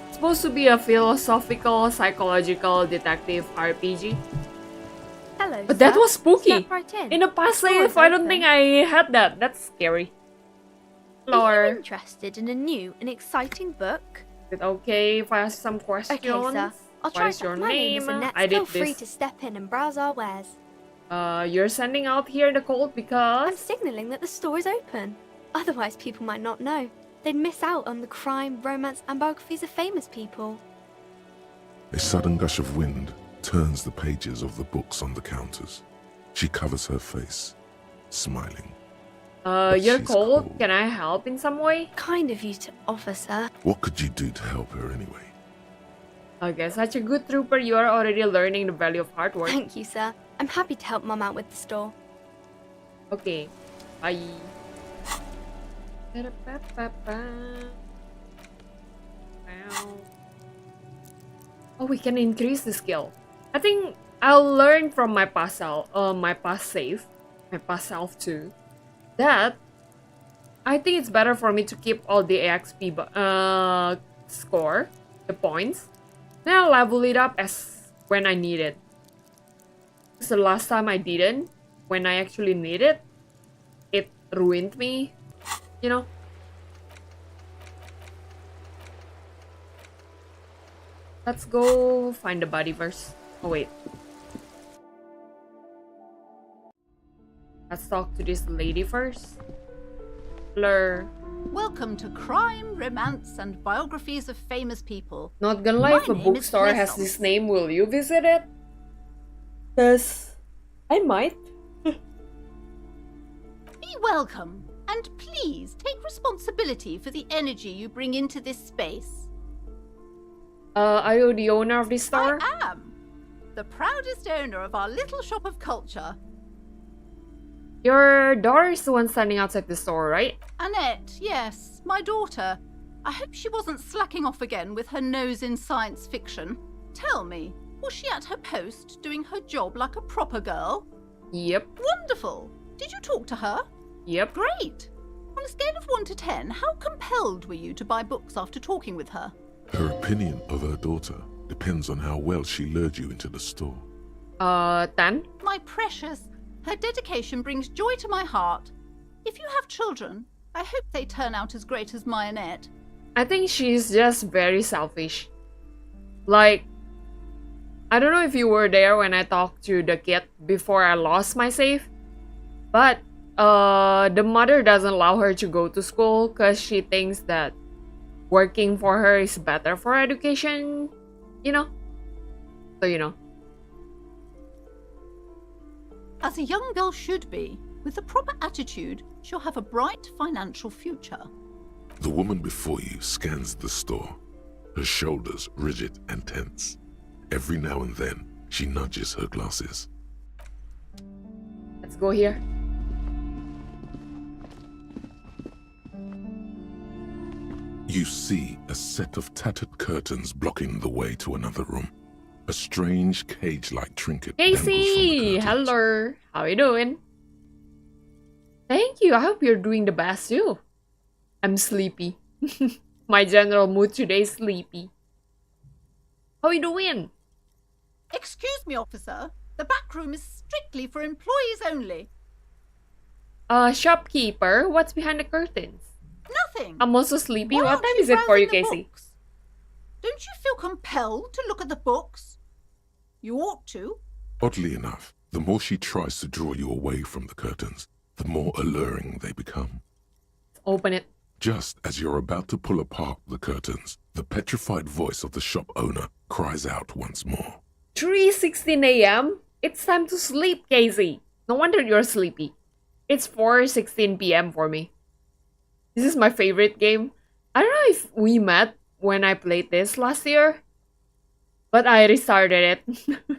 It's supposed to be a philosophical, psychological, detective RPG. Hello, But that sir. was spooky. Step right in. In the past The door life, is I don't open. think I had that. That's scary. Are Lore. you interested in a new and exciting book? Is it okay if I ask some questions? Okay, sir. I'll What try. is your My name name? is Annette. I Feel did free this. to step in and browse our wares. You're sending out here the code because... I'm signaling that the store is open. Otherwise, people might not know. They'd miss out on the crime, romance, and biographies of famous people. A sudden gush of wind turns the pages of the books on the counters. She covers her face, smiling. You're she's cold. Can I help in some way? Kind of you to offer, sir. What could you do to help her anyway? Okay, such a good trooper, you are already learning the value of hard work. Thank you, sir. I'm happy to help Mum out with the store. Okay, bye. Oh, we can increase the skill. I think I'll learn from my past self, my past self too. That I think it's better for me to keep all the EXP score, the points. Then I'll level it up as when I need it. Because the last time I didn't, when I actually need it, it ruined me, you know. Let's go find the bodyverse. Oh wait. Let's talk to this lady first. Blur. Welcome to Crime, Romance, and Biographies of Famous People. Not gonna lie, if a My name is bookstore has Plaisance. this name, will you visit it? Cause I might. Be welcome, and please take responsibility for the energy you bring into this space. Are you the owner of this store? I am the proudest owner of our little shop of culture. Your daughter is the one standing outside the store, right? Annette, yes, my daughter. I hope she wasn't slacking off again with her nose in science fiction. Tell me, was she at her post doing her job like a proper girl? Yep. Wonderful. Did you talk to her? Yep. Great. On a scale of 1 to 10, how compelled were you to buy books after talking with her? Her opinion of her daughter depends on how well she lured you into the store. 10? My precious, her dedication brings joy to my heart. If you have children, I hope they turn out as great as my Annette. I think she's just very selfish. Like, I don't know if you were there when I talked to the kid before I lost my save, but the mother doesn't allow her to go to school because she thinks that working for her is better for education, you know? So, you know. As a young girl should be, with the proper attitude, she'll have a bright financial future. The woman before you scans the store, her shoulders rigid and tense. Every now and then, she nudges her glasses. Let's go here. You see a set of tattered curtains blocking the way to another room. A strange cage-like trinket dangles from the Casey! curtains. Hello! How you doing? Thank you, I hope you're doing the best too. I'm sleepy. My general mood today is sleepy. How you doing? Excuse me, officer. The back room is strictly for employees only. Shopkeeper, what's behind the curtains? Nothing. I'm also sleepy. Why What aren't time you is it for you, browsing the Casey? books? Don't you feel compelled to look at the books? You ought to. Oddly enough, the more she tries to draw you away from the curtains, the more alluring they become. Open it. Just as you're about to pull apart the curtains, the petrified voice of the shop owner cries out once more. 3:16 a.m.? It's time to sleep, Casey. No wonder you're sleepy. It's 4:16 p.m. for me. This is my favorite game. I don't know if we met when I played this last year, but I restarted it.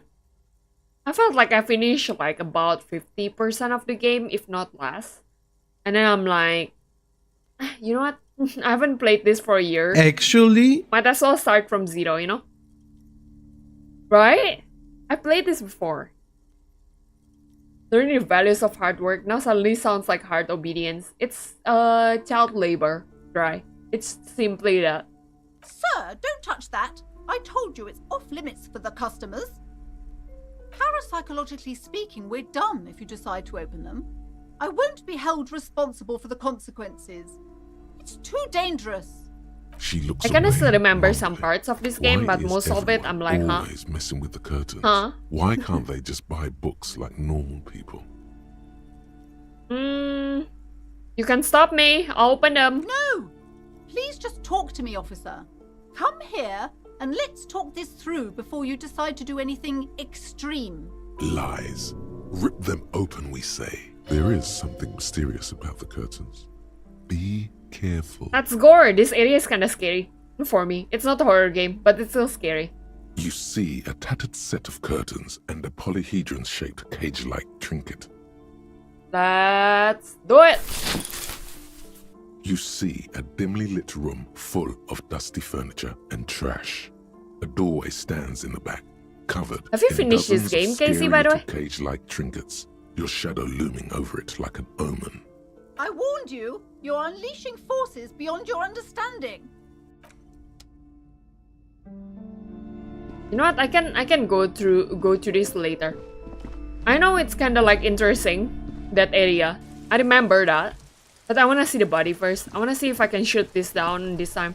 I felt like I finished like about 50% of the game, if not less. And then I'm like, you know what? I haven't played this for a year. Actually, Might as well start from zero, you know? Right? I played this before. Learning the values of hard work now suddenly sounds like hard obedience. It's child labor, right? It's simply that. Sir, don't touch that. I told you it's off limits for the customers. Parapsychologically speaking, we're done if you decide to open them. I won't be held responsible for the consequences. It's too dangerous. She looks I kind of away, still remember wondering, some parts of this game, why but is most of it I'm like, huh? always messing with the curtains? Huh? Why can't they just buy books like normal people? You can stop me. I'll open them. No! Please just talk to me, officer. Come here and let's talk this through before you decide to do anything extreme. Lies. Rip them open, we say. There is something mysterious about the curtains. Be careful. That's gore. This area is kind of scary for me. It's not a horror game, but it's still scary. You see a tattered set of curtains and a polyhedron-shaped cage-like trinket. Let's do it. You see a dimly lit room full of dusty furniture and trash. A doorway stands in the back, covered Have you in finished this dozens game, of Casey, scary by the little way? cage-like trinkets, your shadow looming over it like an omen. I warned you. You're unleashing forces beyond your understanding. You know what? I can go through this later. I know it's kind of like interesting, that area. I remember that. But I want to see the body first. I want to see if I can shoot this down this time.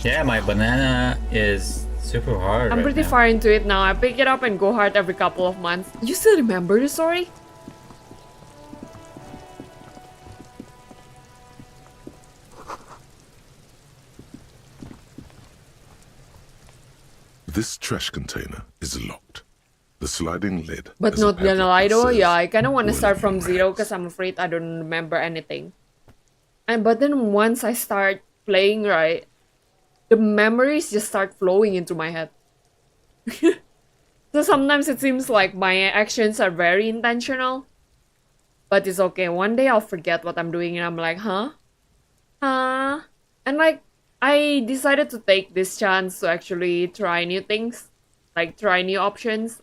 Yeah, my banana is super hard. I'm pretty far into it now. I pick it up and go hard every couple of months. You still remember the story? This trash container is locked. The sliding lid. But has a not gonna padlock lie that though, says, yeah, I kinda wanna "Whirling start in from zero rags." because I'm afraid I don't remember anything. But then once I start playing, right, the memories just start flowing into my head. So sometimes it seems like my actions are very intentional. But it's okay. One day I'll forget what I'm doing and I'm like, huh? Huh? And like, I decided to take this chance to actually try new things. Like, try new options.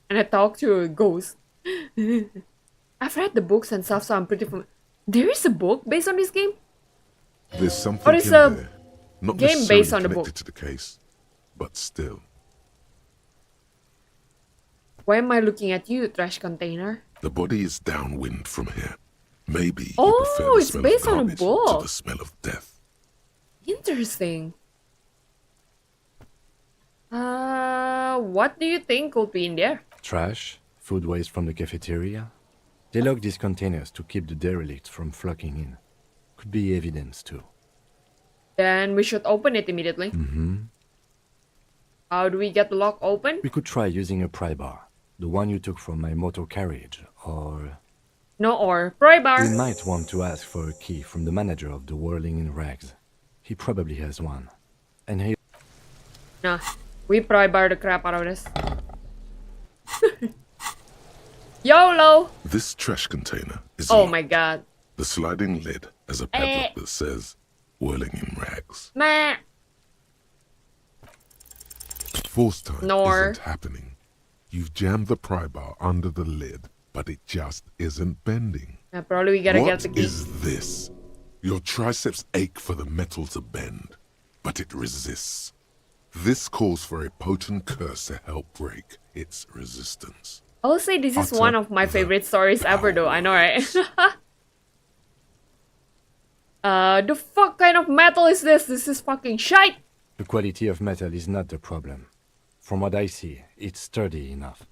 And I talked to a ghost. I've read the books and stuff, so I'm pretty familiar. There is a book based on this game? There's something Or is in a there. Not game necessarily based on the connected book? to the case, but still. Why am I looking at you, trash container? The body is downwind from here. Maybe Oh, you prefer the it's smell based of on a garbage book. to the smell of death. Interesting. What do you think could be in there? Trash, food waste from the cafeteria. They lock these containers to keep the derelicts from flocking in. Could be evidence too. Then we should open it immediately. How do we get the lock open? We could try using a pry bar, the one you took from my motor carriage, or... No or. Pry bar. We might want to ask for a key from the manager of the Whirling in Rags. He probably has one. And he... Nah, we pry bar the crap out of this. YOLO! This trash container is Oh locked. my god. The sliding lid has a padlock that says, "Whirling in Rags." Meh. Force time Nor. isn't happening. You've jammed the pry bar under the lid, but it just isn't bending. Yeah, probably we gotta get What the key. is this? Your triceps ache for the metal to bend, but it resists. This calls for a potent curse to help break its resistance. I will say this is Utter one of my favorite stories ever though, I know right? The fuck kind of metal is this? This is fucking shite! The quality of metal is not the problem. From what I see, it's sturdy enough.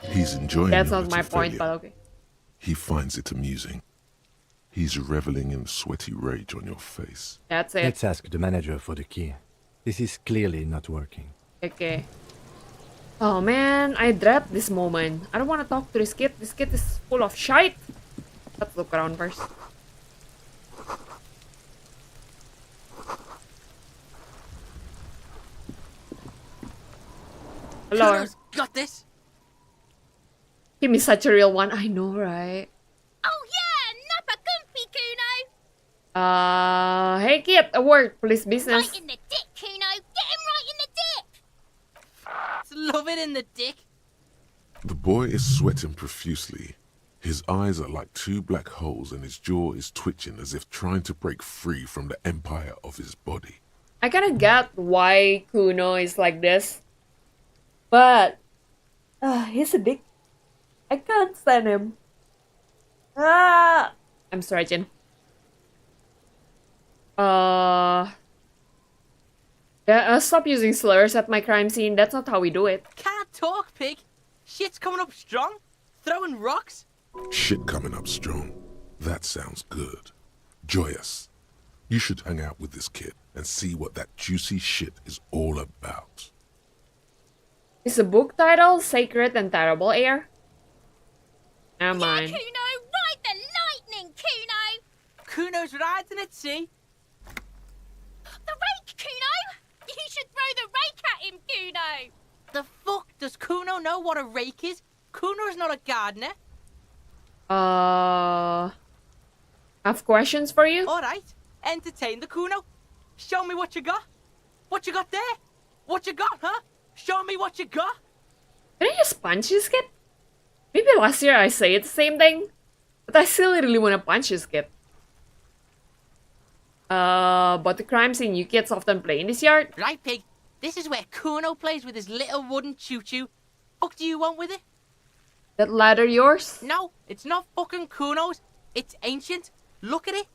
He's enjoying That's your not my little point, failure. but okay. He finds it amusing. He's reveling in sweaty rage on your face. That's it. Let's ask the manager for the key. This is clearly not working. Okay. Oh man, I dread this moment. I don't want to talk to this kid. This kid is full of shite. Let's look around first. Hello. Kudos, got this. Give me such a real one. I know, right? Oh yeah, Nappa Gumpy Kuno. Hey kid, a word, please business. Right in the dick, Kuno. Get him right in the dick. Love it in the dick. The boy is sweating profusely. His eyes are like two black holes and his jaw is twitching as if trying to break free from the empire of his body. I kinda get why Kuno is like this. But he's a dick. I can't stand him. I'm stretching. Yeah, stop using slurs at my crime scene. That's not how we do it. Can't talk, pig. Shit's coming up strong. Throwing rocks. Shit coming up strong. That sounds good. Joyous. You should hang out with this kid and see what that juicy shit is all about. Is the book title Sacred and Terrible Air? Never mind. Yeah, Kuno, ride the lightning, Kuno! Kuno's riding at sea. The rake, Kuno! You should throw the rake at him, Kuno! The fuck? Does Kuno know what a rake is? Kuno's not a gardener. I have questions for you. Alright, entertain the Kuno. Show me what you got. What you got there? What you got, huh? Show me what you got. Can I just punch this kid? Maybe last year I said the same thing, but I still really want to punch this kid. But the crime scene you kids often play in this yard. Right, pig. This is where Kuno plays with his little wooden choo-choo. Fuck do you want with it? That ladder yours? No, it's not fucking Kuno's. It's ancient. Look at it.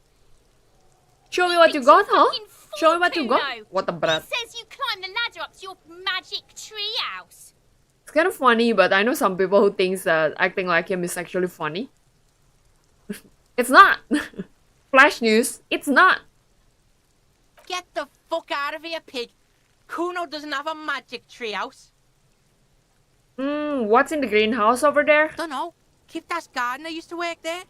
Show me what you got, huh? Show me what you got. What a brat. It says you climb the ladder up to your magic tree house. It's kind of funny, but I know some people who thinks that acting like him is actually funny. It's not. Flash news. It's not. Get the fuck out of here, pig. Kuno doesn't have a magic tree house. What's in the greenhouse over there? Don't know. Kipta's gardener used to work there.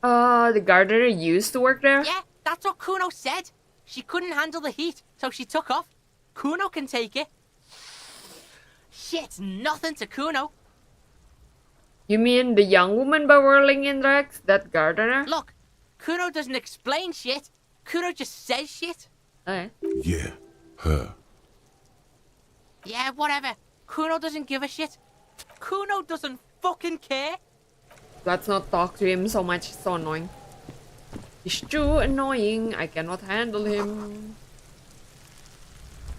The gardener used to work there? Yeah, that's what Kuno said. She couldn't handle the heat, so she took off. Kuno can take it. Shit's nothing to Kuno. You mean the young woman by whirling in rags? That gardener? Look, Kuno doesn't explain shit. Kuno just says shit. Okay. Yeah, her. Yeah, whatever. Kuno doesn't give a shit. Kuno doesn't fucking care. Let's not talk to him so much. It's so annoying. He's too annoying. I cannot handle him.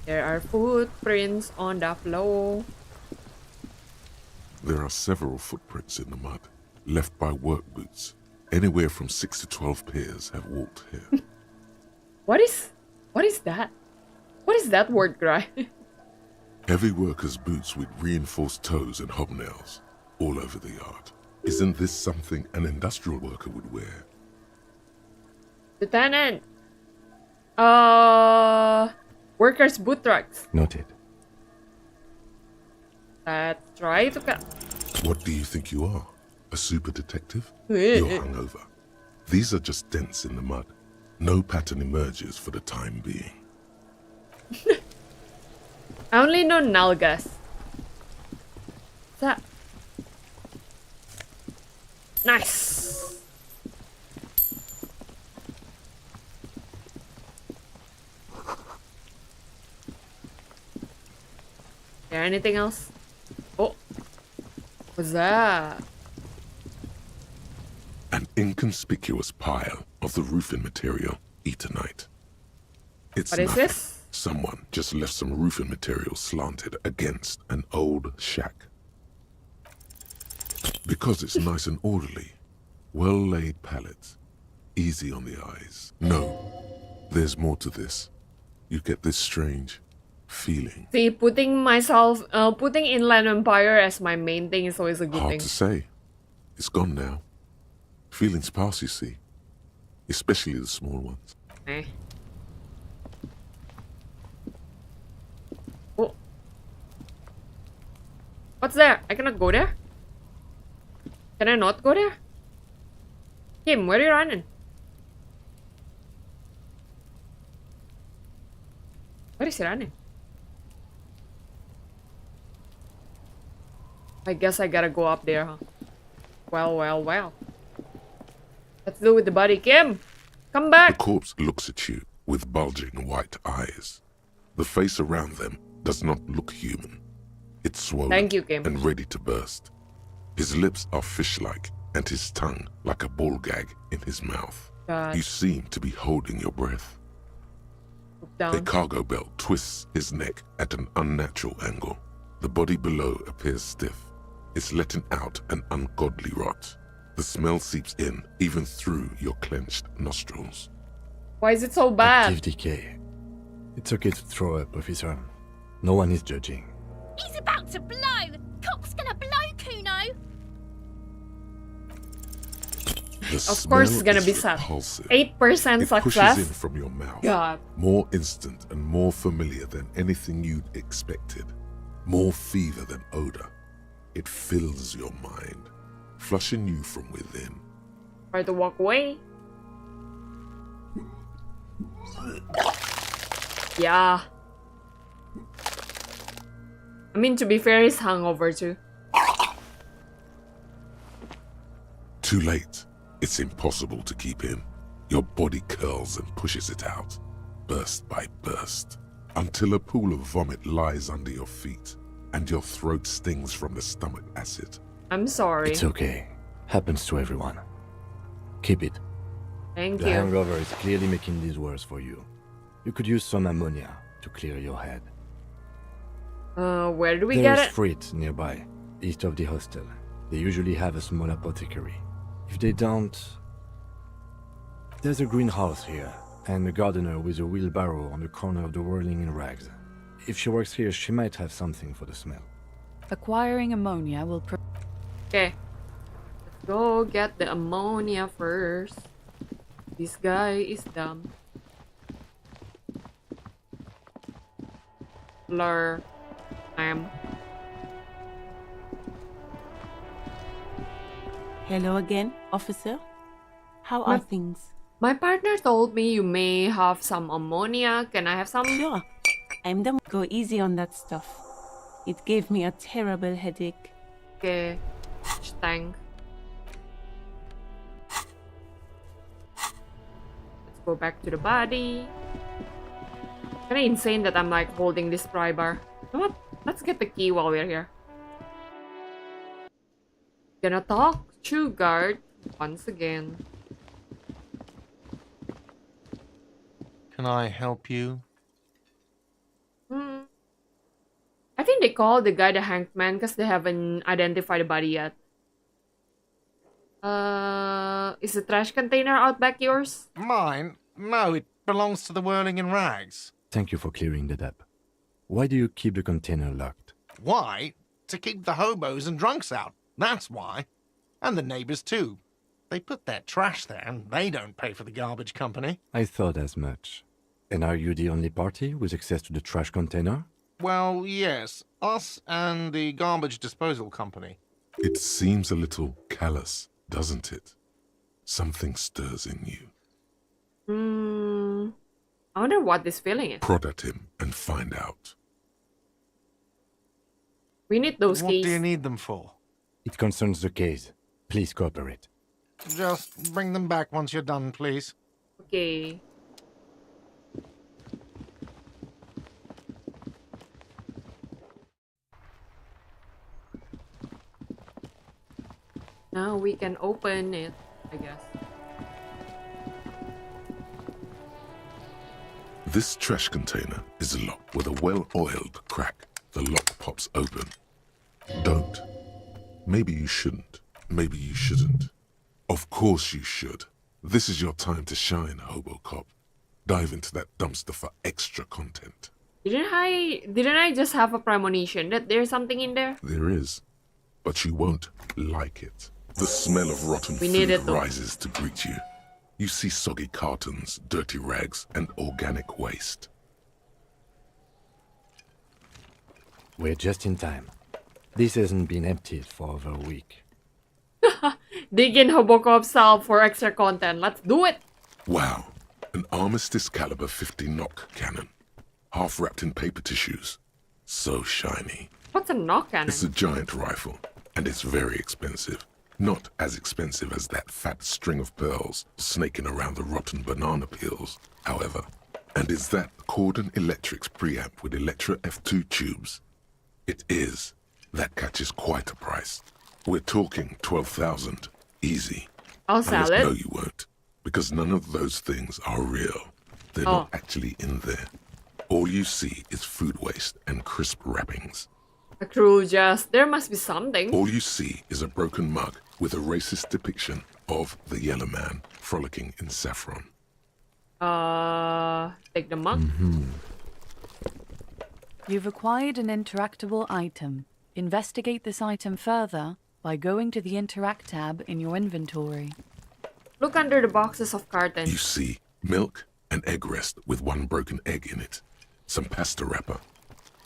There are footprints on the floor. There are several footprints in the mud, left by work boots. Anywhere from 6 to 12 pairs have walked here. What is that? What is that word, Gry? Heavy workers' boots with reinforced toes and hobnails all over the yard. Isn't this something an industrial worker would wear? Lieutenant. Workers' boot tracks. Noted. Let's try to cut. What do you think you are? A super detective? You're hungover. These are just dents in the mud. No pattern emerges for the time being. I only know nalgas. That. Nice. There anything else? Oh. What's that? An inconspicuous pile of the roofing material, Eternite. It's What is nothing. this? Someone just left some roofing material slanted against an old shack. Because it's nice and orderly, well-laid pallets, easy on the eyes. No, there's more to this. You get this strange feeling. See, putting Inland Empire as my main thing is always a good Hard thing. to say. It's gone now. Feelings pass, you see. Especially the small ones. Eh. Oh. What's there? I cannot go there? Can I not go there? Kim, where are you running? Where is he running? I guess I gotta go up there, huh? Well. Let's do with the body, Kim! Come back! The corpse looks at you with bulging white eyes. The face around them does not look human. It's swollen Thank you, Kim. and ready to burst. His lips are fish-like and his tongue like a ball gag in his mouth. God. You seem to be holding your breath. Down. A cargo belt twists his neck at an unnatural angle. The body below appears stiff. It's letting out an ungodly rot. The smell seeps in, even through your clenched nostrils. Why is it so bad? Active decay. It's okay to throw up, officer. No one is judging. He's about to blow! Cop's gonna blow, Kuno! Of course it's gonna be sad. 8% it success. pushes in from your mouth. God. More instant and more familiar than anything you'd expected. More fever than odor. It fills your mind, flushing you from within. Try to walk away. Yeah. I mean, to be fair, he's hungover too. Too late. It's impossible to keep in. Your body curls and pushes it out, burst by burst, until a pool of vomit lies under your feet and your throat stings from the stomach acid. I'm sorry. It's okay. Happens to everyone. Keep it. Thank The you. hangover is clearly making this worse for you. You could use some ammonia to clear your head. Where do we There get is it? fruit nearby, east of the hostel. They usually have a small apothecary. If they don't... There's a greenhouse here, and a gardener with a wheelbarrow on the corner of the whirling in rags. If she works here, she might have something for the smell. Acquiring ammonia will... Okay. Let's go get the ammonia first. This guy is dumb. Blur. Hello again, officer. How are things? My partner told me you may have some ammonia. Can I have some? Sure. I'm the go easy on that stuff. It gave me a terrible headache. Okay. Thank. Let's go back to the body. Kinda insane that I'm like holding this pry bar. You know what? Let's get the key while we're here. Gonna talk to guard once again. Can I help you? I think they call the guy the hanged man because they haven't identified the body yet. Is the trash container out back yours? Mine? No, it belongs to the Whirling in Rags. Thank you for clearing that up. Why do you keep the container locked? Why? To keep the hobos and drunks out. That's why. And the neighbors too. They put their trash there and they don't pay for the garbage company. I thought as much. And are you the only party with access to the trash container? Well, yes. Us and the garbage disposal company. It seems a little callous, doesn't it? Something stirs in you. I wonder what this feeling is. Prod at him and find out. We need those What keys. do you need them for? It concerns the case. Please cooperate. Just bring them back once you're done, please. Okay. Now we can open it, I guess. This trash container is locked with a well-oiled crack. The lock pops open. Don't. Maybe you shouldn't. Maybe you shouldn't. Of course you should. This is your time to shine, Hobo Cop. Dive into that dumpster for extra content. Didn't I just have a premonition that there's something in there? There is, but you won't like it. The smell of rotten We need food it, though. rises to greet you. You see soggy cartons, dirty rags, and organic waste. We're just in time. This hasn't been emptied for over a week. Dig in Hobocop salve for extra content. Let's do it! Wow, an Armistice caliber 50 knock cannon. Half wrapped in paper tissues. So shiny. What's a knock cannon? It's a giant rifle, and it's very expensive. Not as expensive as that fat string of pearls snaking around the rotten banana peels, however. And is that Cordon Electric's preamp with Electra F2 tubes. It is. That catches quite a price. We're talking 12,000. Easy. I'll sell it. No, you won't. Because none of those things are real. They're not actually in there. All you see is food waste and crisp wrappings. A cruel jest. There must be something. All you see is a broken mug with a racist depiction of the yellow man frolicking in saffron. Take the mug. You've acquired an interactable item. Investigate this item further by going to the Interact tab in your inventory. Look under the boxes of cartons. You see milk, an egg rest with one broken egg in it, some pasta wrapper.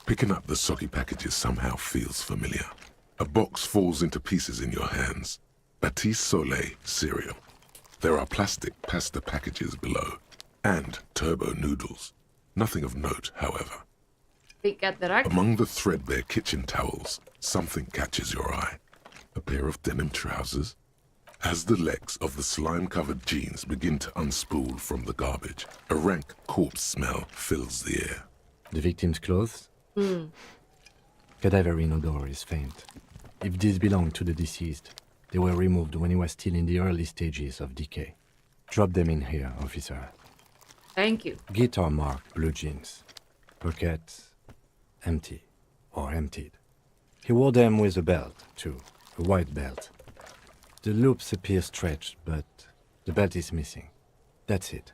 Picking up the soggy packages somehow feels familiar. A box falls into pieces in your hands. Batiste Soleil cereal. There are plastic pasta packages below, and turbo noodles. Nothing of note, however. Pick at the rack. Among the threadbare kitchen towels, something catches your eye. A pair of denim trousers. As the legs of the slime-covered jeans begin to unspool from the garbage, a rank corpse smell fills the air. The victim's clothes? Cadaverine odor is faint. If these belong to the deceased, they were removed when he was still in the early stages of decay. Drop them in here, officer. Thank you. Guitar marked blue jeans. Pockets empty or emptied. He wore them with a belt, too. A white belt. The loops appear stretched, but the belt is missing. That's it.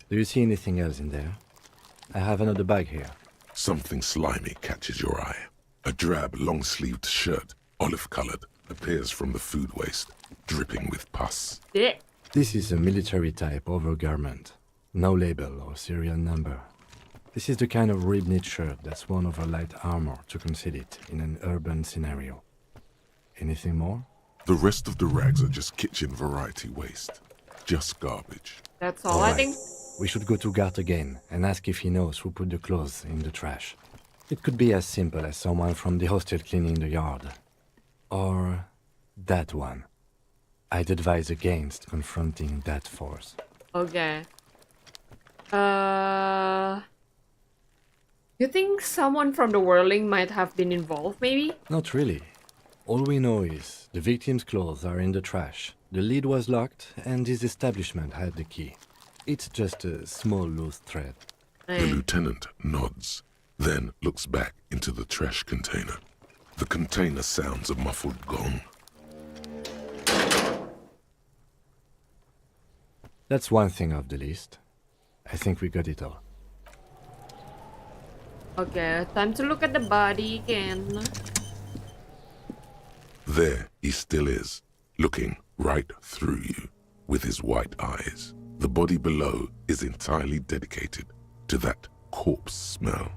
Do you see anything else in there? I have another bag here. Something slimy catches your eye. A drab, long-sleeved shirt, olive-colored, appears from the food waste, dripping with pus. Yeah. This is a military-type overgarment. No label or serial number. This is the kind of rib-knit shirt that's worn over light armor to conceal it in an urban scenario. Anything more? The rest of the rags are just kitchen variety waste. Just garbage. That's all I think. We should go to Gart again and ask if he knows who put the clothes in the trash. It could be as simple as someone from the hostel cleaning the yard. Or that one. I'd advise against confronting that force. Okay. You think someone from the whirling might have been involved, maybe? Not really. All we know is the victim's clothes are in the trash. The lid was locked, and his establishment had the key. It's just a small loose thread. The lieutenant nods, then looks back into the trash container. The container sounds a muffled gong. That's one thing off the list. I think we got it all. Okay, time to look at the body again. There he still is, looking right through you with his white eyes. The body below is entirely dedicated to that corpse smell.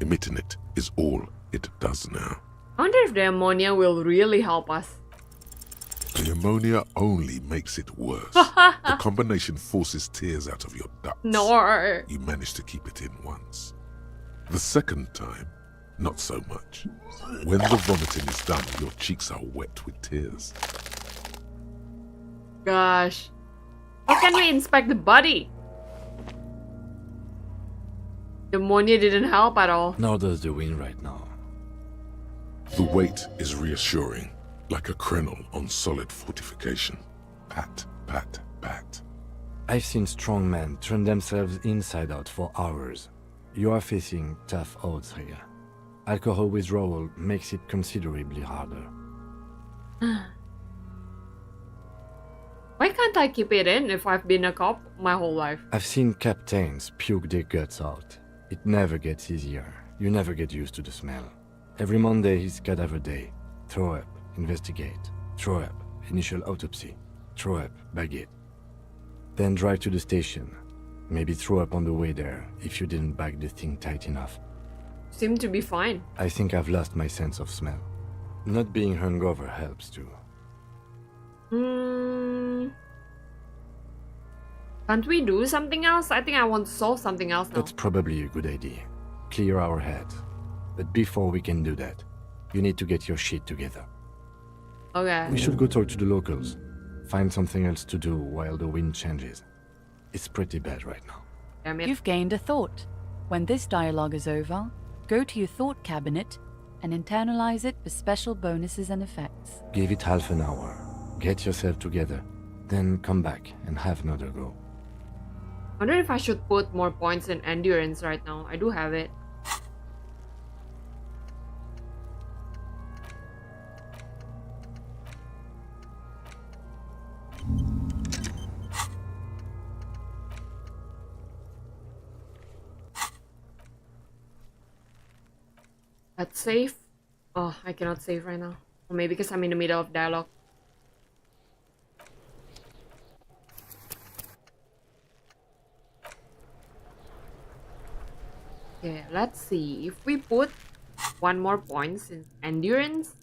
Emitting it is all it does now. I wonder if the ammonia will really help us. The ammonia only makes it worse. The combination forces tears out of your ducts. No. You manage to keep it in once. The second time, not so much. When the vomiting is done, your cheeks are wet with tears. Gosh. How can we inspect the body? The ammonia didn't help at all. Nor does the wind right now. The weight is reassuring, like a crenel on solid fortification. Pat, pat, pat. I've seen strong men turn themselves inside out for hours. You are facing tough odds here. Alcohol withdrawal makes it considerably harder. Why can't I keep it in if I've been a cop my whole life? I've seen captains puke their guts out. It never gets easier. You never get used to the smell. Every Monday is cadaver day. Throw up, investigate. Throw up, initial autopsy. Throw up, bag it. Then drive to the station. Maybe throw up on the way there if you didn't bag the thing tight enough. Seem to be fine. I think I've lost my sense of smell. Not being hungover helps too. Can't we do something else? I think I want to solve something else now. That's probably a good idea. Clear our heads. But before we can do that, you need to get your shit together. Okay. We should go talk to the locals. Find something else to do while the wind changes. It's pretty bad right now. You've gained a thought. When this dialogue is over, go to your thought cabinet and internalize it for special bonuses and effects. Give it half an hour. Get yourself together. Then come back and have another go. I wonder if I should put more points in endurance right now. I do have it. Let's save. Oh, I cannot save right now. Or maybe because I'm in the middle of dialogue. Okay, let's see. If we put one more points in endurance.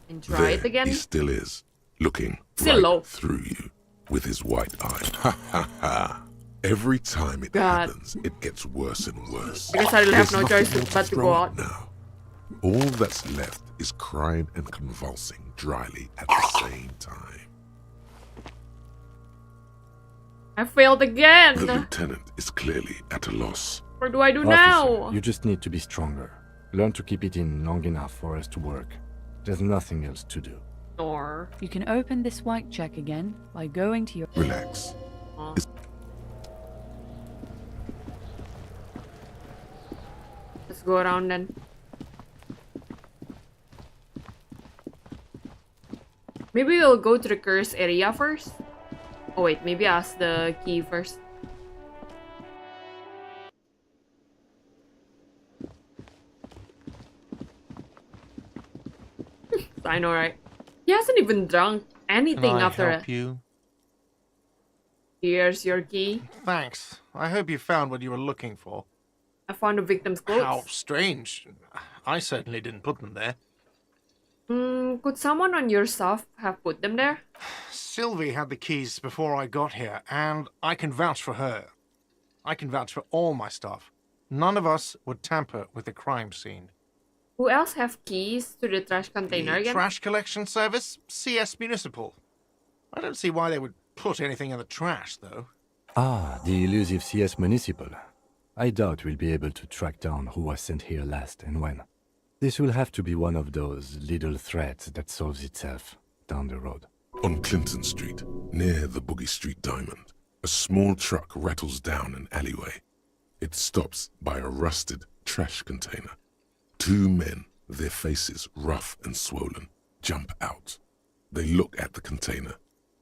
And try it again. He still is, looking Still right low. through you with his white eye. Ha ha ha. Every time it happens, it gets worse and worse. Because I have no There's choice nothing more but to throw go up out. now. All that's left is crying and convulsing dryly at the same time. I failed again. The lieutenant is clearly at a loss. What do I do Officer, now? you just need to be stronger. Learn to keep it in long enough for us to work. There's nothing else to do. Or You can open this white check again by going to your... Relax. Let's go around then. Maybe we'll go to the curse area first. Oh wait, maybe ask the key first. I know, right? He hasn't even drunk anything Can I after help it. you? Here's your key. Thanks. I hope you found what you were looking for. I found the victim's clothes. How strange. I certainly didn't put them there. Could someone on your staff have put them there? Sylvie had the keys before I got here, and I can vouch for her. I can vouch for all my staff. None of us would tamper with the crime scene. Who else have keys to the trash container The again? trash collection service? CS Municipal. I don't see why they would put anything in the trash, though. Ah, the elusive CS Municipal. I doubt we'll be able to track down who was sent here last and when. This will have to be one of those little threats that solves itself down the road. On Clinton Street, near the Boogie Street Diamond, a small truck rattles down an alleyway. It stops by a rusted trash container. Two men, their faces rough and swollen, jump out. They look at the container,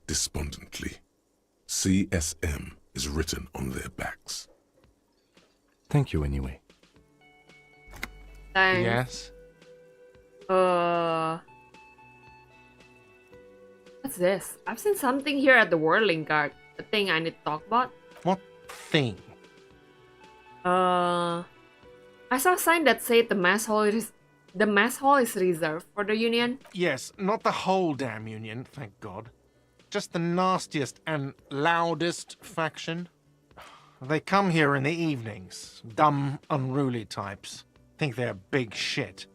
despondently. CSM is written on their backs. Thank you anyway. Thanks. Yes? What's this? I've seen something here at the whirling guard. The thing I need to talk about. What thing? I saw a sign that said the mess hall is reserved for the Union. Yes, not the whole damn Union, thank God. Just the nastiest and loudest faction. They come here in the evenings. Dumb, unruly types. Think they're big shit.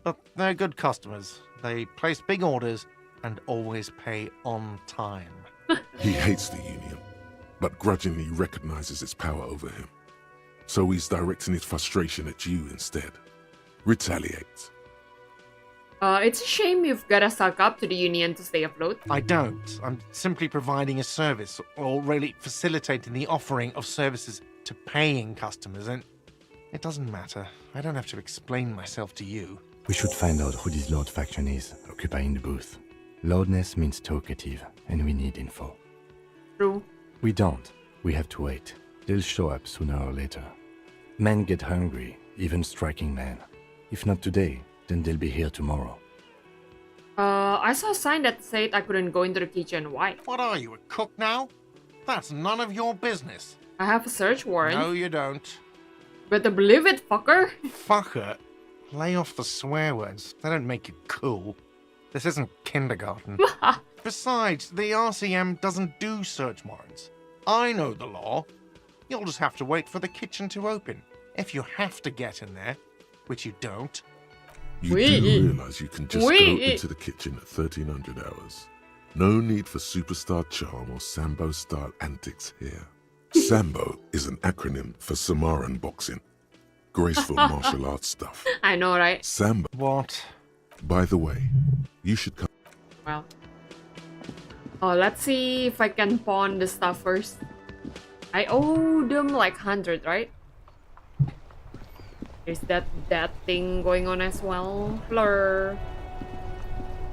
But they're good customers. They place big orders and always pay on time. He hates the Union, but grudgingly recognizes its power over him. So he's directing his frustration at you instead. Retaliate. It's a shame you've gotta suck up to the Union to stay afloat. I don't. I'm simply providing a service, or really facilitating the offering of services to paying customers, and it doesn't matter. I don't have to explain myself to you. We should find out who this Lord faction is, occupying the booth. Loudness means talkative, and we need info. True. We don't. We have to wait. They'll show up sooner or later. Men get hungry, even striking men. If not today, then they'll be here tomorrow. I saw a sign that said I couldn't go into the kitchen. Why? What are you, a cook now? That's none of your business. I have a search warrant. No, you don't. Better believe it, fucker. Fucker? Lay off the swear words. They don't make you cool. This isn't kindergarten. Besides, the RCM doesn't do search warrants. I know the law. You'll just have to wait for the kitchen to open. If you have to get in there, which you don't. You do realize you can just go into the kitchen at 1300 hours. No need for superstar charm or Sambo-style antics here. Sambo is an acronym for Samoan boxing. Graceful martial arts stuff. I know, right? Sambo. What? By the way, you should come. Well. Oh, let's see if I can pawn the stuff first. I owe them like 100, right? There's that thing going on as well. Blur.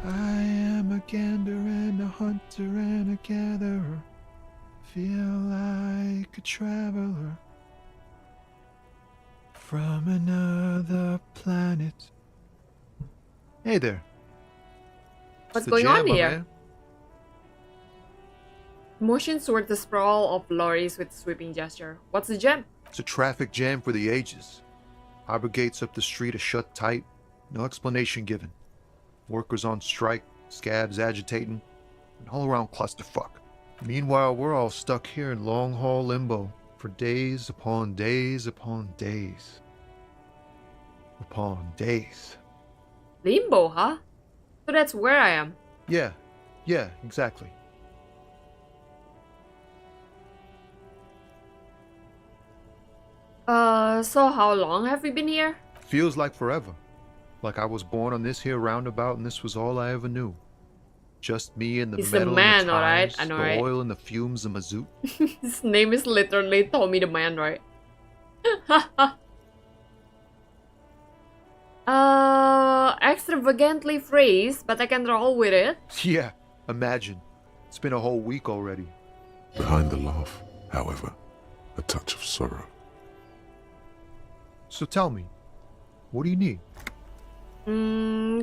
I am a gander and a hunter and a gatherer. Feel like a traveler from another planet. Hey there. What's the going jam, on my here? man? Motion towards the sprawl of lorries with sweeping gesture. What's the gem? It's a traffic jam for the ages. Harbor gates up the street are shut tight. No explanation given. Workers on strike, scabs agitating, and all around clusterfuck. Meanwhile, we're all stuck here in long-haul limbo for days upon days upon days. Upon days. Limbo, huh? So that's where I am. Yeah, exactly. So how long have we been here? Feels like forever. Like I was born on this here roundabout and this was all I ever knew. Just me and the He's metal the man, and the alright? tires, I know, the right? oil and the fumes of mazout. His name is literally Tommy the Man, right? Extravagantly phrased, but I can roll with it. Yeah, imagine. It's been a whole week already. Behind the laugh, however, a touch of sorrow. So tell me, what do you need?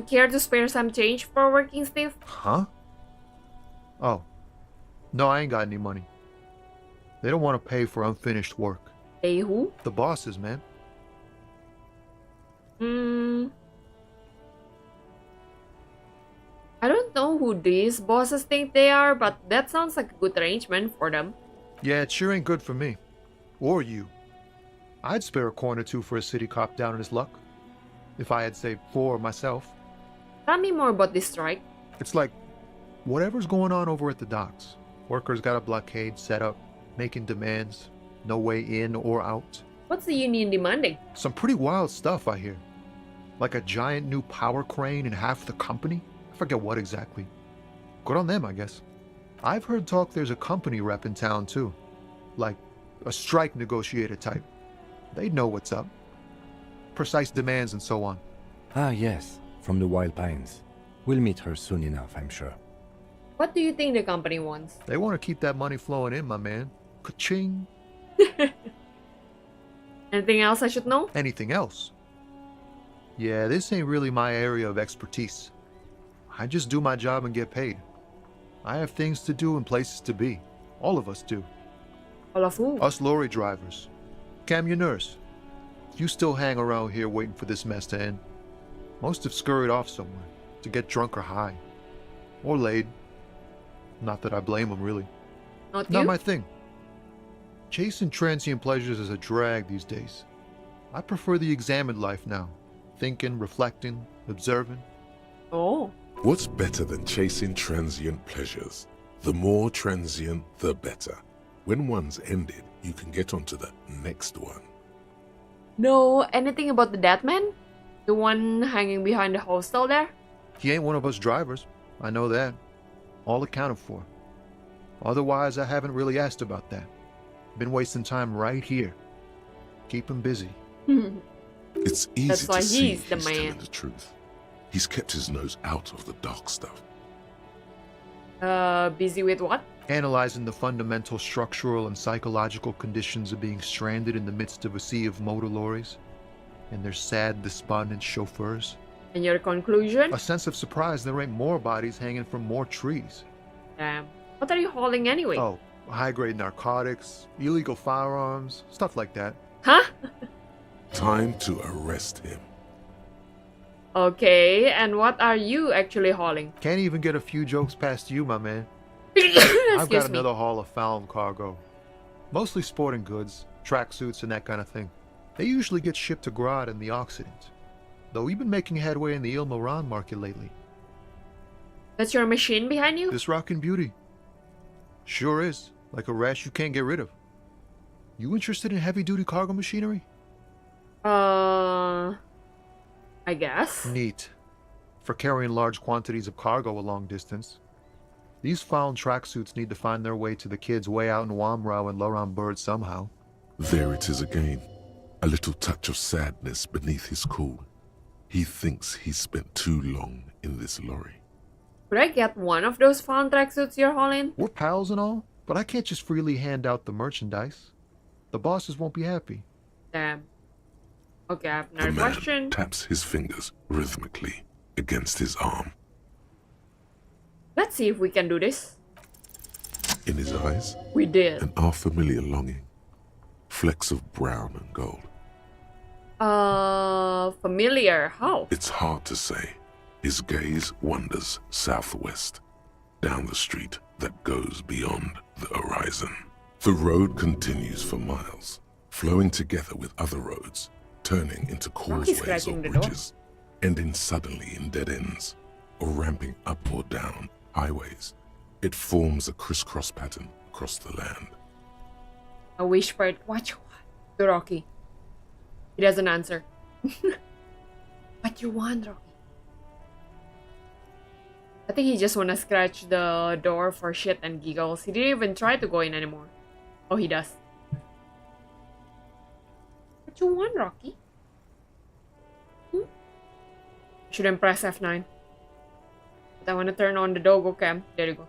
Care to spare some change for working stiff? Huh? Oh. No, I ain't got any money. They don't want to pay for unfinished work. Hey, who? The bosses, man. I don't know who these bosses think they are, but that sounds like a good arrangement for them. Yeah, it sure ain't good for me. Or you. I'd spare a coin or two for a city cop down on his luck. If I had saved 4 myself. Tell me more about this strike. It's like, whatever's going on over at the docks. Workers got a blockade set up, making demands. No way in or out. What's the union demanding? Some pretty wild stuff, I hear. Like a giant new power crane in half the company? I forget what exactly. Good on them, I guess. I've heard talk there's a company rep in town, too. Like, a strike negotiator type. They'd know what's up. Precise demands and so on. Ah, yes, from the Wild Pines. We'll meet her soon enough, I'm sure. What do you think the company wants? They want to keep that money flowing in, my man. Ka-ching. Anything else I should know? Anything else? Yeah, this ain't really my area of expertise. I just do my job and get paid. I have things to do and places to be. All of us do. All of who? Us lorry drivers. Camionneurs. You still hang around here waiting for this mess to end. Most have scurried off somewhere to get drunk or high. Or laid. Not that I blame them, really. Not Not you? my thing. Chasing transient pleasures is a drag these days. I prefer the examined life now. Thinking, reflecting, observing. Oh. What's better than chasing transient pleasures? The more transient, the better. When one's ended, you can get onto the next one. Know anything about the dead man? The one hanging behind the hostel there? He ain't one of us drivers. I know that. All accounted for. Otherwise, I haven't really asked about that. Been wasting time right here. Keep him busy. It's easy That's why to see he's the man. telling the truth. He's kept his nose out of the dark stuff. Busy with what? Analyzing the fundamental structural and psychological conditions of being stranded in the midst of a sea of motor lorries and their sad, despondent chauffeurs. And your conclusion? A sense of surprise there ain't more bodies hanging from more trees. Damn. What are you hauling anyway? Oh, high-grade narcotics, illegal firearms, stuff like that. Huh? Time to arrest him. Okay, and what are you actually hauling? Can't even get a few jokes past you, my man. I've got Excuse me. another haul of found cargo. Mostly sporting goods, tracksuits, and that kind of thing. They usually get shipped to Grad in the Occident. Though we've been making headway in the Il Moran market lately. That's your machine behind you? This rockin' beauty. Sure is. Like a rash you can't get rid of. You interested in heavy-duty cargo machinery? I guess. Neat. For carrying large quantities of cargo a long distance. These found tracksuits need to find their way to the kids way out in Wamrau and Laurent Bird somehow. There it is again. A little touch of sadness beneath his cool. He thinks he's spent too long in this lorry. Could I get one of those found tracksuits you're hauling? We're pals and all, but I can't just freely hand out the merchandise. The bosses won't be happy. Damn. Okay, I have The another man question. taps his fingers rhythmically against his arm. Let's see if we can do this. In his eyes, We did. an unfamiliar longing. Flecks of brown and gold. Familiar. How? It's hard to say. His gaze wanders southwest, down the street that goes beyond the horizon. The road continues for miles, flowing together with other roads, turning into causeways or scratching the door. bridges, ending suddenly in dead ends, or ramping up or down highways. It forms a crisscross pattern across the land. A wish for it. What you want? To Rocky. He doesn't answer. What you want, Rocky? I think he just wanna scratch the door for shit and giggles. He didn't even try to go in anymore. Oh, he does. What you want, Rocky? Shouldn't press F9. But I wanna turn on the doggo cam. There you go.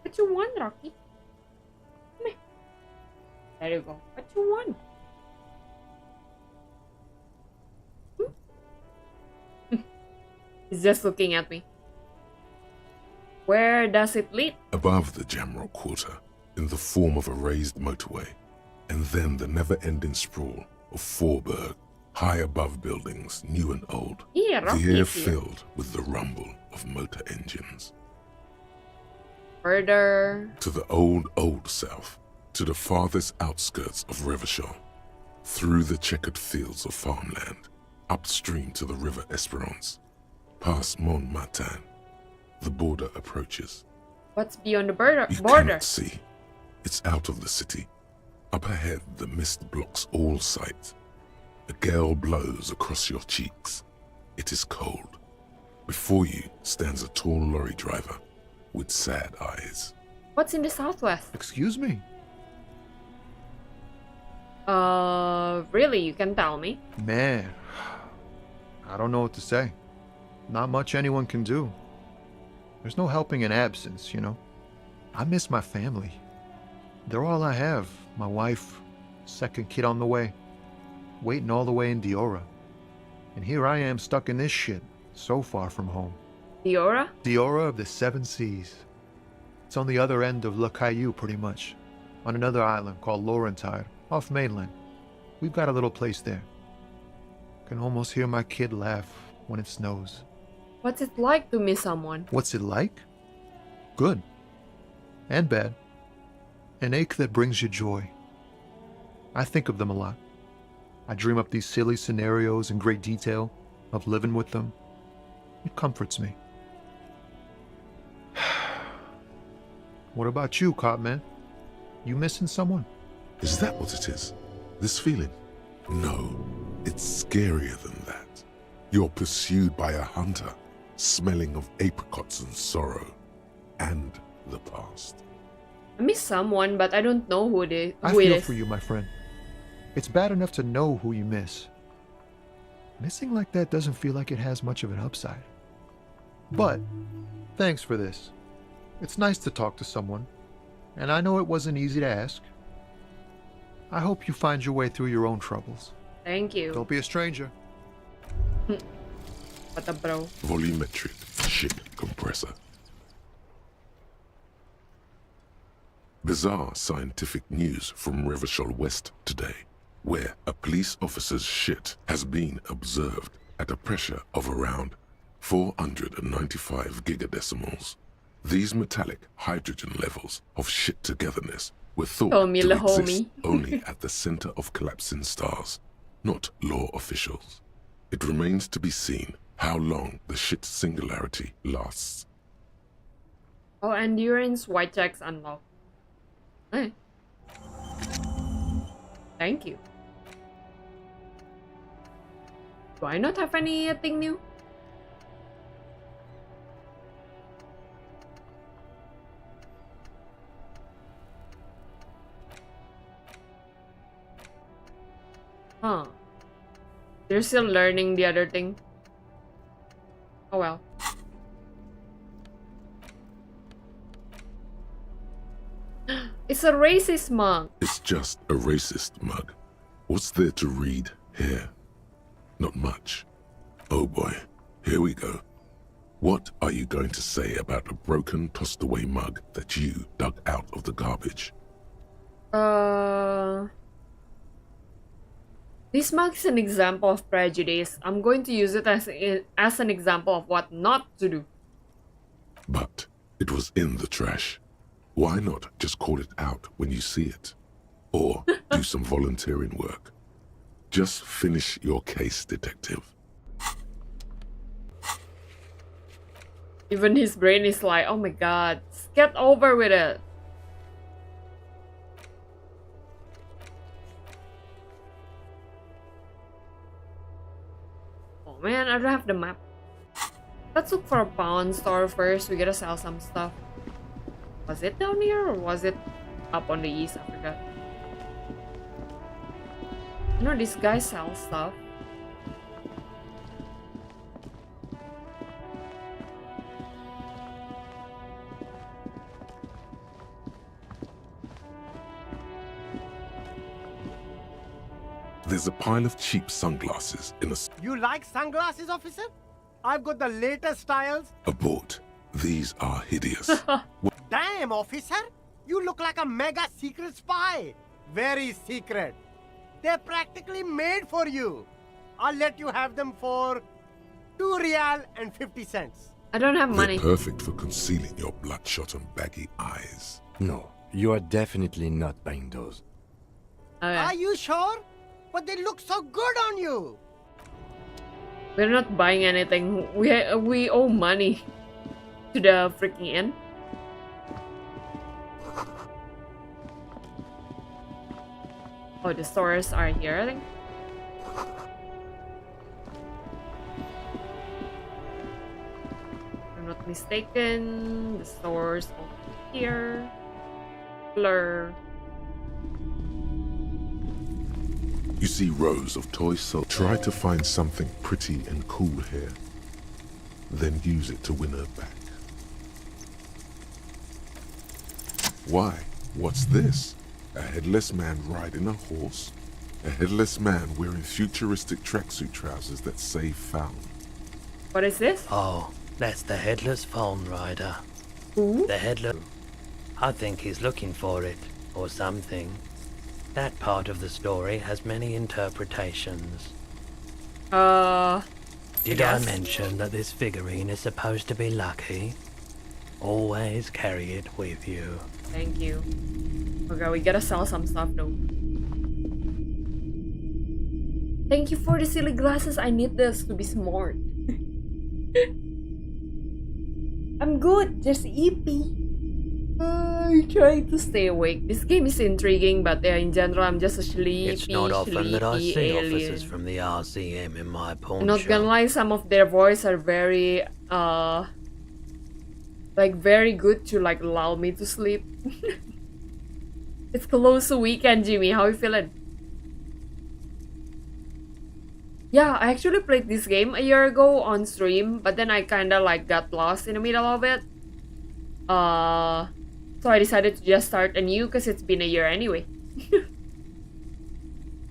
What you want, Rocky? Come here. There you go. What you want? He's just looking at me. Where does it lead? Above the Jamrock Quarter, in the form of a raised motorway, and then the never-ending sprawl of Forburg, high above buildings, new and old, Yeah, the Rocky air is here. filled with the rumble of motor engines. Further. To the old south, to the farthest outskirts of Revachol, through the checkered fields of farmland, upstream to the river Esperance, past Montmartin, the border approaches. What's beyond the border? You cannot see. It's out of the city. Up ahead, the mist blocks all sight. A gale blows across your cheeks. It is cold. Before you stands a tall lorry driver with sad eyes. What's in the southwest? Excuse me? Really? You can tell me? Man, I don't know what to say. Not much anyone can do. There's no helping in absence, you know. I miss my family. They're all I have. My wife, second kid on the way, waiting all the way in Diora. And here I am stuck in this shit, so far from home. Diora? Diora of the Seven Seas. It's on the other end of Le Caillou, pretty much. On another island called Laurentide, off mainland. We've got a little place there. Can almost hear my kid laugh when it snows. What's it like to miss someone? What's it like? Good. And bad. An ache that brings you joy. I think of them a lot. I dream up these silly scenarios in great detail of living with them. It comforts me. What about you, Copman? You missing someone? Is that what it is? This feeling? No, it's scarier than that. You're pursued by a hunter, smelling of apricots and sorrow, and the past. I miss someone, but I don't know who it is. I feel for you, my friend. It's bad enough to know who you miss. Missing like that doesn't feel like it has much of an upside. But, thanks for this. It's nice to talk to someone, and I know it wasn't easy to ask. I hope you find your way through your own troubles. Thank you. Don't be a stranger. What a bro. Volumetric ship compressor. Bizarre scientific news from Revachol West today, where a police officer's shit has been observed at a pressure of around 495 gigadecimals. These metallic hydrogen levels of shit togetherness were thought to exist only at the center of collapsing stars, not law officials. It remains to be seen how long the shit singularity lasts. Oh, endurance white checks unlocked. Hey. Thank you. Do I not have anything new? Huh. They're still learning the other thing. Oh well. It's a racist mug. It's just a racist mug. What's there to read here? Not much. Oh boy, here we go. What are you going to say about a broken, tossed away mug that you dug out of the garbage? This mug is an example of prejudice. I'm going to use it as an example of what not to do. But it was in the trash. Why not just call it out when you see it? Or do some volunteering work. Just finish your case, detective. Even his brain is like, oh my god, just get over with it. Oh man, I don't have the map. Let's look for a pawn store first. We gotta sell some stuff. Was it down here or was it up on the east? I forgot. You know, this guy sells stuff. There's a pile of cheap sunglasses in a... You like sunglasses, officer? I've got the latest styles. Abort. These are hideous. Damn, officer! You look like a mega secret spy. Very secret. They're practically made for you. I'll let you have them for 2 real and 50 cents. I don't have money. They're perfect for concealing your bloodshot and baggy eyes. No, you are definitely not buying those. Okay. Are you sure? But they look so good on you. We're not buying anything. We owe money to the freaking inn. Oh, the stores are here, I think. If I'm not mistaken, the stores over here. Blur. You see rows of toys sold. Try to find something pretty and cool here. Then use it to win her back. Why? What's this? A headless man riding a horse? A headless man wearing futuristic tracksuit trousers that say found. What is this? Oh, that's the Headless phone rider. Who? The Headless... I think he's looking for it, or something. That part of the story has many interpretations. Did I mention that this figurine is supposed to be lucky? Always carry it with you. Thank you. Okay, we gotta sell some stuff though. Thank you for the silly glasses. I need this to be smart. I'm good, just EP. I try to stay awake. This game is intriguing, but in general, I'm just a sleepy, It's not often that I see alien. officers from the RCM in my pawn I'm not shop. gonna lie, some of their voice are very, like very good to like allow me to sleep. It's close to weekend, Jimmy. How you feeling? Yeah, I actually played this game a year ago on stream, but then I kinda like got lost in the middle of it. So I decided to just start anew because it's been a year anyway.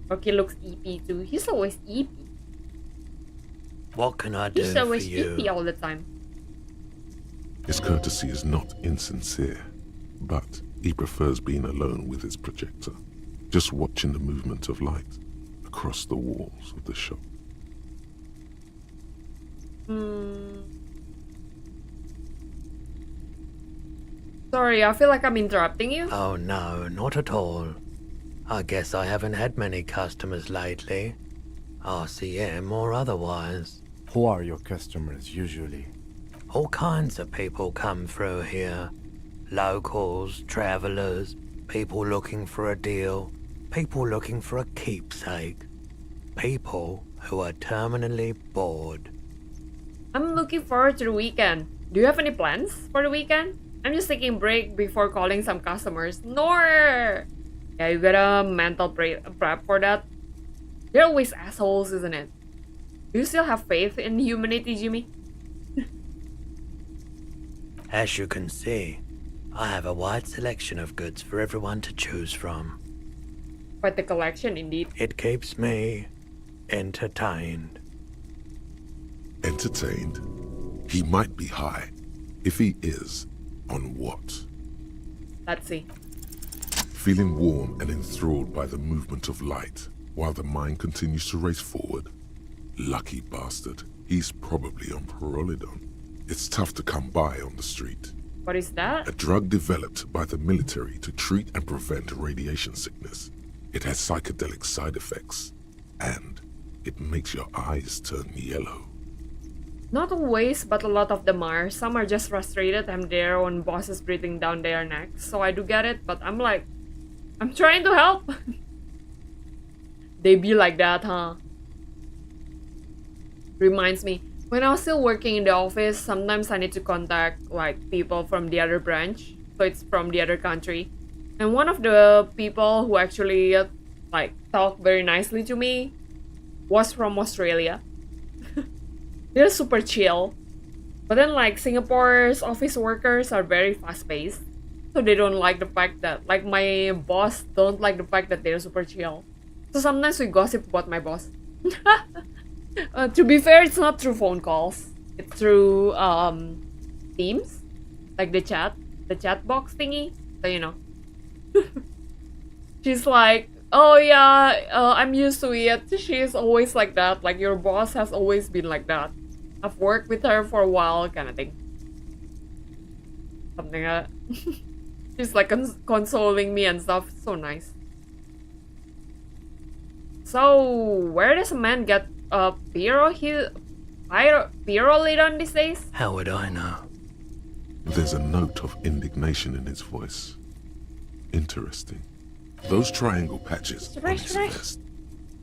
Rocky looks EP too. He's always EP. What can I do He's for always you? EP all the time. His courtesy is not insincere, but he prefers being alone with his projector, just watching the movement of light across the walls of the shop. Sorry, I feel like I'm interrupting you. Oh no, not at all. I guess I haven't had many customers lately. RCM or otherwise. Who are your customers usually? All kinds of people come through here. Locals, travelers, people looking for a deal, people looking for a keepsake, people who are terminally bored. I'm looking forward to the weekend. Do you have any plans for the weekend? I'm just taking a break before calling some customers. Nor! Yeah, you got a mental prep for that. They're always assholes, isn't it? Do you still have faith in humanity, Jimmy? As you can see, I have a wide selection of goods for everyone to choose from. Quite the collection, indeed. It keeps me entertained. Entertained? He might be high. If he is, on what? Let's see. Feeling warm and enthralled by the movement of light, while the mind continues to race forward. Lucky bastard. He's probably on Pyrrolidon. It's tough to come by on the street. What is that? A drug developed by the military to treat and prevent radiation sickness. It has psychedelic side effects, and it makes your eyes turn yellow. Not always, but a lot of them are. Some are just frustrated and their own bosses breathing down their necks. So I do get it, but I'm like, I'm trying to help. They be like that, huh? Reminds me, when I was still working in the office, sometimes I need to contact like people from the other branch. So it's from the other country. And one of the people who actually like talked very nicely to me was from Australia. They're super chill. But then like Singapore's office workers are very fast-paced. So they don't like the fact that, like my boss don't like the fact that they're super chill. So sometimes we gossip about my boss. To be fair, it's not through phone calls. It's through Teams. Like the chat box thingy. So you know. She's like, oh yeah, I'm used to it. She's always like that. Like your boss has always been like that. I've worked with her for a while, kind of thing. Something like that. She's like consoling me and stuff. So nice. So, where does a man get a pyrrolidon these days? How would I know? There's a note of indignation in his voice. Interesting. Those triangle patches on his vest,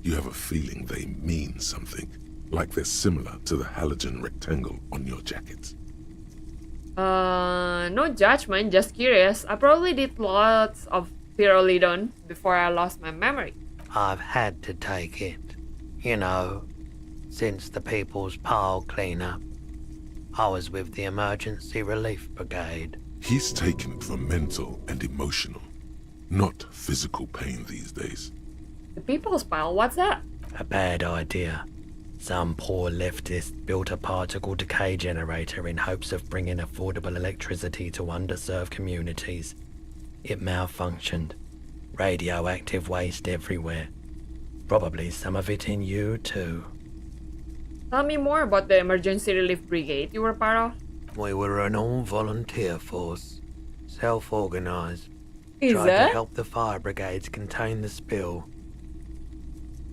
you have a feeling they mean something. Like they're similar to the halogen rectangle on your jacket. No judgment, just curious. I probably did lots of pyrrolidon before I lost my memory. I've had to take it. You know, since the People's Pile cleanup. I was with the Emergency Relief Brigade. He's taken it for mental and emotional, not physical pain these days. The People's Pile? What's that? A bad idea. Some poor leftist built a particle decay generator in hopes of bringing affordable electricity to underserved communities. It malfunctioned. Radioactive waste everywhere. Probably some of it in you too. Tell me more about the Emergency Relief Brigade you were part of. We were an all-volunteer force. Self-organized. Is Tried it? to help the fire brigades contain the spill.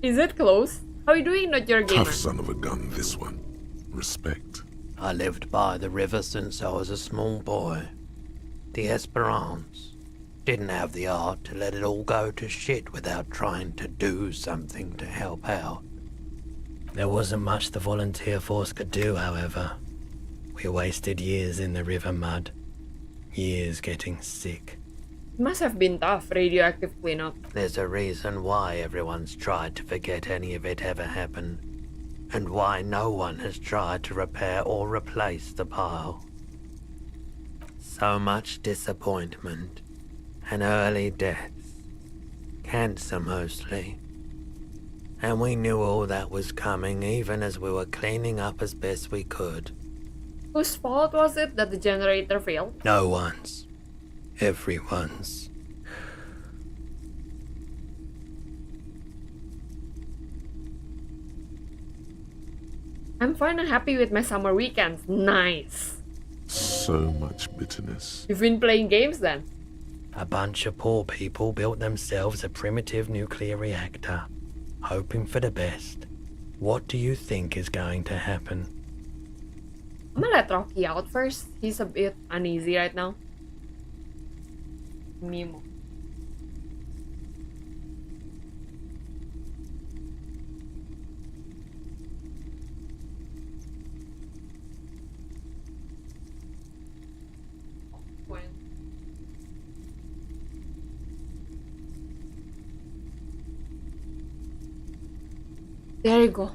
Is it close? How are you doing, not your gamer? Tough son of a gun, this one. Respect. I lived by the river since I was a small boy. The Esperance. Didn't have the art to let it all go to shit without trying to do something to help out. There wasn't much the volunteer force could do, however. We wasted years in the river mud. Years getting sick. It must have been tough, radioactive cleanup. There's a reason why everyone's tried to forget any of it ever happened, and why no one has tried to repair or replace the pile. So much disappointment, and early deaths. Cancer mostly. And we knew all that was coming even as we were cleaning up as best we could. Whose fault was it that the generator failed? No one's. Everyone's. I'm fine and happy with my summer weekends. Nice. So much bitterness. You've been playing games then? A bunch of poor people built themselves a primitive nuclear reactor, hoping for the best. What do you think is going to happen? I'm gonna let Rocky out first. He's a bit uneasy right now. Mimo. There you go.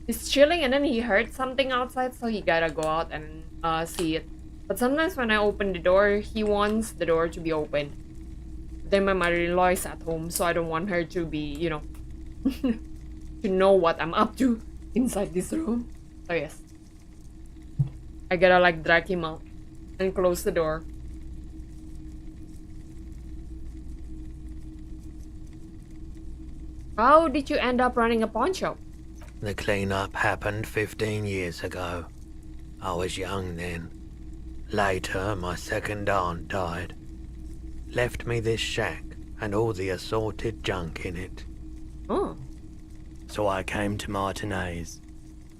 He's chilling and then he heard something outside, so he gotta go out and see it. But sometimes when I open the door, he wants the door to be open. Then my mother-in-law is at home, so I don't want her to be, you know, to know what I'm up to inside this room. So yes. I gotta like drag him out and close the door. How did you end up running a pawn shop? The clean-up happened 15 years ago. I was young then. Later, my second aunt died. Left me this shack and all the assorted junk in it. Oh. So I came to Martinaise.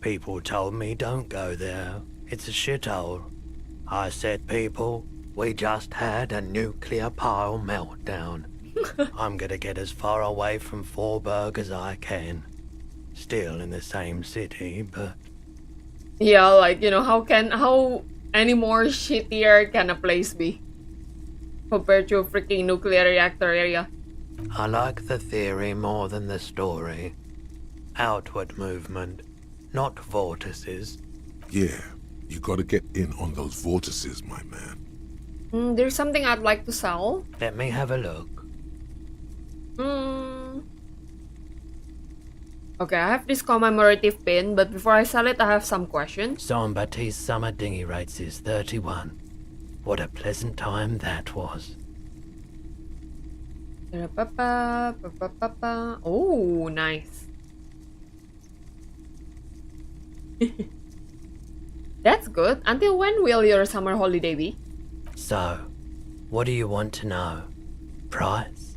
People told me don't go there. It's a shithole. I said, people, we just had a nuclear pile meltdown. I'm gonna get as far away from Forburg as I can. Still in the same city, but... Yeah, like, you know, how any more shittier can a place be? Compared to a freaking nuclear reactor area. I like the theory more than the story. Outward movement, not vortices. Yeah, you gotta get in on those vortices, my man. There's something I'd like to sell. Let me have a look. Okay, I have this commemorative pin, but before I sell it, I have some questions. Jean-Baptiste summer dinghy rates is 31. What a pleasant time that was. Oh, nice. That's good. Until when will your summer holiday be? So, what do you want to know? Price?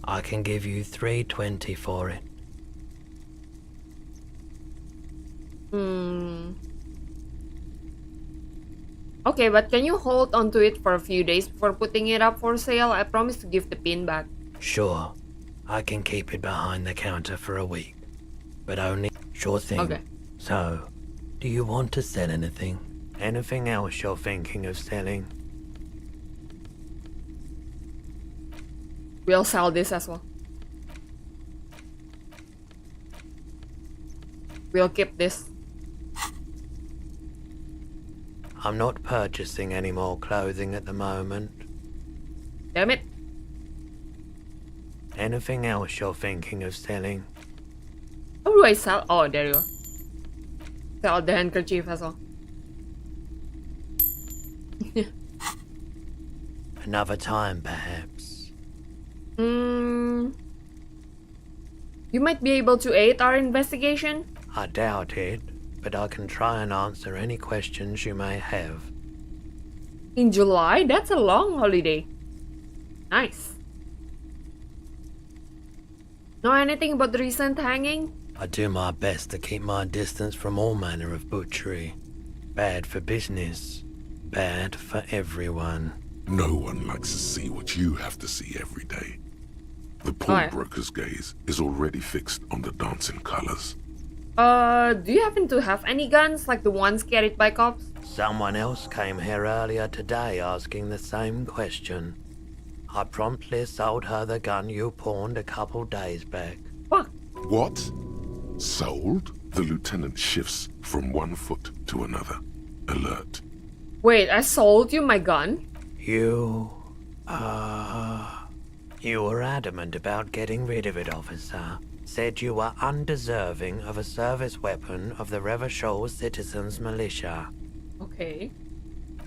I can give you $3.20 for it. Okay, but can you hold on to it for a few days before putting it up for sale? I promise to give the pin back. Sure. I can keep it behind the counter for a week. But only... Sure thing. Okay. So, do you want to sell anything? Anything else you're thinking of selling? We'll sell this as well. We'll keep this. I'm not purchasing any more clothing at the moment. Damn it. Anything else you're thinking of selling? How do I sell? Oh, there you go. Sell the handkerchief as well. Another time, perhaps. You might be able to aid our investigation? I doubt it, but I can try and answer any questions you may have. In July? That's a long holiday. Nice. Know anything about the recent hanging? I do my best to keep my distance from all manner of butchery. Bad for business, bad for everyone. No one likes to see what you have to see every day. The pawnbroker's gaze is already fixed on the dancing colors. Do you happen to have any guns like the ones carried by cops? Someone else came here earlier today asking the same question. I promptly sold her the gun you pawned a couple days back. Fuck. What? Sold? The lieutenant shifts from one foot to another. Alert. Wait, I sold you my gun? You were adamant about getting rid of it, officer. Said you were undeserving of a service weapon of the Revachol Citizens Militia. Okay.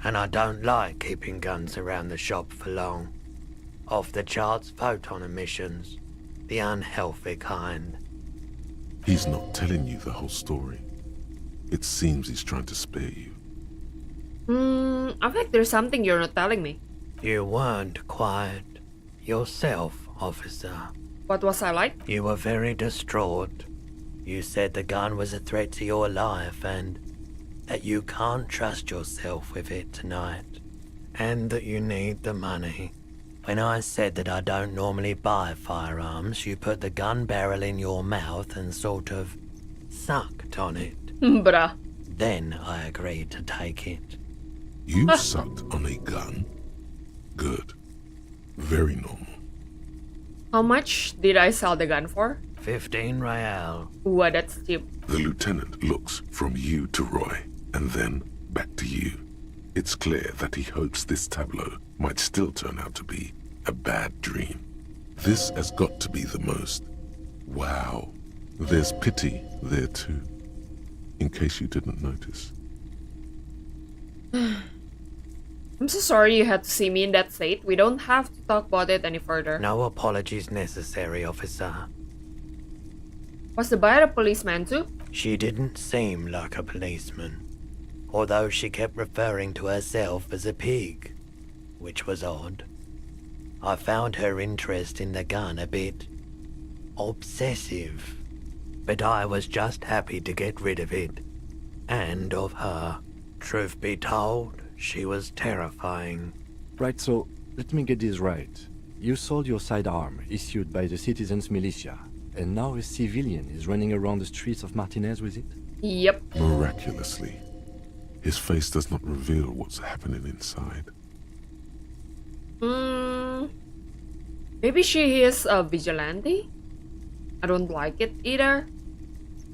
And I don't like keeping guns around the shop for long. Off the charts photon emissions. The unhealthy kind. He's not telling you the whole story. It seems he's trying to spare you. I feel like there's something you're not telling me. You weren't quiet yourself, officer. What was I like? You were very distraught. You said the gun was a threat to your life and that you can't trust yourself with it tonight. And that you need the money. When I said that I don't normally buy firearms, you put the gun barrel in your mouth and sort of sucked on it. Bruh. Then I agreed to take it. You sucked on a gun? Good. Very normal. How much did I sell the gun for? 15 real. Ooh, that's cheap. The lieutenant looks from you to Roy, and then back to you. It's clear that he hopes this tableau might still turn out to be a bad dream. This has got to be the most. Wow. There's pity there too, in case you didn't notice. I'm so sorry you had to see me in that state. We don't have to talk about it any further. No apologies necessary, officer. Was the buyer a policeman too? She didn't seem like a policeman, although she kept referring to herself as a pig, which was odd. I found her interest in the gun a bit obsessive, but I was just happy to get rid of it, and of her. Truth be told, she was terrifying. Right, so let me get this right. You sold your sidearm, issued by the citizens' militia, and now a civilian is running around the streets of Martinaise with it? Yep. Miraculously, his face does not reveal what's happening inside. Maybe she is a vigilante? I don't like it either.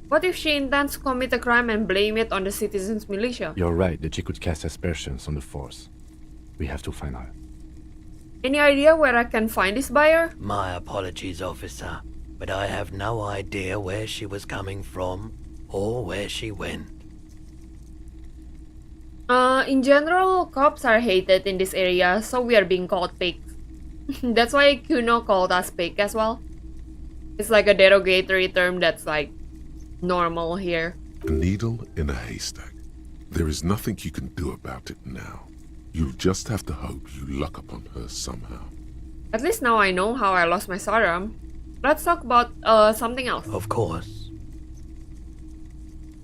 What if she intends to commit a crime and blame it on the citizens' militia? You're right that she could cast aspersions on the force. We have to find her. Any idea where I can find this buyer? My apologies, officer, but I have no idea where she was coming from or where she went. In general, cops are hated in this area, so we are being called pigs. That's why Kuno called us pig as well. It's like a derogatory term that's like normal here. A needle in a haystack. There is nothing you can do about it now. You'll just have to hope you luck upon her somehow. At least now I know how I lost my sidearm. Let's talk about something else. Of course.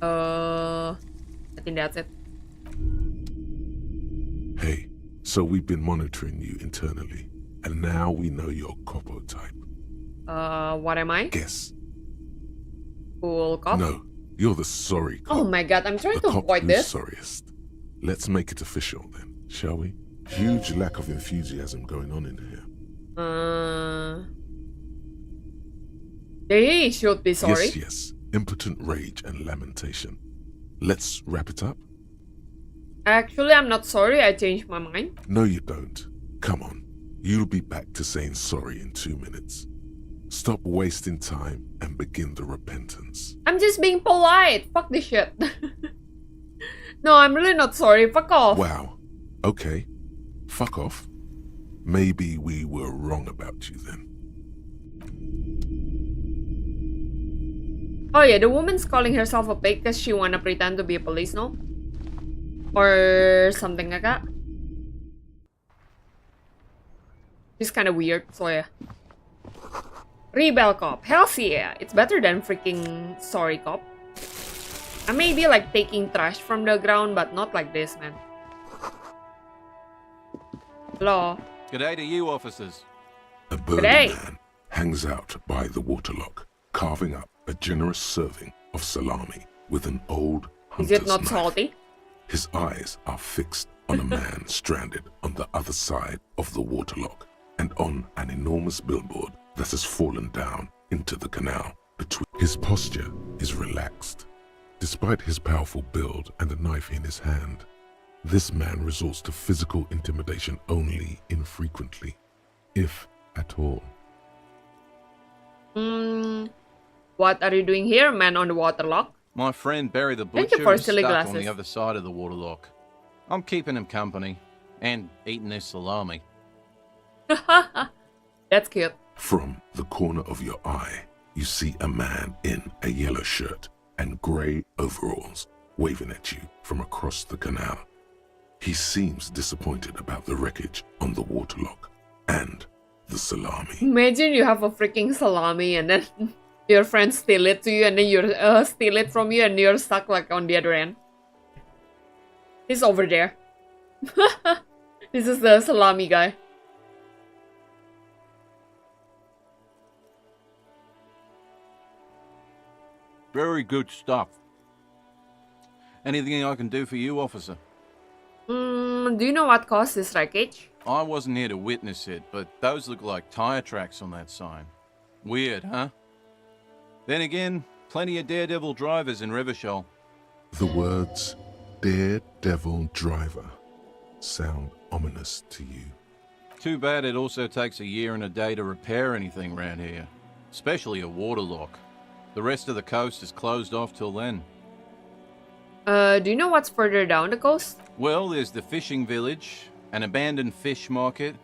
I think that's it. Hey, so we've been monitoring you internally, and now we know your Copo type. What am I? Guess. Cool cop? No, you're the sorry cop. Oh my god, I'm trying the to cop avoid who's this. sorriest. Let's make it official then, shall we? Huge lack of enthusiasm going on in here. They should be sorry. Yes, yes. Impotent rage and lamentation. Let's wrap it up? Actually, I'm not sorry. I changed my mind. No, you don't. Come on. You'll be back to saying sorry in 2 minutes. Stop wasting time and begin the repentance. I'm just being polite. Fuck this shit. No, I'm really not sorry. Fuck off. Wow. Okay. Fuck off. Maybe we were wrong about you then. Oh yeah, the woman's calling herself a pig because she wanna pretend to be a police, no? Or something like that. It's kind of weird, so yeah. Rebel cop. Hells yeah. It's better than freaking sorry cop. I may be like taking trash from the ground, but not like this, man. Hello. G'day to you, officers. A burly man hangs out by the waterlock, carving up a generous serving of salami with an old hunter's Is it not knife. salty? His eyes are fixed on a man stranded on the other side of the waterlock and on an enormous billboard that has fallen down into the canal between. His posture is relaxed. Despite his powerful build and a knife in his hand, this man resorts to physical intimidation only infrequently, if at all. What are you doing here, man on the waterlock? My friend Barry the Thank you Butcher for is silly stuck on glasses. the other side of the waterlock. I'm keeping him company and eating his salami. That's cute. From the corner of your eye, you see a man in a yellow shirt and grey overalls waving at you from across the canal. He seems disappointed about the wreckage on the waterlock and the salami. Imagine you have a freaking salami and then your friends steal it to you and then you steal it from you and you're stuck like on the other end. He's over there. This is the salami guy. Very good stuff. Anything I can do for you, officer? Do you know what caused this wreckage? I wasn't here to witness it, but those look like tire tracks on that sign. Weird, huh? Then again, plenty of daredevil drivers in Rivershoal. The words daredevil driver sound ominous to you. Too bad it also takes a year and a day to repair anything around here, especially a water lock. The rest of the coast is closed off till then. Do you know what's further down the coast? Well, there's the fishing village, an abandoned fish market,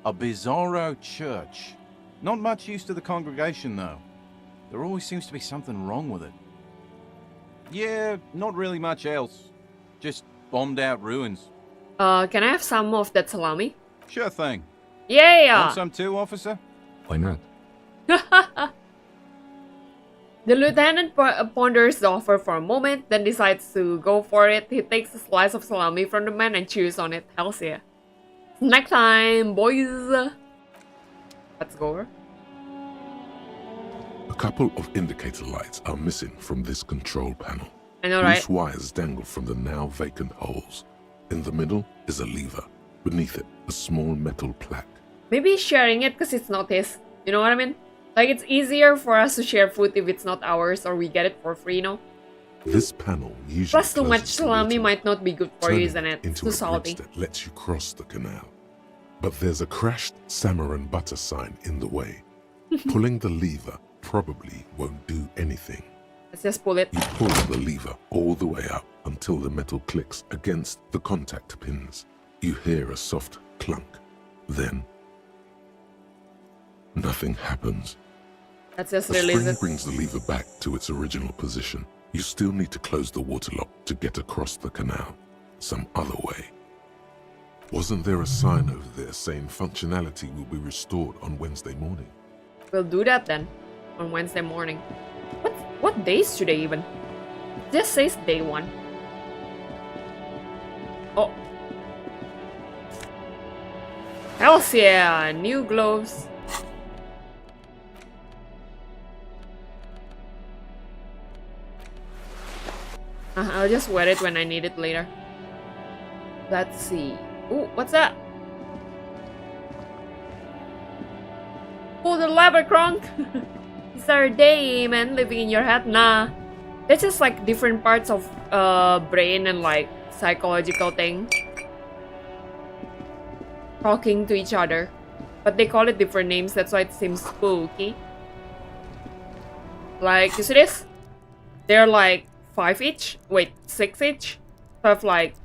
a bizarro church. Not much use to the congregation, though. There always seems to be something wrong with it. Yeah, not really much else. Just bombed out ruins. Can I have some of that salami? Sure thing. Yeah! Want some too, officer? Why not? The lieutenant ponders the offer for a moment, then decides to go for it. He takes a slice of salami from the man and chews on it. Hells yeah. Snack time, boys! Let's go. A couple of indicator lights are missing from this control panel. I know, right? Loose wires dangle from the now vacant holes. In the middle is a lever. Beneath it, a small metal plaque. Maybe he's sharing it because it's not his. You know what I mean? Like, it's easier for us to share food if it's not ours or we get it for free, you know? This panel usually Plus, too much closes the salami water, might not be good for you, turning isn't it? It's into too a salty. bridge that lets you cross the canal. But there's a crashed salmon and butter sign in the way. Pulling the lever probably won't do anything. Let's just pull it. You pull the lever all the way up until the metal clicks against the contact pins. You hear a soft clunk. Then, nothing happens. Let's just The release spring it. brings the lever back to its original position. You still need to close the water lock to get across the canal. Some other way. Wasn't there a sign over there saying functionality will be restored on Wednesday morning? We'll do that then. On Wednesday morning. What day is today even? It just says day 1. Oh. Hells yeah! New gloves. I'll just wear it when I need it later. Let's see. Ooh, what's that? Pull the lever, Kronk! Is our day, man, living in your head? Nah. It's just like different parts of brain and like psychological thing talking to each other. But they call it different names, that's why it seems spooky. Like, you see this? They're like 5 each? Wait, 6 each? So I have like,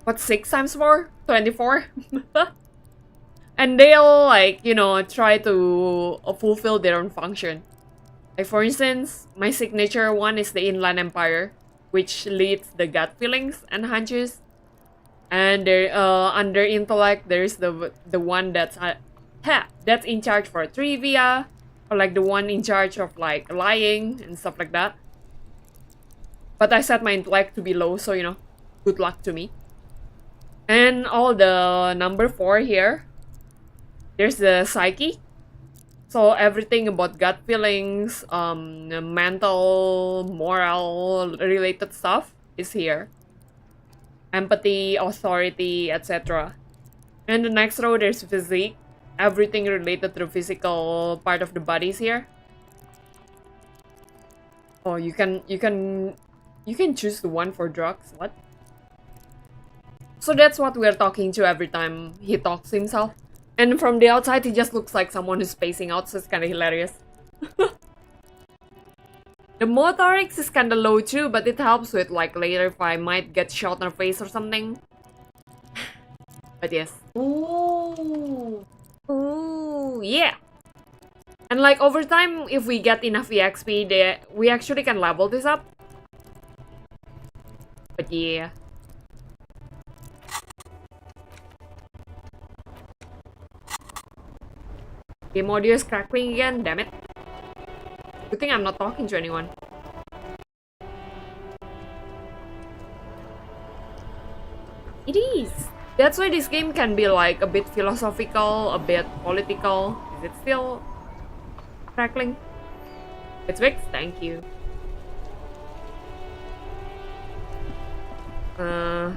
what, 6 times 4? 24? And they'll like, you know, try to fulfill their own function. Like for instance, my signature one is the Inland Empire, which leads the gut feelings and hunches. And there, under intellect, there's the one that's in charge for trivia, or like the one in charge of like lying and stuff like that. But I set my intellect to be low, so you know, good luck to me. And all the number 4 here. There's the psyche. So everything about gut feelings, mental, moral related stuff is here. Empathy, authority, etc. And the next row there's physique. Everything related to the physical part of the body is here. Oh, you can choose the one for drugs. What? So that's what we're talking to every time he talks to himself. And from the outside, he just looks like someone who's spacing out, so it's kind of hilarious. The motorics is kind of low too, but it helps with like later if I might get shot in the face or something. But yes. Ooh. Ooh, yeah. And like over time, if we get enough EXP, we actually can level this up. But yeah. Game audio is crackling again, damn it. Good thing I'm not talking to anyone. It is. That's why this game can be like a bit philosophical, a bit political. Is it still crackling? It's fixed, thank you. I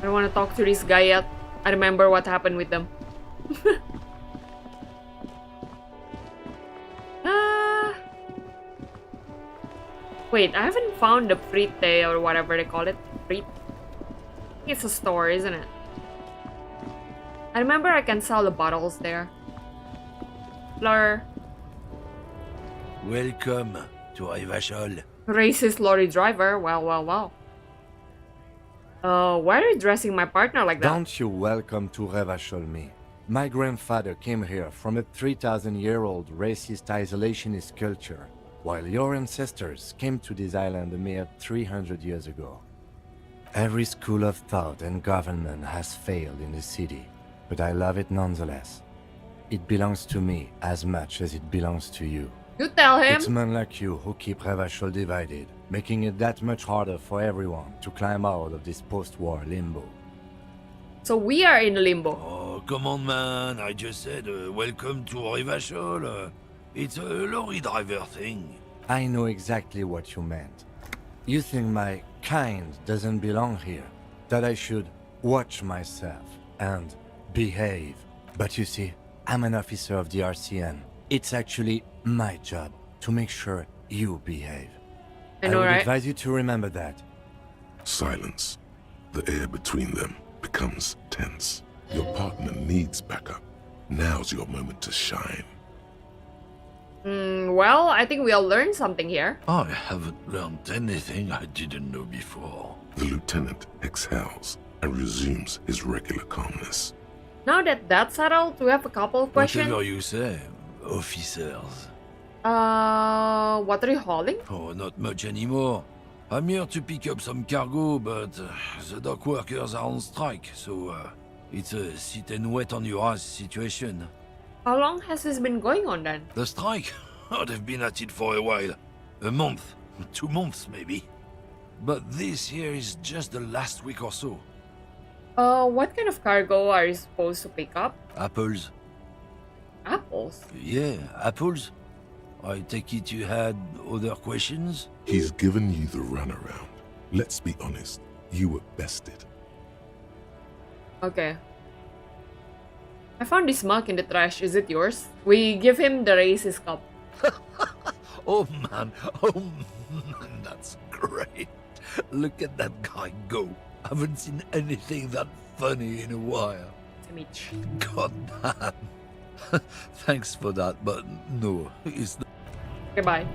don't want to talk to this guy yet. I remember what happened with them. Wait, I haven't found the frite or whatever they call it. Frite? I think it's a store, isn't it? I remember I can sell the bottles there. Fleur. Welcome to Revachol. Racist lorry driver. Well. Why are you dressing my partner like that? Don't you welcome to Revachol me. My grandfather came here from a 3,000-year-old racist isolationist culture, while your ancestors came to this island a mere 300 years ago. Every school of thought and government has failed in the city, but I love it nonetheless. It belongs to me as much as it belongs to you. You tell him. It's men like you who keep Revachol divided, making it that much harder for everyone to climb out of this post-war limbo. So we are in limbo. Oh, come on, man. I just said welcome to Revachol. It's a lorry driver thing. I know exactly what you meant. You think my kind doesn't belong here, that I should watch myself and behave. But you see, I'm an officer of the RCN. It's actually my job to make sure you behave. I would advise you to remember that. Silence. The air between them becomes tense. Your partner needs backup. Now's your moment to shine. Well, I think we all learned something here. I haven't learned anything I didn't know before. The lieutenant exhales and resumes his regular calmness. Now that that's settled, we have a couple of questions. Whatever you say, officers. What are you hauling? Oh, not much anymore. I'm here to pick up some cargo, but the dock workers are on strike, so it's a sit and wait on your ass situation. How long has this been going on then? The strike? Oh, they've been at it for a while. A month, 2 months maybe. But this here is just the last week or so. What kind of cargo are you supposed to pick up? Apples. Apples? Yeah, apples. I take it you had other questions? He's given you the runaround. Let's be honest, you were bested. Okay. I found this mug in the trash. Is it yours? We give him the racist cup. Oh man, that's great. Look at that guy go. I haven't seen anything that funny in a while. God damn. Thanks for that, but no, it's not. Okay, bye.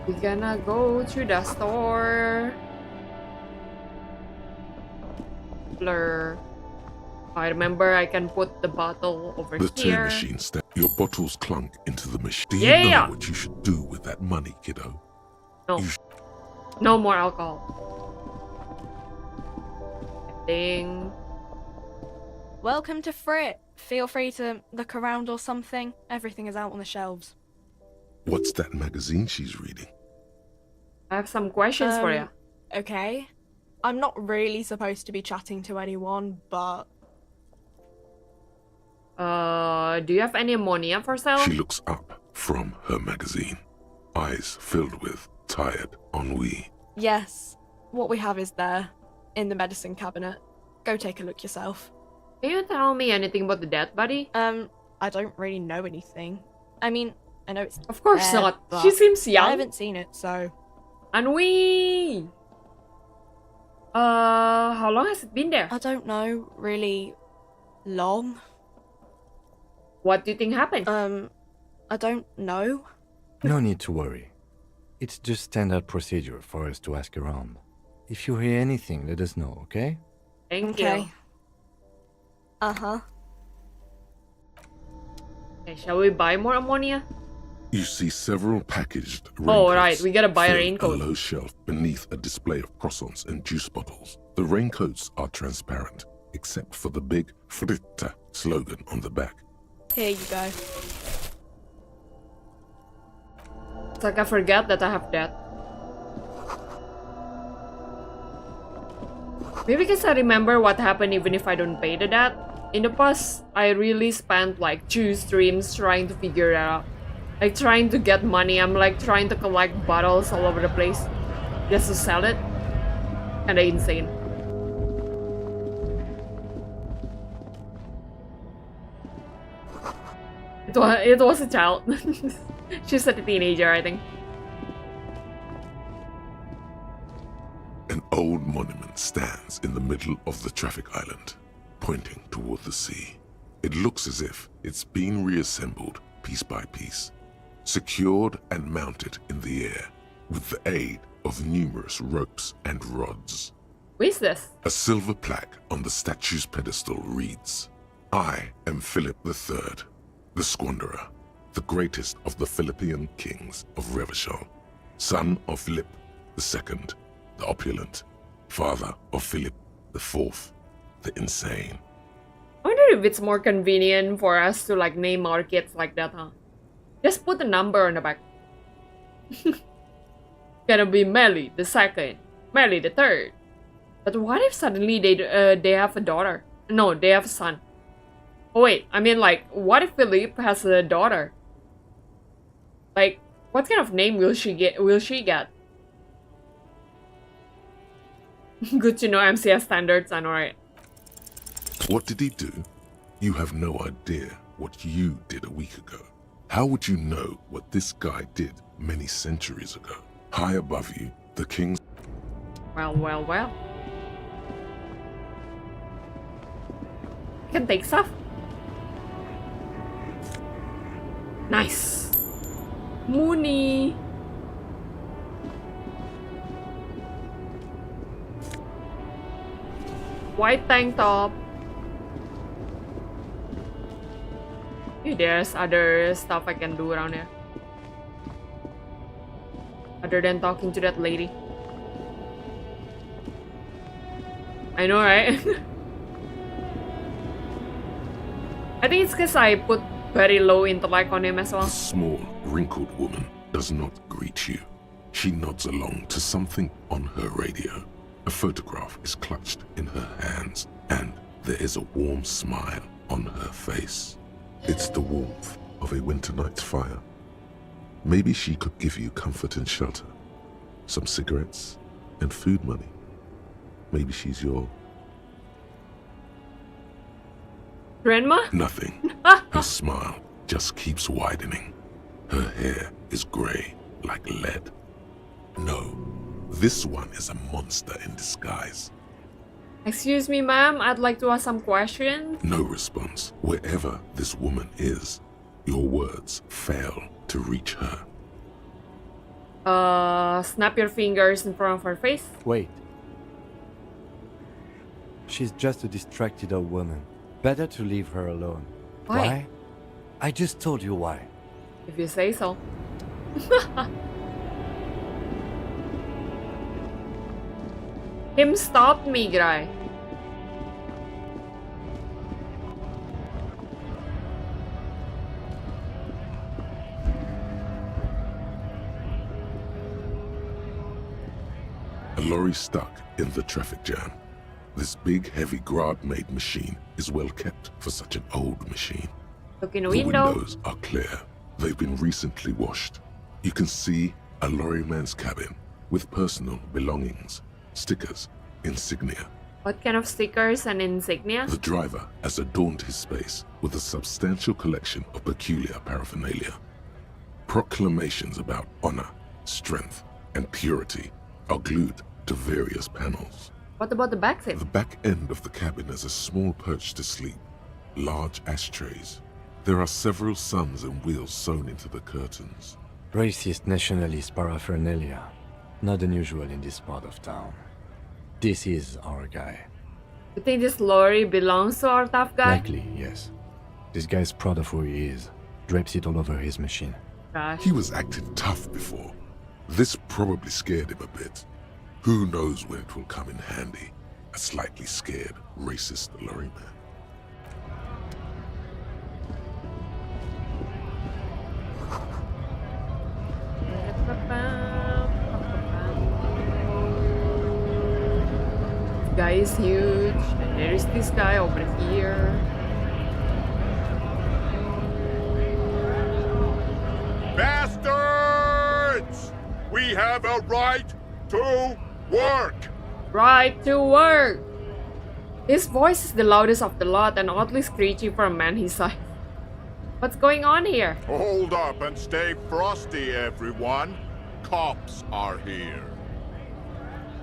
We're gonna go to the store. Blur. I remember I can put the bottle over The two here. machines step. Your bottles clunk into the machine. Do you Yeah. know what you should do with that money, kiddo? No. No more alcohol. Ding. Welcome to Frit. Feel free to look around or something. Everything is out on the shelves. What's that magazine she's reading? I have some questions for you. Okay. I'm not really supposed to be chatting to anyone, but... Do you have any ammonia for sale? She looks up from her magazine, eyes filled with tired ennui. Yes. What we have is there, in the medicine cabinet. Go take a look yourself. Can you tell me anything about the dead body? I don't really know anything. I mean, I know it's Of course there, not. but She seems young. I haven't seen it, so... Ennui! How long has it been there? I don't know, really long. What do you think happened? I don't know. No need to worry. It's just standard procedure for us to ask around. If you hear anything, let us know, okay? Thank you. Uh-huh. Okay, shall we buy more ammonia? You see several packaged raincoats. Oh, right, we gotta buy a filled raincoat. A low shelf beneath a display of croissants and juice bottles. The raincoats are transparent, except for the big Fritta slogan on the back. Here you go. It's like I forgot that I have that. Maybe because I remember what happened even if I don't pay the debt. In the past, I really spent like 2 streams trying to figure it out. Like trying to get money. I'm like trying to collect bottles all over the place just to sell it. Kinda insane. It was a child. She's a teenager, I think. An old monument stands in the middle of the traffic island, pointing toward the sea. It looks as if it's been reassembled piece by piece, secured and mounted in the air with the aid of numerous ropes and rods. Who is this? A silver plaque on the statue's pedestal reads, "I am Philip III, the Squanderer, the greatest of the Philippian kings of Revachol, son of Philip II, the opulent, father of Philip IV, the insane." I wonder if it's more convenient for us to like name our kids like that, huh? Just put a number on the back. Gonna be Melly the second, Melly the third. But what if suddenly they have a daughter? No, they have a son. Oh wait, I mean like, what if Philippe has a daughter? Like, what kind of name will she get? Good to know MCS standards are alright. What did he do? You have no idea what you did a week ago. How would you know what this guy did many centuries ago? High above you, the king's... Well. I can take stuff. Nice. Mooney. White tank top. There's other stuff I can do around here. Other than talking to that lady. I know, right? I think it's because I put very low intellect on him as well. The small, wrinkled woman does not greet you. She nods along to something on her radio. A photograph is clutched in her hands, and there is a warm smile on her face. It's the warmth of a winter night's fire. Maybe she could give you comfort and shelter, some cigarettes and food money. Maybe she's your... Grandma? Nothing. Her smile just keeps widening. Her hair is grey like lead. No, this one is a monster in disguise. Excuse me, ma'am. I'd like to ask some questions. No response. Wherever this woman is, your words fail to reach her. Snap your fingers in front of her face. Wait. She's just a distracted old woman. Better to leave her alone. Why? I just told you why. If you say so. Him stopped me, guy. A lorry stuck in the traffic jam. This big, heavy Grad-made machine is well kept for such an old machine. Look in the The window. windows are clear. They've been recently washed. You can see a lorryman's cabin with personal belongings, stickers, insignia. What kind of stickers and insignia? The driver has adorned his space with a substantial collection of peculiar paraphernalia. Proclamations about honor, strength, and purity are glued to various panels. What about the back seat? The back end of the cabin has a small perch to sleep, large ashtrays. There are several suns and wheels sewn into the curtains. Racist nationalist paraphernalia. Not unusual in this part of town. This is our guy. You think this lorry belongs to our tough guy? Likely, yes. This guy's proud of who he is. Drapes it all over his machine. Gosh. He was acting tough before. This probably scared him a bit. Who knows when it will come in handy? a slightly scared, racist lorry man. This guy is huge, and there is this guy over here. Bastards! We have a right to work! Right to work! His voice is the loudest of the lot and oddly screechy for a man his size. What's going on here? Hold up and stay frosty, everyone. Cops are here.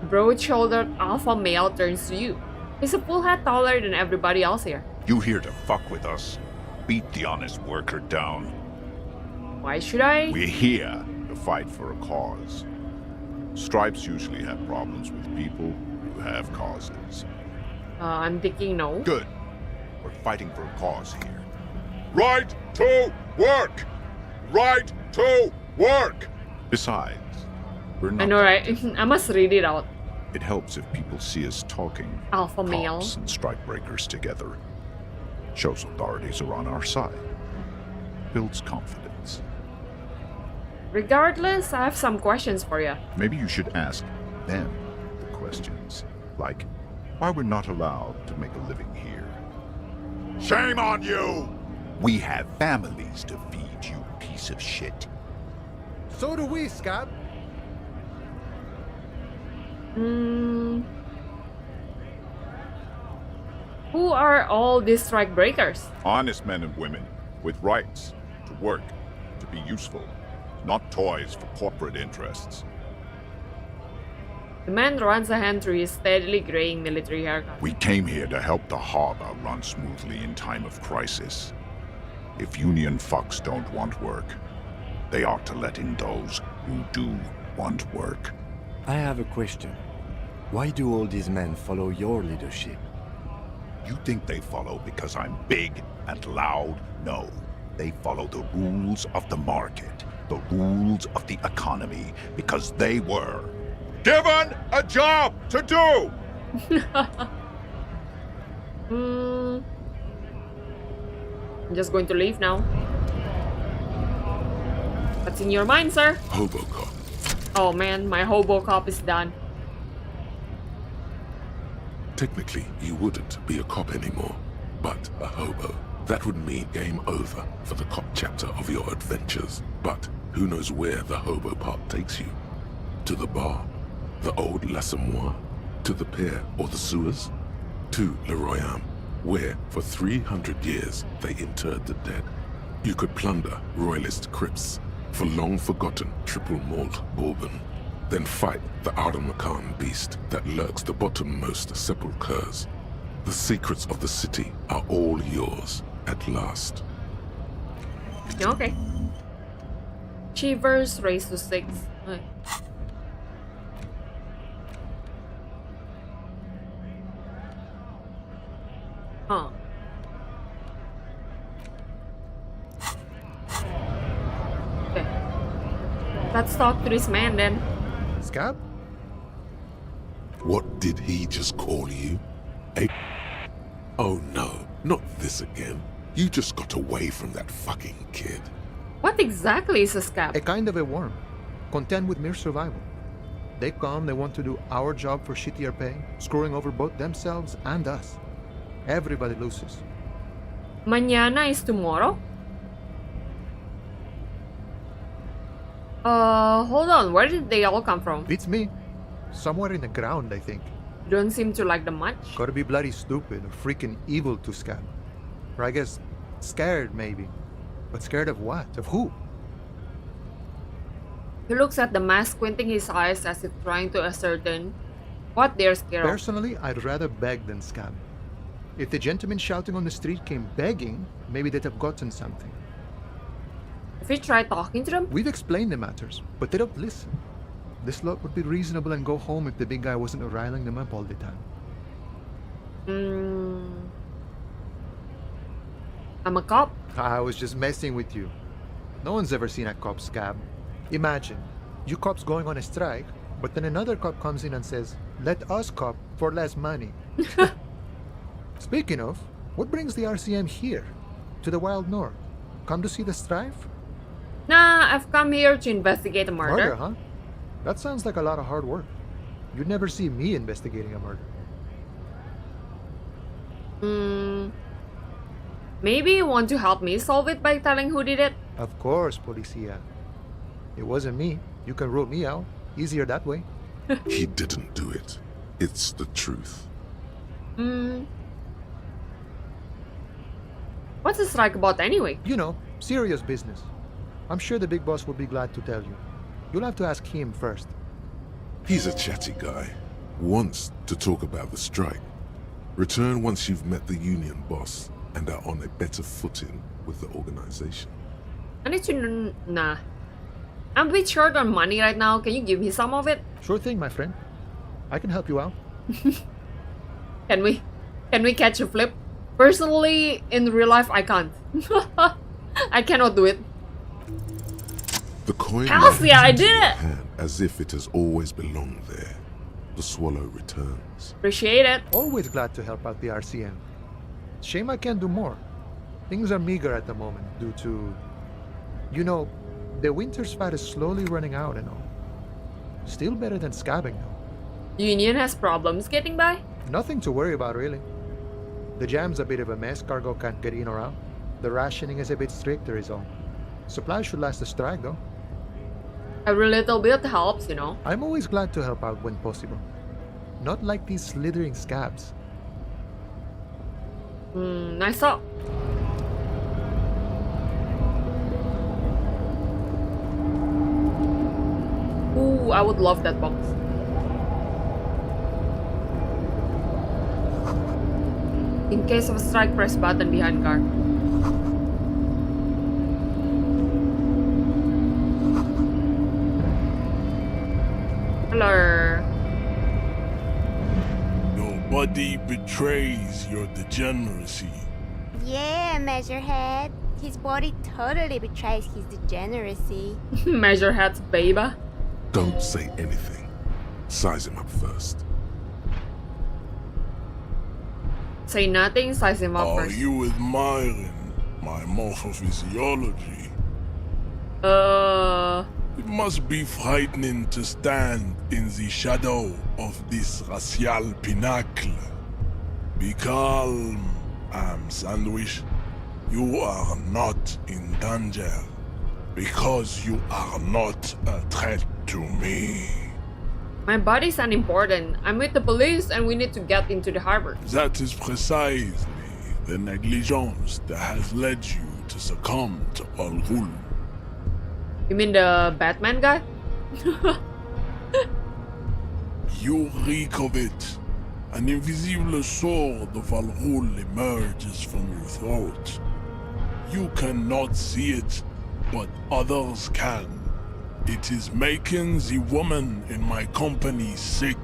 Broad-shouldered alpha male turns to you. He's a full head taller than everybody else here. You here to fuck with us? Beat the honest worker down. Why should I? We're here to fight for a cause. Stripes usually have problems with people who have causes. I'm thinking no. Good. We're fighting for a cause here. Right to work! Right to work! Besides, we're not... I know, right? I must read it out. It helps if people see us talking Alpha male. cops and strike breakers together. Shows authorities are on our side. Builds confidence. Regardless, I have some questions for you. Maybe you should ask them the questions. Like, why we're not allowed to make a living here. Shame on you! We have families to feed, you piece of shit. So do we, Scab. Who are all these strike breakers? Honest men and women with rights to work, to be useful, not toys for corporate interests. The man runs a hand through his steadily graying military haircut. We came here to help the harbor run smoothly in time of crisis. If union fucks don't want work, they ought to let in those who do want work. I have a question. Why do all these men follow your leadership? You think they follow because I'm big and loud? No. They follow the rules of the market, the rules of the economy, because they were given a job to do! I'm just going to leave now. What's in your mind, sir? Hobocop. Oh man, my Hobocop is done. Technically, you wouldn't be a cop anymore, but a hobo. That would mean game over for the cop chapter of your adventures. But who knows where the hobo part takes you? To the bar? The old L'Assommoir? To the pier or the sewers? To Le Royaume, where for 300 years they interred the dead. You could plunder royalist crypts for long-forgotten triple malt bourbon, then fight the Aramakan beast that lurks the bottommost sepulchres. The secrets of the city are all yours at last. Okay. Cheevers raised to 6. Huh. Okay. Let's talk to this man then. Scab? What did he just call you? Oh no, not this again. You just got away from that fucking kid. What exactly is a scab? A kind of a worm, content with mere survival. They come, they want to do our job for shittier pay, screwing over both themselves and us. Everybody loses. Mañana is tomorrow? Hold on, where did they all come from? It's me. Somewhere in the ground, I think. You don't seem to like them much. Gotta be bloody stupid or freaking evil to Scab. Or I guess scared, maybe. But scared of what? Of who? He looks at the mask, squinting his eyes as if trying to ascertain what they're scared of. Personally, I'd rather beg than Scab. If the gentleman shouting on the street came begging, maybe they'd have gotten something. Have you tried talking to them? We've explained the matters, but they don't listen. This lot would be reasonable and go home if the big guy wasn't riling them up all the time. I'm a cop. I was just messing with you. No one's ever seen a cop, Scab. Imagine, you cops going on a strike, but then another cop comes in and says, let us cop for less money. Speaking of, what brings the RCM here? To the Wild North? Come to see the strife? Nah, I've come here to investigate a murder. Murder, huh? That sounds like a lot of hard work. You'd never see me investigating a murder. Maybe you want to help me solve it by telling who did it? Of course, Policia. It wasn't me. You can rule me out. Easier that way. He didn't do it. It's the truth. What's the strike about anyway? You know, serious business. I'm sure the big boss will be glad to tell you. You'll have to ask him first. He's a chatty guy. Wants to talk about the strike. Return once you've met the union boss and are on a better footing with the organization. I need to nah. I'm a bit short on money right now. Can you give me some of it? Sure thing, my friend. I can help you out. Can we catch a flip? Personally, in real life, I can't. I cannot do it. The coin Hells yeah, I did it! hand as if it has always belonged there. The swallow returns. Appreciate it. Always glad to help out the RCM. Shame I can't do more. Things are meager at the moment due to... You know, the winter's fat is slowly running out and all. Still better than scabbing though. Union has problems getting by? Nothing to worry about really. The jam's a bit of a mess, cargo can't get in or out. The rationing is a bit stricter is all. Supplies should last the strike though. Every little bit helps, you know. I'm always glad to help out when possible. Not like these slithering scabs. Nice up. Ooh, I would love that box. In case of a strike, press button behind guard. Hello. Your body betrays your degeneracy. Yeah, Measurehead. His body totally betrays his degeneracy. Measurehead's baby. Don't say anything. Size him up first. Say nothing, size him up Are first. you admiring my morphophysiology? It must be frightening to stand in the shadow of this racial pinnacle. Be calm, Am Sandwich. You are not in danger, because you are not a threat to me. My body's unimportant. I'm with the police and we need to get into the harbor. That is precisely the negligence that has led you to succumb to Al Ghul. You mean the Batman guy? You reek of it. An invisible sword of Al Ghul emerges from your throat. You cannot see it, but others can. It is making the woman in my company sick.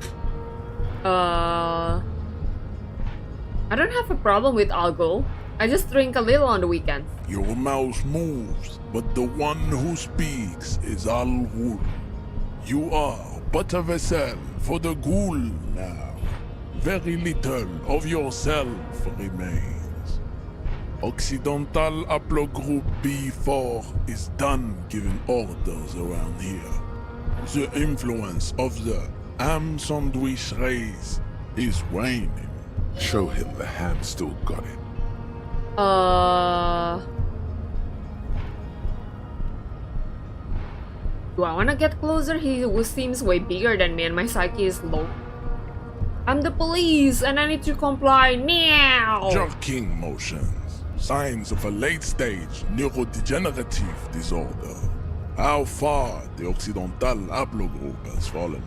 I don't have a problem with alcohol. I just drink a little on the weekends. Your mouth moves, but the one who speaks is Al Ghul. You are but a vessel for the Ghul now. Very little of yourself remains. Occidental Haplogroup B4 is done giving orders around here. The influence of the Ham Sandwich race is waning. Show him the ham still got it. Do I wanna get closer? He seems way bigger than me and my psyche is low. I'm the police and I need to comply now! Jerking motions. Signs of a late-stage neurodegenerative disorder. How far the Occidental Haplogroup has fallen.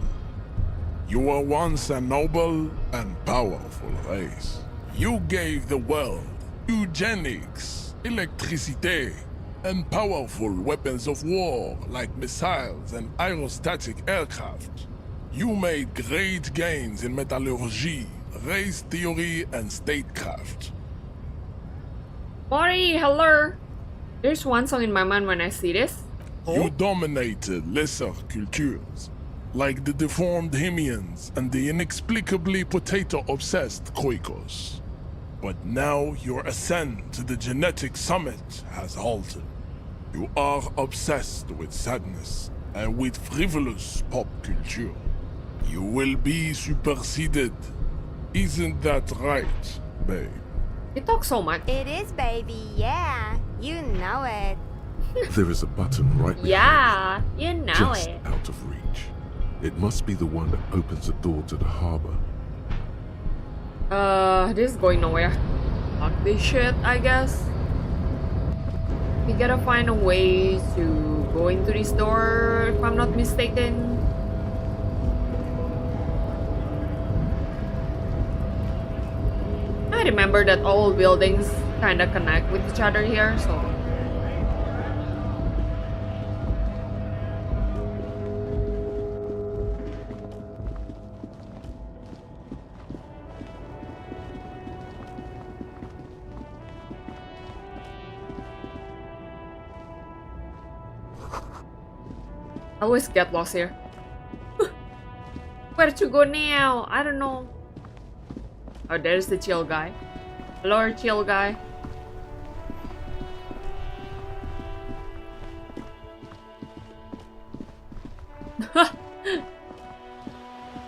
You were once a noble and powerful race. You gave the world eugenics, electricity, and powerful weapons of war like missiles and aerostatic aircraft. You made great gains in metallurgy, race theory, and statecraft. Mori, hello! There's one song in my mind when I see this. You dominated lesser cultures. like the deformed Hemians and the inexplicably potato-obsessed Koikos. But now your ascent to the genetic summit has halted. You are obsessed with sadness and with frivolous pop culture. You will be superseded. Isn't that right, babe? You talk so much. It is, baby, yeah. You know it. There is a button right behind Yeah, you know just it. out of reach. It must be the one that opens the door to the harbor. This is going nowhere. Fuck this shit, I guess. We gotta find a way to go into this door, if I'm not mistaken. I remember that all buildings kinda connect with each other here, so. I always get lost here. Where to go now? I don't know. Oh, there's the chill guy. Hello, chill guy.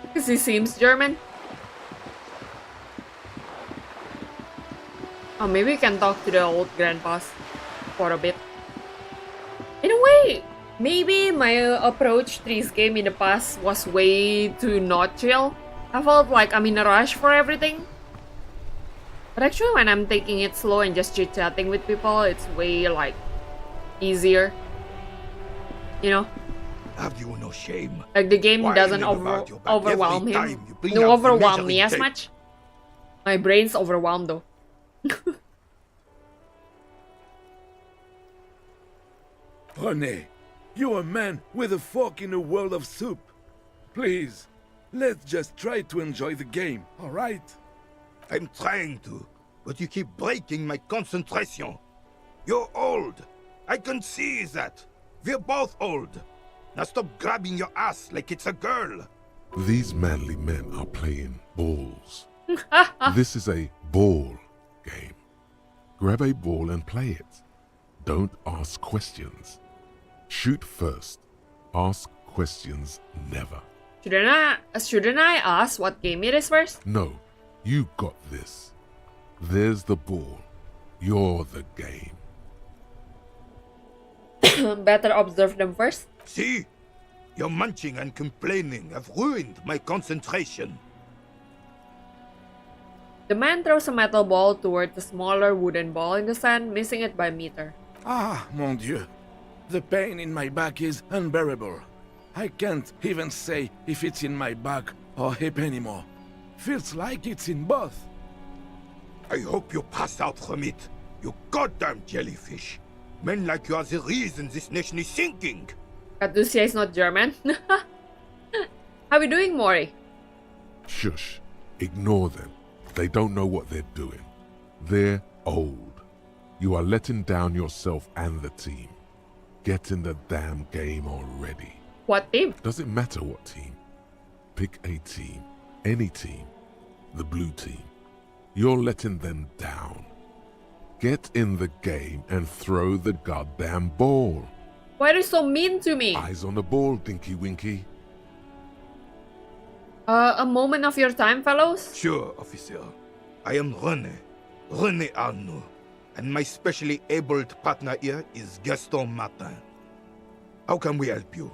Because he seems German. Oh, maybe we can talk to the old grandpas for a bit. In a way, maybe my approach to this game in the past was way too not chill. I felt like I'm in a rush for everything. But actually when I'm taking it slow and just chit-chatting with people, it's way like easier. You know? Have you no shame? Like the game Why doesn't live about your back overwhelm every him. time you bring No, out the overwhelm me measuring as tape? much. My brain's overwhelmed though. Honey, you're a man with a fork in a world of soup. Please, let's just try to enjoy the game, alright? I'm trying to, but you keep breaking my concentration. You're old. I can see that. We're both old. Now stop grabbing your ass like it's a girl. These manly men are playing balls. This is a ball game. Grab a ball and play it. Don't ask questions. Shoot first. Ask questions never. Shouldn't I ask what game it is first? No, you got this. There's the ball. You're the game. Better observe them first. See? Your munching and complaining have ruined my concentration. The man throws a metal ball toward the smaller wooden ball in the sand, missing it by a meter. Ah, mon Dieu. The pain in my back is unbearable. I can't even say if it's in my back or hip anymore. Feels like it's in both. I hope you pass out from it, you goddamn jellyfish. Men like you are the reason this nation is sinking. Katusia is not German. How we doing, Mori? Shush. Ignore them. They don't know what they're doing. They're old. You are letting down yourself and the team. Get in the damn game already. What team? Doesn't matter what team. Pick a team. Any team. The blue team. You're letting them down. Get in the game and throw the goddamn ball. Why are you so mean to me? Eyes on the ball, Dinky Winky. A moment of your time, fellows? Sure, officer. I am René Arnaud, and my specially abled partner here is Gaston Martin. How can we help you?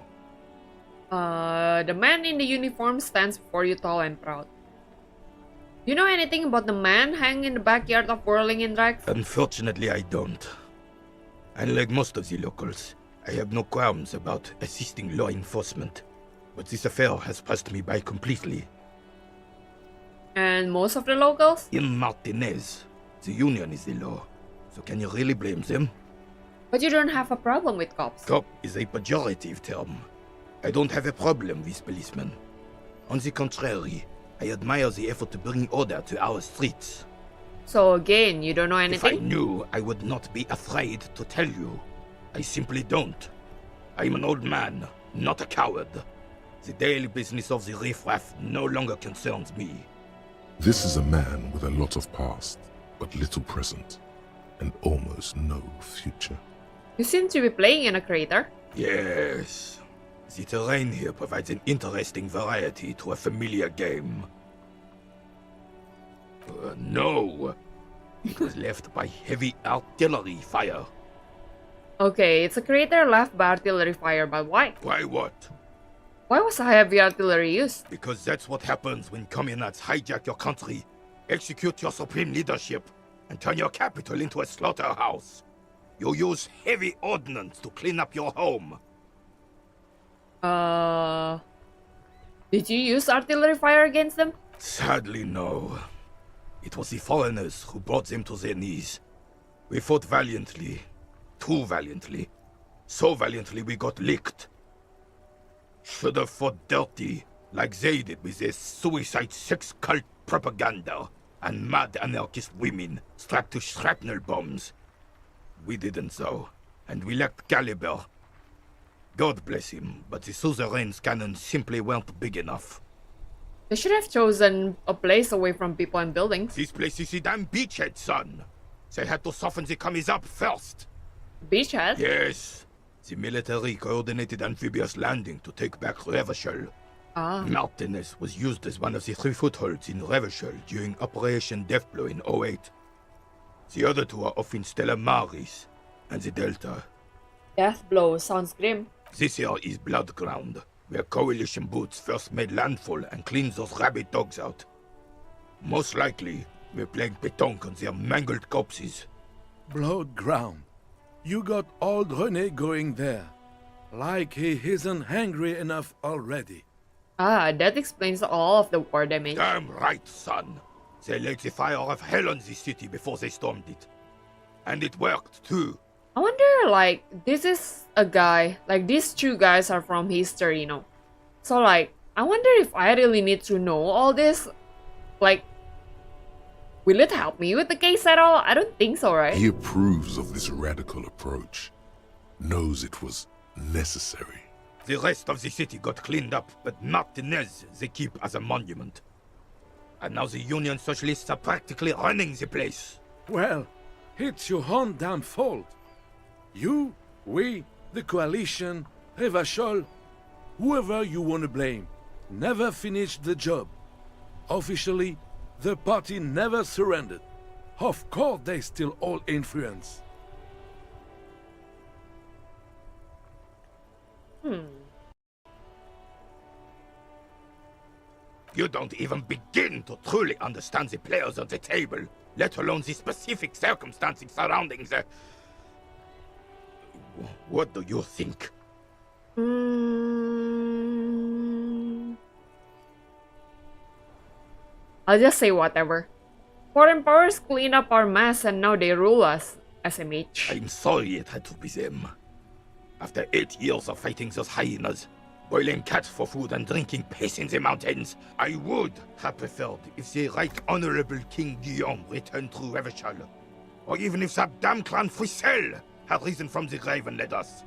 The man in the uniform stands before you tall and proud. Do you know anything about the man hanging in the backyard of Whirling in Drags? Unfortunately, I don't. Unlike most of the locals, I have no qualms about assisting law enforcement. But this affair has passed me by completely. And most of the locals? In Martinaise, the union is the law. So can you really blame them? But you don't have a problem with cops. Cop is a pejorative term. I don't have a problem with policemen. On the contrary, I admire the effort to bring order to our streets. So again, you don't know If I anything? knew, I would not be afraid to tell you. I simply don't. I'm an old man, not a coward. The daily business of the riffraff no longer concerns me. This is a man with a lot of past, but little present, and almost no future. You seem to be playing in a crater. Yes. The terrain here provides an interesting variety to a familiar game. No. It was left by heavy artillery fire. Okay, it's a crater left by artillery fire, but why? Why what? Why was heavy artillery used? Because that's what happens when communists hijack your country, execute your supreme leadership, and turn your capital into a slaughterhouse. You use heavy ordnance to clean up your home. Did you use artillery fire against them? Sadly, no. It was the foreigners who brought them to their knees. We fought valiantly. Too valiantly. So valiantly we got licked. Should have fought dirty, like they did with their suicide sex cult propaganda and mad anarchist women strapped to shrapnel bombs. We didn't though, and we lacked caliber. God bless him, but the suzerain's cannons simply weren't big enough. They should have chosen a place away from people and buildings. This place is a damn beachhead, son. They had to soften the commies up first. Beachhead? Yes. The military coordinated amphibious landing to take back Revachol. Martinaise was used as one of the 3 footholds in Revachol during Operation Deathblow in 08. The other 2 are off in Stella Maris and the Delta. Deathblow sounds grim. This here is Blood Ground, where coalition boots first made landfall and cleaned those rabid dogs out. Most likely, we're playing pétanque on their mangled corpses. Blood Ground. You got old René going there. Like he isn't hungry enough already. That explains all of the war damage. Damn right, son. They laid the fire of hell on the city before they stormed it. And it worked, too. I wonder, like, this is a guy, like, these 2 guys are from history, you know. So, like, I wonder if I really need to know all this. Like, will it help me with the case at all? I don't think so, right? He approves of this radical approach, knows it was necessary. The rest of the city got cleaned up, but Martinaise they keep as a monument. And now the Union Socialists are practically running the place. Well, it's your own damn fault. You, we, the coalition, Revachol, whoever you want to blame, never finished the job. Officially, the party never surrendered. Of course they still hold influence. You don't even begin to truly understand the players on the table, let alone the specific circumstances surrounding the... What do you think? I'll just say whatever. Foreign powers clean up our mess and now they rule us, SMH. I'm sorry it had to be them. After 8 years of fighting those hyenas, boiling cats for food and drinking piss in the mountains, I would have preferred if the Right Honorable King Guillaume returned through Revachol, or even if that damn clan Frissel had risen from the grave and led us.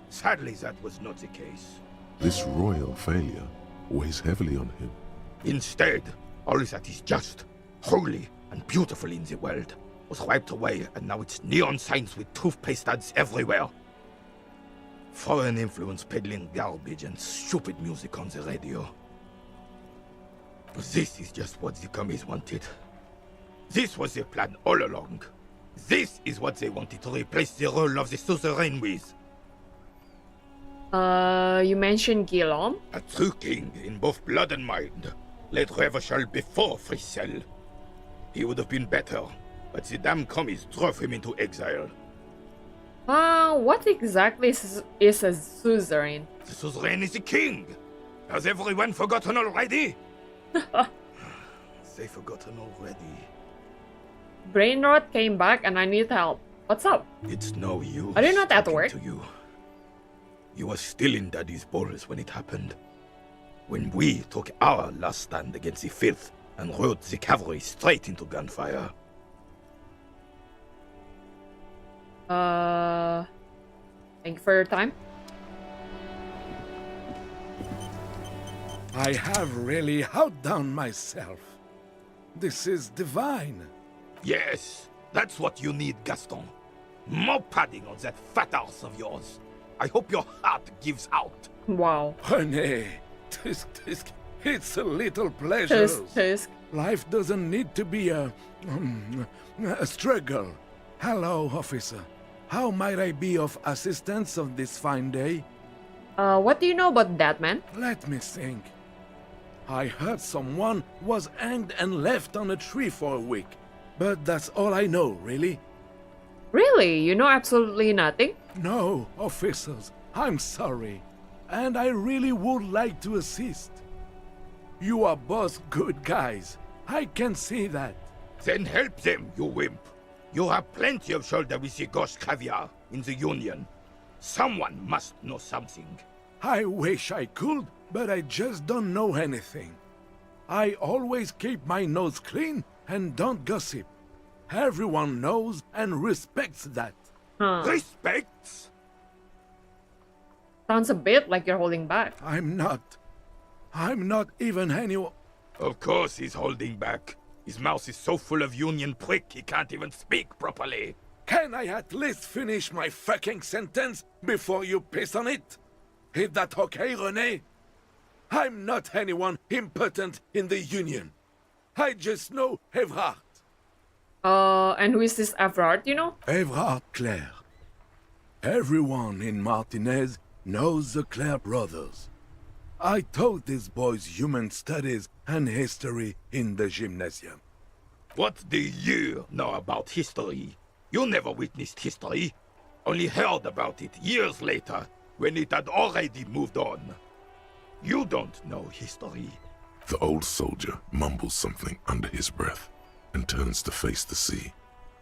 Sadly, that was not the case. This royal failure weighs heavily on him. Instead, all that is just, holy, and beautiful in the world was wiped away, and now it's neon signs with toothpaste ads everywhere. Foreign influence peddling garbage and stupid music on the radio. But this is just what the commies wanted. This was their plan all along. This is what they wanted to replace the role of the suzerain with. You mentioned Guillaume? A true king in both blood and mind. Led Revachol before Frissel. He would have been better, but the damn commies drove him into exile. What exactly is a suzerain? The suzerain is the king! Has everyone forgotten already? They've forgotten already. Brain rot came back and I need help. What's up? It's no use. Are you not at work? To you. You were still in Daddy's balls when it happened. When we took our last stand against the filth and rode the cavalry straight into gunfire. Thank you for your time. I have really outdone myself. This is divine. Yes, that's what you need, Gaston. More padding on that fat arse of yours. I hope your heart gives out. Wow. René, tisk, it's a little pleasure. Tisk. Life doesn't need to be a struggle. Hello, officer. How might I be of assistance on this fine day? What do you know about that, man? Let me think. I heard someone was hanged and left on a tree for a week. But that's all I know, really. Really? You know absolutely nothing? No, officers, I'm sorry. And I really would like to assist. You are both good guys. I can see that. Then help them, you wimp. You have plenty of shoulder with the ghost caviar in the Union. Someone must know something. I wish I could, but I just don't know anything. I always keep my nose clean and don't gossip. Everyone knows and respects that. Respects? Sounds a bit like you're holding back. I'm not even anyone. Of course he's holding back. His mouth is so full of Union prick he can't even speak properly. Can I at least finish my fucking sentence before you piss on it? Is that okay, René? I'm not anyone important in the Union. I just know Evrard. And who is this Evrard, you know? Evrard Clare. Everyone in Martinaise knows the Clare brothers. I taught these boys human studies and history in the gymnasium. What do you know about history? You never witnessed history. Only heard about it years later, when it had already moved on. You don't know history. The old soldier mumbles something under his breath and turns to face the sea.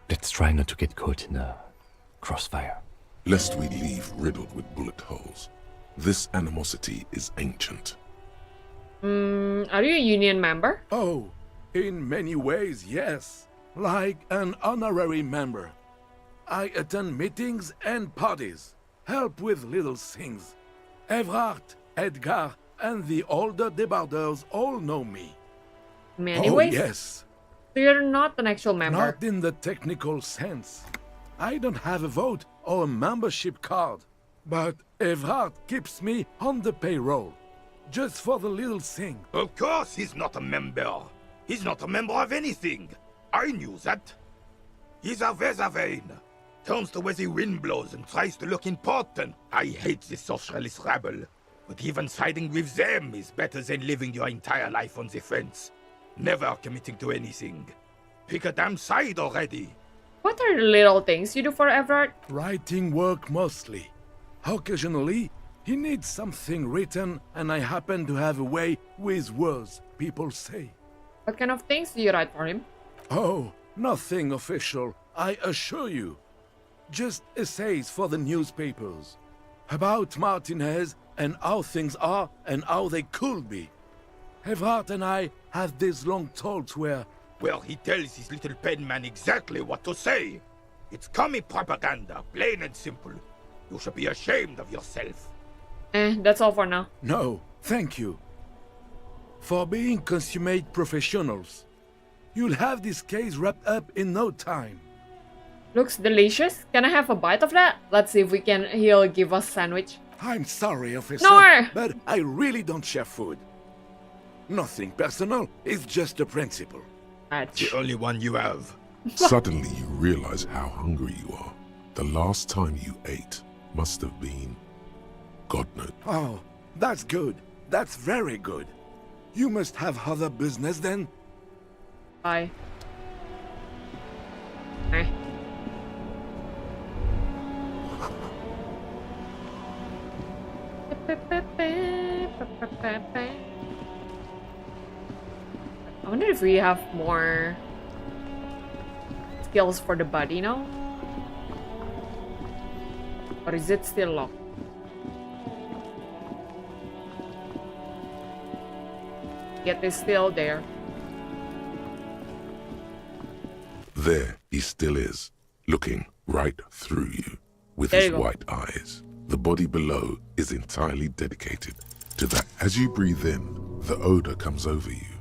Let's try not to get caught in a crossfire. Lest we leave riddled with bullet holes. This animosity is ancient. Are you a Union member? Oh, in many ways, yes. Like an honorary member. I attend meetings and parties, help with little things. Evrard, Edgar, and the older debardeurs all know me. Many ways? Yes. So you're not an actual member? Not in the technical sense. I don't have a vote or a membership card. But Evrard keeps me on the payroll. Just for the little thing. Of course he's not a member. He's not a member of anything. I knew that. He's a Vezavain. Turns the way the wind blows and tries to look important. I hate this socialist rabble. But even siding with them is better than living your entire life on the fence. Never committing to anything. Pick a damn side already. What are the little things you do for Evrard? Writing work mostly. Occasionally, he needs something written and I happen to have a way with words, people say. What kind of things do you write for him? Oh, nothing official, I assure you. Just essays for the newspapers. About Martinaise and how things are and how they could be. Evrard and I have these long talks where... Well, he tells his little pen man exactly what to say. It's commie propaganda, plain and simple. You should be ashamed of yourself. That's all for now. No, thank you. For being consummate professionals. You'll have this case wrapped up in no time. Looks delicious. Can I have a bite of that? Let's see if he'll give us a sandwich. I'm sorry, officer, No! but I really don't share food. Nothing personal, it's just a principle. The only one you have. Suddenly you realize how hungry you are. The last time you ate must have been... God knows. Oh, that's good. That's very good. You must have other business then? Bye. Eh. I wonder if we have more skills for the body now? Or is it still locked? Yet it's still there. There he still is, looking right through you with There his you go. white eyes. The body below is entirely dedicated to to that. As you breathe in, the odor comes over you.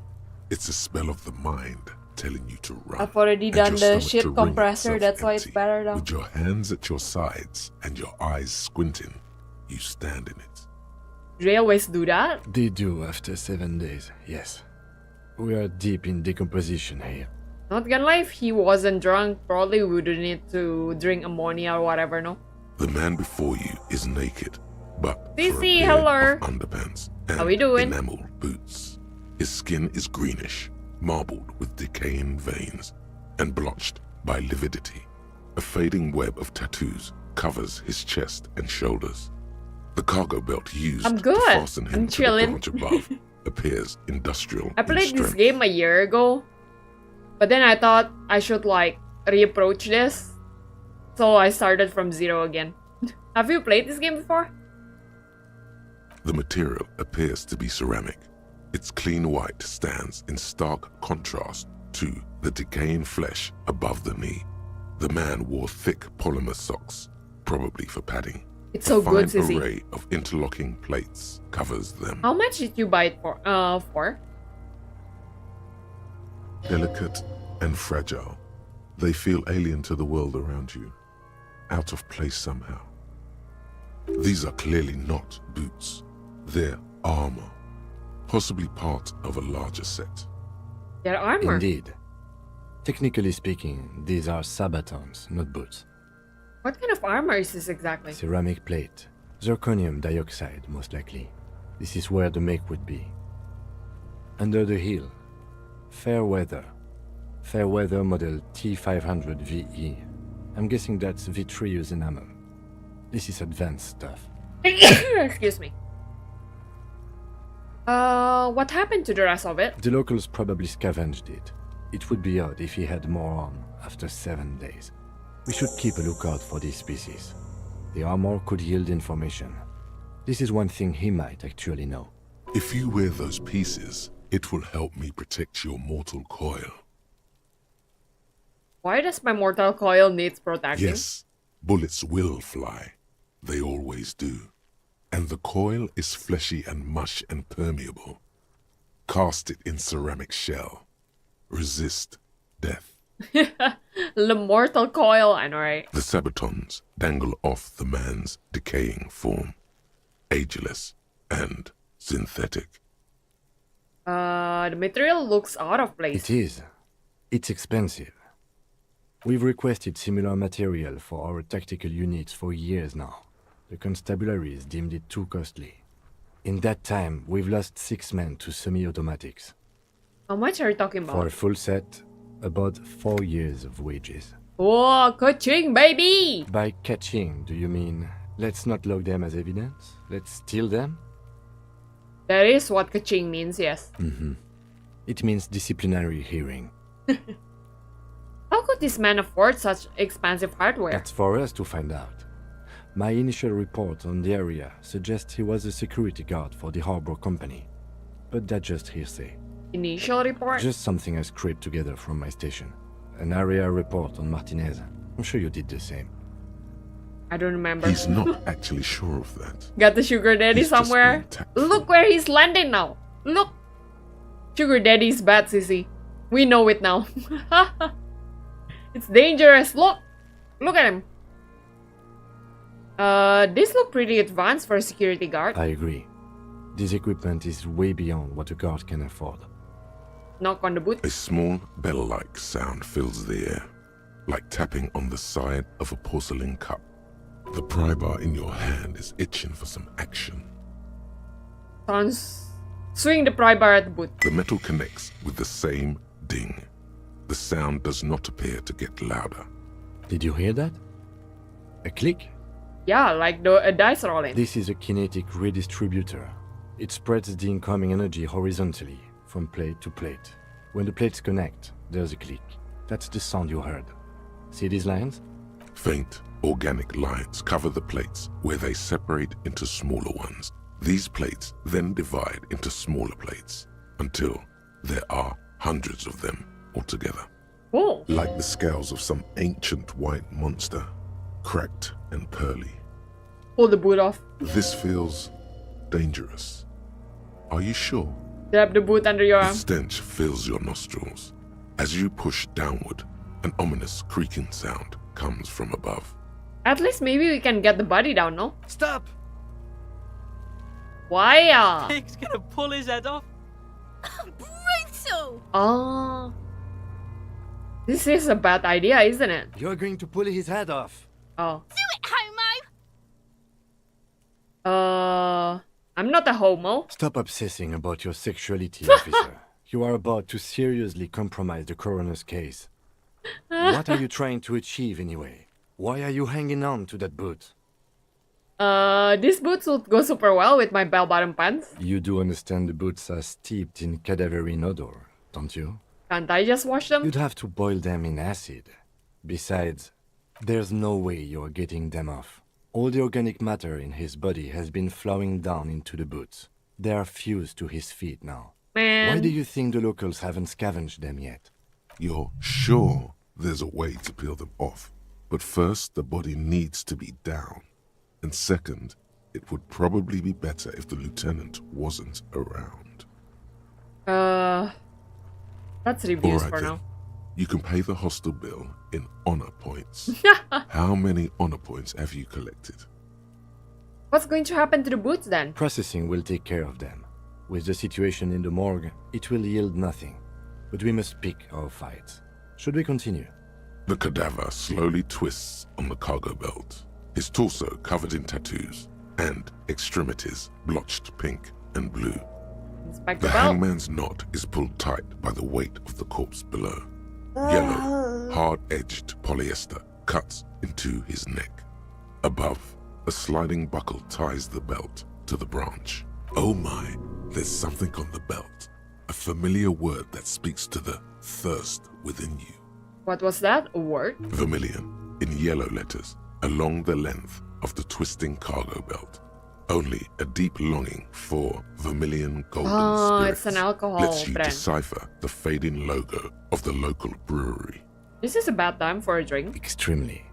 It's a spell of the mind telling you to run. I've already and done your the stomach shit to wring compressor, itself that's why it's empty. better though. With your hands at your sides and your eyes squinting, you stand in it. Do they always do that? They do after 7 days, yes. We are deep in decomposition here. Not gonna lie, if he wasn't drunk, probably wouldn't need to drink ammonia or whatever, no? The man before you is naked, but for a Cece, pair hello. of underpants and How we doing? enameled boots. His skin is greenish, marbled with decaying veins, and blotched by lividity. A fading web of tattoos covers his chest and shoulders. The cargo belt used I'm to good. fasten him I'm to chilling. the branch above appears industrial. I in played this strength. game a year ago, but then I thought I should like reapproach this, so I started from zero again. Have you played this game before? The material appears to be ceramic. Its clean white stands in stark contrast to the decaying flesh above the knee. The man wore thick polymer socks, probably for padding. It's so A good, fine Sissy. array of interlocking plates covers them. How much did you buy it for? Delicate and fragile, they feel alien to the world around you, out of place somehow. These are clearly not boots. They're armor, possibly part of a larger set. Their armor. Indeed. Technically speaking, these are sabatons, not boots. What kind of armor is this exactly? Ceramic plate. Zirconium dioxide, most likely. This is where the make would be. Under the heel. Fair weather. Fair weather model T500 VE. I'm guessing that's vitreous enamel. This is advanced stuff. Excuse me. What happened to the rest of it? The locals probably scavenged it. It would be odd if he had more on after 7 days. We should keep a lookout for this species. The armor could yield information. This is one thing he might actually know. If you wear those pieces, it will help me protect your mortal coil. Why does my mortal coil needs protecting? Yes, bullets will fly. They always do. And the coil is fleshy and mush and permeable. Cast it in ceramic shell. Resist death. The mortal coil, I know, right? The sabatons dangle off the man's decaying form. Ageless and synthetic. The material looks out of place. It is. It's expensive. We've requested similar material for our tactical units for years now. The constabularies deemed it too costly. In that time, we've lost 6 men to semi-automatics. How much are you talking about? For a full set, about 4 years of wages. Oh, ka-ching, baby! By catching, do you mean let's not log them as evidence? Let's steal them? That is what ka-ching means, yes. Mm-hmm. It means disciplinary hearing. How could this man afford such expensive hardware? That's for us to find out. My initial report on the area suggests he was a security guard for the harbor company. But that's just hearsay. Initial report? Just something I scraped together from my station. An area report on Martinaise. I'm sure you did the same. I don't remember. He's not actually sure of that. Got the sugar daddy He's just somewhere? being tactful. Look where he's landing now. Look. Sugar daddy's bad, Sissy. We know it now. It's dangerous. Look. Look at him. This look pretty advanced for a security guard. I agree. This equipment is way beyond what a guard can afford. Knock on the boot. A small bell-like sound fills the air, like tapping on the side of a porcelain cup. The pry bar in your hand is itching for some action. Sounds. Swing the pry bar at the boot. The metal connects with the same ding. The sound does not appear to get louder. Did you hear that? A click? Yeah, like the dice rolling. This is a kinetic redistributor. It spreads the incoming energy horizontally, from plate to plate. When the plates connect, there's a click. That's the sound you heard. See these lines? Faint, organic lines cover the plates where they separate into smaller ones. These plates then divide into smaller plates until there are hundreds of them altogether. Oh. Like the scales of some ancient white monster, cracked and pearly. Pull the boot off. This feels dangerous. Are you sure? Grab the boot under your The arm. stench fills your nostrils. As you push downward, an ominous creaking sound comes from above. At least maybe we can get the body down, no? Stop! Why? Pig's gonna pull his head off. Brutal! Oh. This is a bad idea, isn't it? You're going to pull his head off. Oh. Do it, homo! I'm not a homo. Stop obsessing about your sexuality, officer. You are about to seriously compromise the coroner's case. What are you trying to achieve anyway? Why are you hanging on to that boot? These boots would go super well with my bell-bottom pants. You do understand the boots are steeped in cadaverine odor, don't you? Can't I just wash them? You'd have to boil them in acid. Besides, there's no way you're getting them off. All the organic matter in his body has been flowing down into the boots. They are fused to his feet now. Man. Why do you think the locals haven't scavenged them yet? You're sure there's a way to peel them off. But first, the body needs to be down. And second, it would probably be better if the lieutenant wasn't around. That's reviews Alright for then. now. You can pay the hostel bill in honor points. How many honor points have you collected? What's going to happen to the boots then? Processing will take care of them. With the situation in the morgue, it will yield nothing. But we must pick our fights. Should we continue? The cadaver slowly twists on the cargo belt, his torso covered in tattoos, and extremities blotched pink and blue. Inspect The the belt. hangman's knot is pulled tight by the weight of the corpse below. Yellow, hard-edged polyester cuts into his neck. Above, a sliding buckle ties the belt to the branch. Oh my, there's something on the belt. A familiar word that speaks to the thirst within you. What was that? A word? Vermilion, in yellow letters, along the length of the twisting cargo belt. Only a deep longing for vermilion golden spirits it's an alcohol lets you brand. decipher the fading logo of the local brewery. This is a bad time for a drink. Extremely.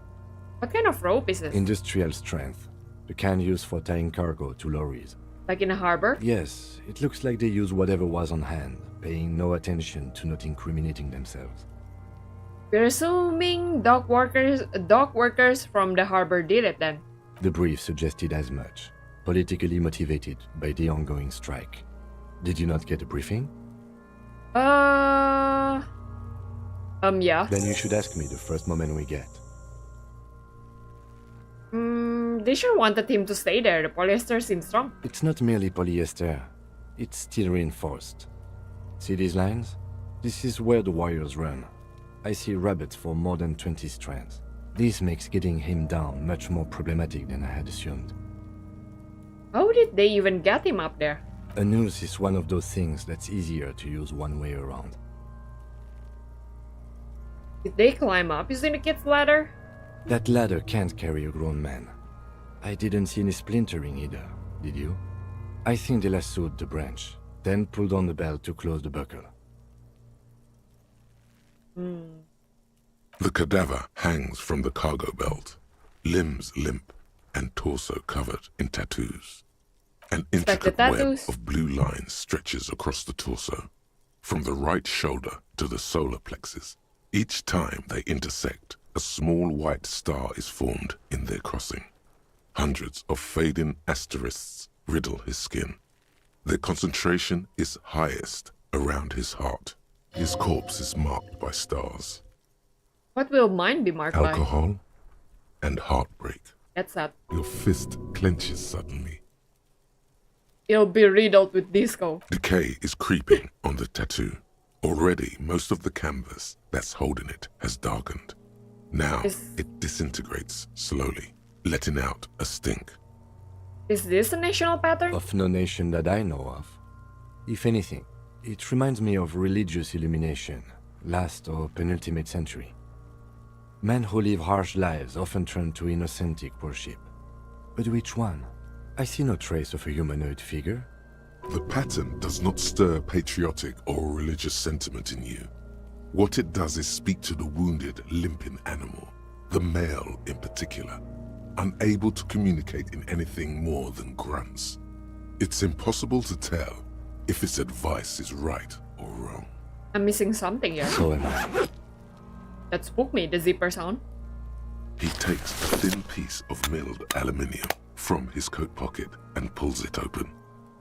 What kind of rope is this? Industrial strength. The kind used for tying cargo to lorries. Like in a harbor? Yes, it looks like they use whatever was on hand, paying no attention to not incriminating themselves. We're assuming dock workers from the harbor did it then. The brief suggested as much, politically motivated by the ongoing strike. Did you not get a briefing? Yeah. Then you should ask me the first moment we get. They sure wanted him to stay there. The polyester seems strong. It's not merely polyester, it's steel reinforced. See these lines? This is where the wires run. I see rabbits for more than 20 strands. This makes getting him down much more problematic than I had assumed. How did they even get him up there? A noose is one of those things that's easier to use one way around. Did they climb up using the kid's ladder? That ladder can't carry a grown man. I didn't see any splintering either, did you? I think they lassoed the branch, then pulled on the belt to close the buckle. The cadaver hangs from the cargo belt, limbs limp and torso covered in tattoos. An intricate web of blue lines stretches across the torso, from the right shoulder to the solar plexus. Each time they intersect, a small white star is formed in their crossing. Hundreds of fading asterisks riddle his skin. Their concentration is highest around his heart. His corpse is marked by stars. What will mine be marked by? Alcohol and heartbreak. That's sad. Your fist clenches suddenly. It'll be riddled with disco. Decay is creeping on the tattoo. Already, most of the canvas that's holding it has darkened. Now, it disintegrates slowly, letting out a stink. Is this a national pattern? Of no nation that I know of. If anything, it reminds me of religious illumination, last or penultimate century. Men who live harsh lives often turn to innocentic worship. But which one? I see no trace of a humanoid figure. The pattern does not stir patriotic or religious sentiment in you. What it does is speak to the wounded, limping animal, the male in particular, unable to communicate in anything more than grunts. It's impossible to tell if his advice is right or wrong. I'm missing something here. So am I. That spooked me, the zipper sound. He takes a thin piece of milled aluminium from his coat pocket and pulls it open.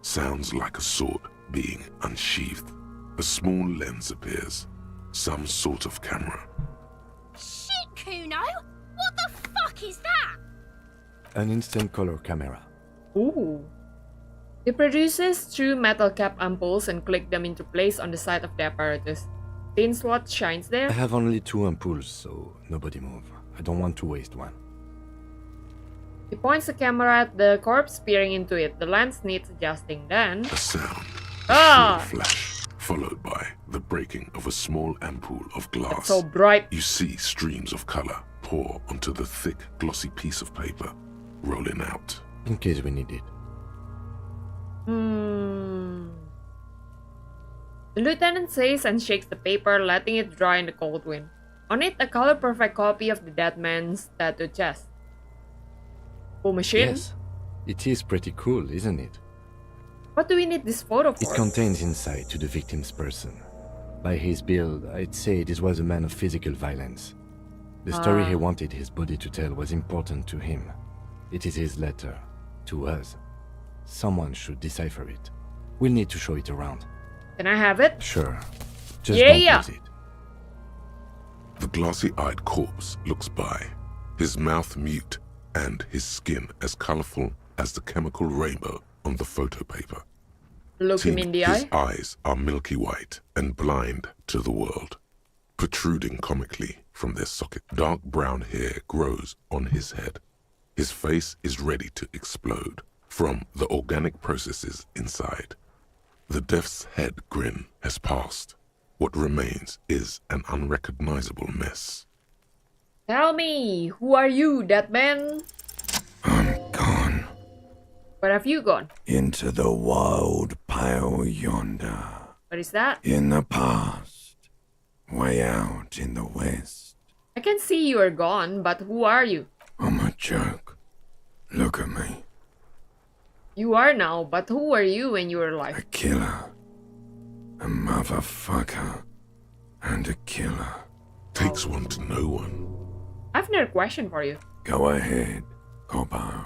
Sounds like a sword being unsheathed. A small lens appears. Some sort of camera. Shit, Kuno! What the fuck is that? An instant color camera. Ooh. It produces two metal cap ampoules and click them into place on the side of the apparatus. Thin slot shines I there. have only 2 ampoules, so nobody move. I don't want to waste one. He points the camera at the corpse, peering into it. The lens needs adjusting. Then A sound. Ah! A shrill flash, followed by the breaking of a small ampoule of glass. so bright. You see streams of color pour onto the thick, glossy piece of paper, rolling out. In case we need it. The lieutenant says and shakes the paper, letting it dry in the cold wind. On it, a color-perfect copy of the dead man's tattooed chest. Cool machine? Yes. It is pretty cool, isn't it? What do we need this photo for? It contains insight to the victim's person. By his build, I'd say this was a man of physical violence. The story he wanted his body to tell was important to him. It is his letter. To us. Someone should decipher it. We'll need to show it around. Can I have it? Sure. Just Yeah, don't yeah. lose it. The glossy-eyed corpse looks by, his mouth mute and his skin as colorful as the chemical rainbow on the photo paper. Look him in the His eye. eyes are milky white and blind to the world, protruding comically from their socket. Dark brown hair grows on his head. His face is ready to explode from the organic processes inside. The death's head grin has passed. What remains is an unrecognizable mess. Tell me, who are you, dead man? I'm gone. Where have you gone? Into the wild pale yonder. What is that? In the past. Way out in the west. I can see you are gone, but who are you? I'm a joke. Look at me. You are now, but who were you when you were alive? Killer. A motherfucker. And a killer. Takes one to know one. I've another question for you. Go ahead, Cobbo.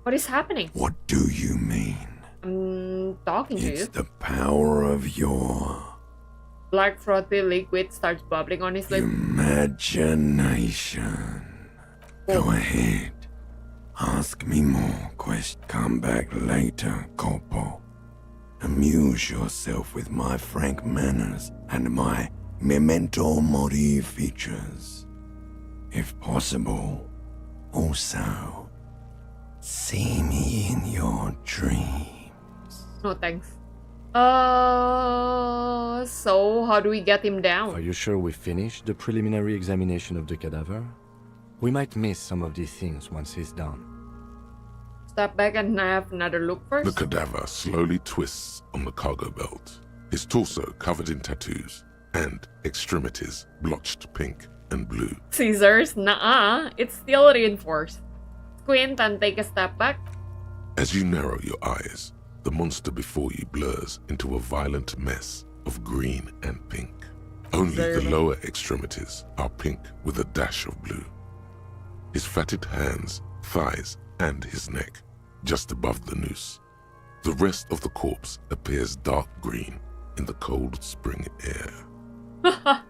What is happening? What do you mean? I'm talking to It's you. the power of your Black frothy liquid starts bubbling on his lips. imagination. Go ahead. Ask me more questions. Come back later, Corpo. Amuse yourself with my frank manners and my memento mori features. If possible, also, see me in your dreams. No thanks. So how do we get him down? Are you sure we finished the preliminary examination of the cadaver? We might miss some of these things once he's done. Step back and have another look first. The cadaver slowly twists on the cargo belt, his torso covered in tattoos, and extremities blotched pink and blue. Scissors? Nuh-uh. It's still reinforced. Squint and take a step back. As you narrow your eyes, the monster before you blurs into a violent mess of green and pink. Only the lower extremities are pink with a dash of blue. His fatted hands, thighs, and his neck, just above the noose. The rest of the corpse appears dark green in the cold spring air.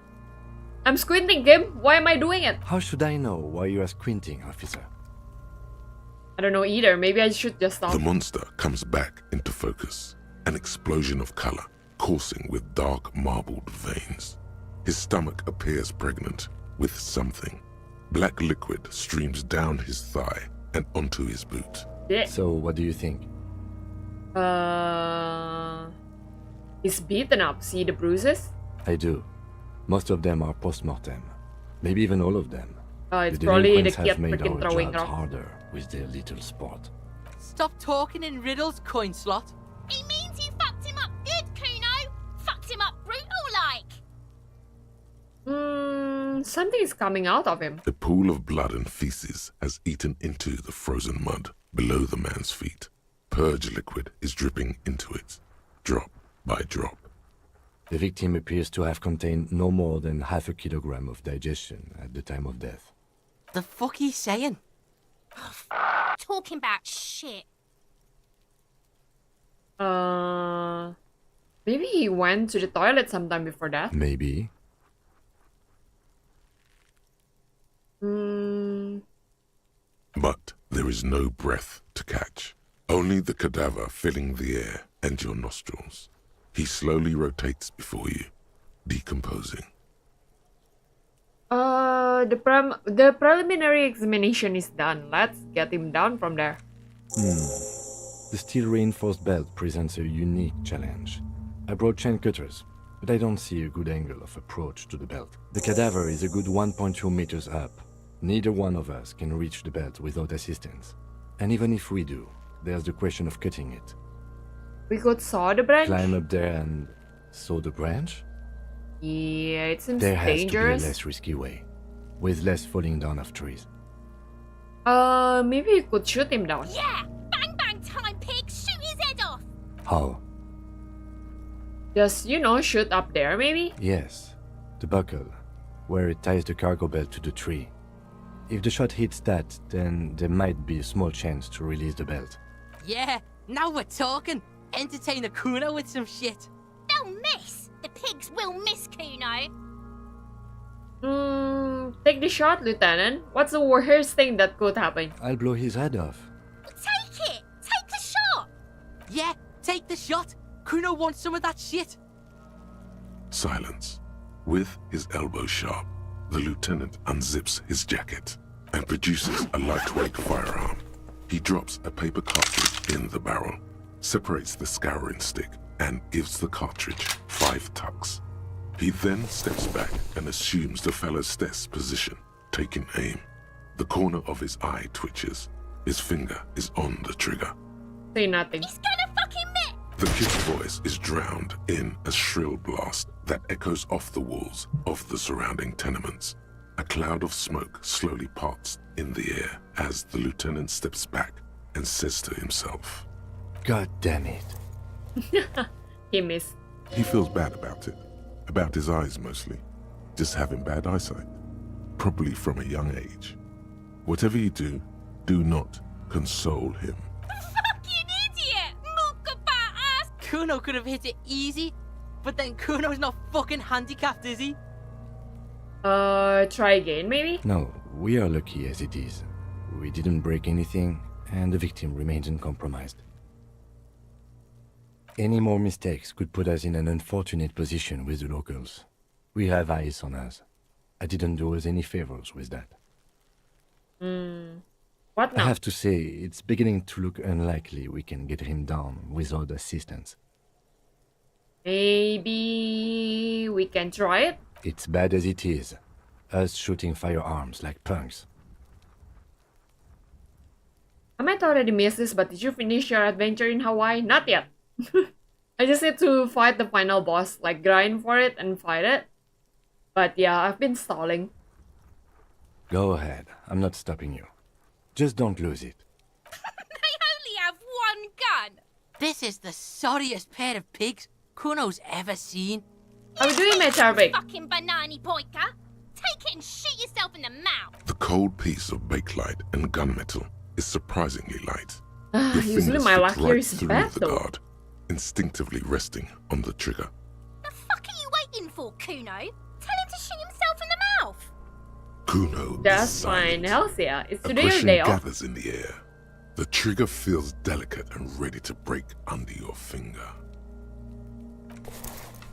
I'm squinting, Kim. Why am I doing it? How should I know why you are squinting, officer? I don't know either. Maybe I should just stop. The monster comes back into focus, an explosion of color coursing with dark marbled veins. His stomach appears pregnant with something. Black liquid streams down his thigh and onto his boot. Yeah. So, what do you think? He's beaten up. See the bruises? I do. Most of them are post-mortem. Maybe even all of them. It's The probably the delinquents kid have made freaking our throwing jobs rocks. harder with their little sport. Stop talking in riddles, coin slot. He means you fucked him up good, Kuno. Fucked him up brutal-like. Something is coming out of him. A pool of blood and feces has eaten into the frozen mud below the man's feet. Purge liquid is dripping into it. drop by drop. The victim appears to have contained no more than half a kilogram of digestion at the time of death. The fuck he's saying? Talking about shit. Maybe he went to the toilet sometime before that. Maybe. But there is no breath to catch. Only the cadaver filling the air and your nostrils. He slowly rotates before you, decomposing. The preliminary examination is done. Let's get him down from there. The steel-reinforced belt presents a unique challenge. I brought chain cutters, but I don't see a good angle of approach to the belt. The cadaver is a good 1.2 meters up. Neither one of us can reach the belt without assistance. And even if we do, there's the question of cutting it. We could saw the branch? Climb up there and saw the branch? Yeah, it seems There has dangerous. to be a less risky way, with less falling down of trees. Maybe you could shoot him down. Yeah! Bang bang time, pig! Shoot his head off! How? Just, shoot up there, maybe? Yes, the buckle, where it ties the cargo belt to the tree. If the shot hits that, then there might be a small chance to release the belt. Yeah, now we're talking. Entertain a Kuno with some shit. They'll miss! The pigs will miss Kuno. Take the shot, Lieutenant. What's the worst thing that could happen? I'll blow his head off. Take it! Take the shot! Yeah, take the shot. Kuno wants some of that shit. Silence. With his elbow sharp, the lieutenant unzips his jacket and produces a lightweight firearm. He drops a paper cartridge in the barrel, separates the scouring stick, and gives the cartridge 5 tucks. He then steps back and assumes the fellow's desk position, taking aim. The corner of his eye twitches. His finger is on the trigger. Say nothing. He's gonna fucking miss! The kid's voice is drowned in a shrill blast that echoes off the walls of the surrounding tenements. A cloud of smoke slowly parts in the air as the lieutenant steps back and says to himself, God damn it. He missed. He feels bad about it. About his eyes mostly. Just having bad eyesight. Probably from a young age. Whatever you do, do not console him. Fucking idiot! Mookabat ass! Kuno could have hit it easy, but then Kuno's not fucking handicapped, is he? Try again, maybe? No, we are lucky as it is. We didn't break anything, and the victim remains uncompromised. Any more mistakes could put us in an unfortunate position with the locals. We have eyes on us. I didn't do us any favors with that. What now? I have to say, it's beginning to look unlikely we can get him down without assistance. Maybe we can try it? It's bad as it is. Us shooting firearms like punks. I might already miss this, but did you finish your adventure in Hawaii? Not yet. I just need to fight the final boss, like grind for it and fight it. But yeah, I've been stalling. Go ahead. I'm not stopping you. Just don't lose it. They only have one gun! This is the sorriest pair of pigs Kuno's ever seen. How are we doing, Mate Harvick? Fucking banana poika! Take it and shoot yourself in the mouth! The cold piece of bakelite and gunmetal is surprisingly light. Your Usually fingers my fit luck here right is through bad the though. guard, instinctively resting on the trigger. The fuck are you waiting for, Kuno? Tell him to shoot himself in the mouth! Kuno is That's fine. silent. Hells yeah. It's today or Aggression day off. gathers in the air. The trigger feels delicate and ready to break under your finger.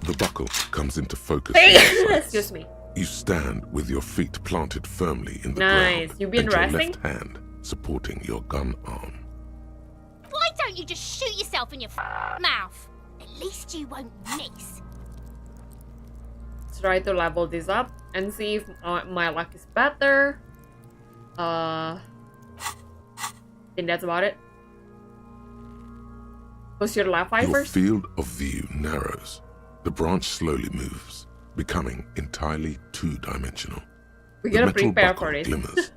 The buckle comes into focus. in your sights. Excuse me. You stand with your feet planted firmly in the Nice. ground You've been and your resting? left hand supporting your gun arm. Why don't you just shoot yourself in your mouth? At least you won't miss. Let's try to level this up and see if my luck is better. I think that's about it. Close your left eye Your first. field of view narrows. The branch slowly moves, becoming entirely two-dimensional. We The gotta metal prepare buckle for it. glimmers,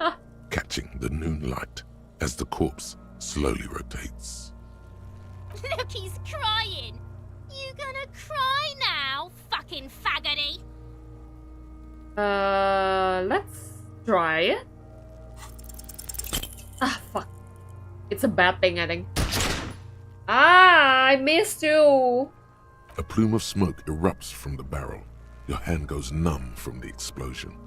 catching the noon light as the corpse slowly rotates. Look, he's crying. Gonna cry now, fucking faggoty. Let's try it. Ah, fuck. It's a bad thing, I think. Ah, I missed you. A plume of smoke erupts from the barrel. Your hand goes numb from the explosion.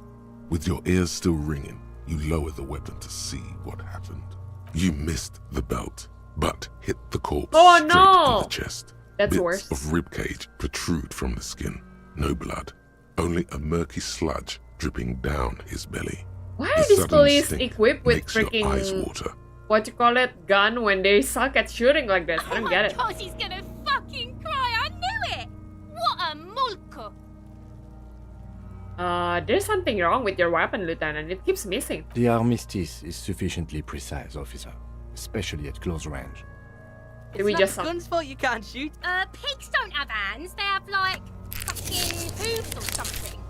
With your ears still ringing, you lower the weapon to see what happened. You missed the belt, but hit the corpse straight in the chest. That's Bits worse. of ribcage protrude from the skin. No blood, only a murky sludge dripping down his belly. Why The are these sudden police stink equipped with makes your eyes freaking water. what you call it gun when they suck at shooting like this? I don't get it. God, he's gonna fucking cry. I knew it. What a mulko. There's something wrong with your weapon, Lieutenant. It keeps missing. The armistice is sufficiently precise, officer, especially at close range. Did we just gun's fault you can't shoot. Pigs don't have hands. They have like fucking hooves or something.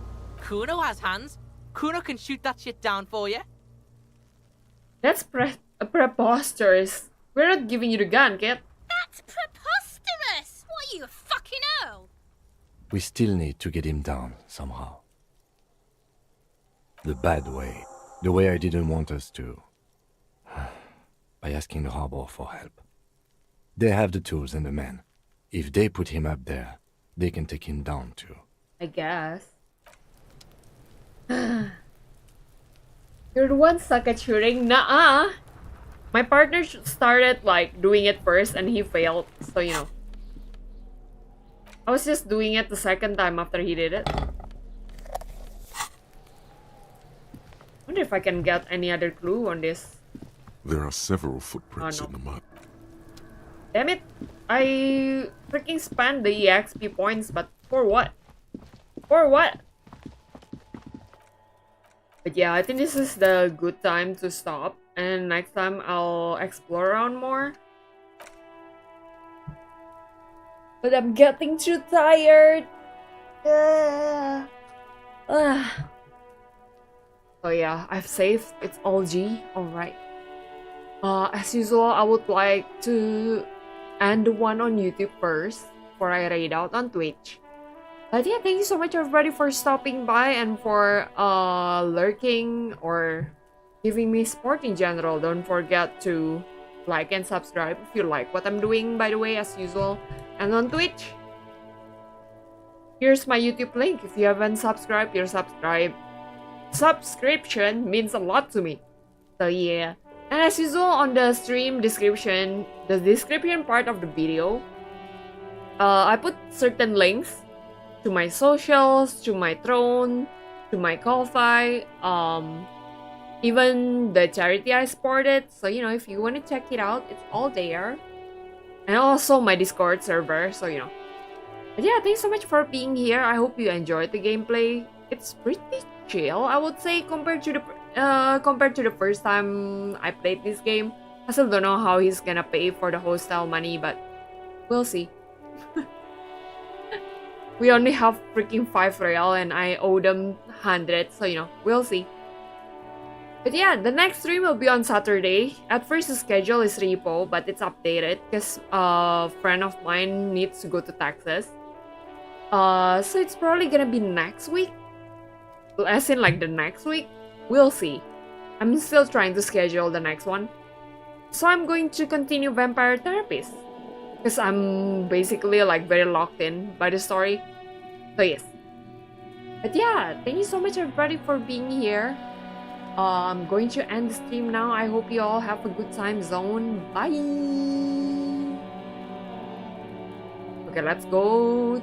Kuno has hands. Kuno can shoot that shit down for you. That's preposterous. We're not giving you the gun, kid. That's preposterous. What are you, a fucking earl? We still need to get him down somehow. The bad way. The way I didn't want us to. By asking the harbor for help. They have the tools and the men. If they put him up there, they can take him down too. I guess. You're the one suck at shooting. Nuh-uh. My partner started like doing it first and he failed. So, you know. I was just doing it the second time after he did it. Wonder if I can get any other clue on this. There are several footprints Oh, no. in the mud. Damn it. I freaking spent the EXP points, but for what? For what? But yeah, I think this is the good time to stop. And next time I'll explore around more. But I'm getting too tired. So yeah, I've saved. It's all G. Alright. As usual, I would like to end the one on YouTube first before I read out on Twitch. But yeah, thank you so much everybody for stopping by and for lurking or giving me support in general. Don't forget to like and subscribe if you like what I'm doing, by the way, as usual. And on Twitch, here's my YouTube link. If you haven't subscribed, your subscription means a lot to me. So yeah. And as usual on the stream description, the description part of the video, I put certain links to my socials, to my Throne, to my Ko-Fi, even the charity I supported. So, you know, if you want to check it out, it's all there. And also my Discord server, so, you know. But yeah, thanks so much for being here. I hope you enjoyed the gameplay. It's pretty chill, I would say, compared to the first time I played this game. I still don't know how he's gonna pay for the hostel money, but we'll see. We only have freaking 5 real and I owe them 100, so you know, we'll see. But yeah, the next stream will be on Saturday. At first the schedule is repo, but it's updated because a friend of mine needs to go to Texas. So it's probably gonna be next week. As in like the next week. We'll see. I'm still trying to schedule the next one. So I'm going to continue Vampire Therapist. Because I'm basically like very locked in by the story. So yes. But yeah, thank you so much everybody for being here. I'm going to end the stream now. I hope you all have a good time zone. Bye! Okay, let's go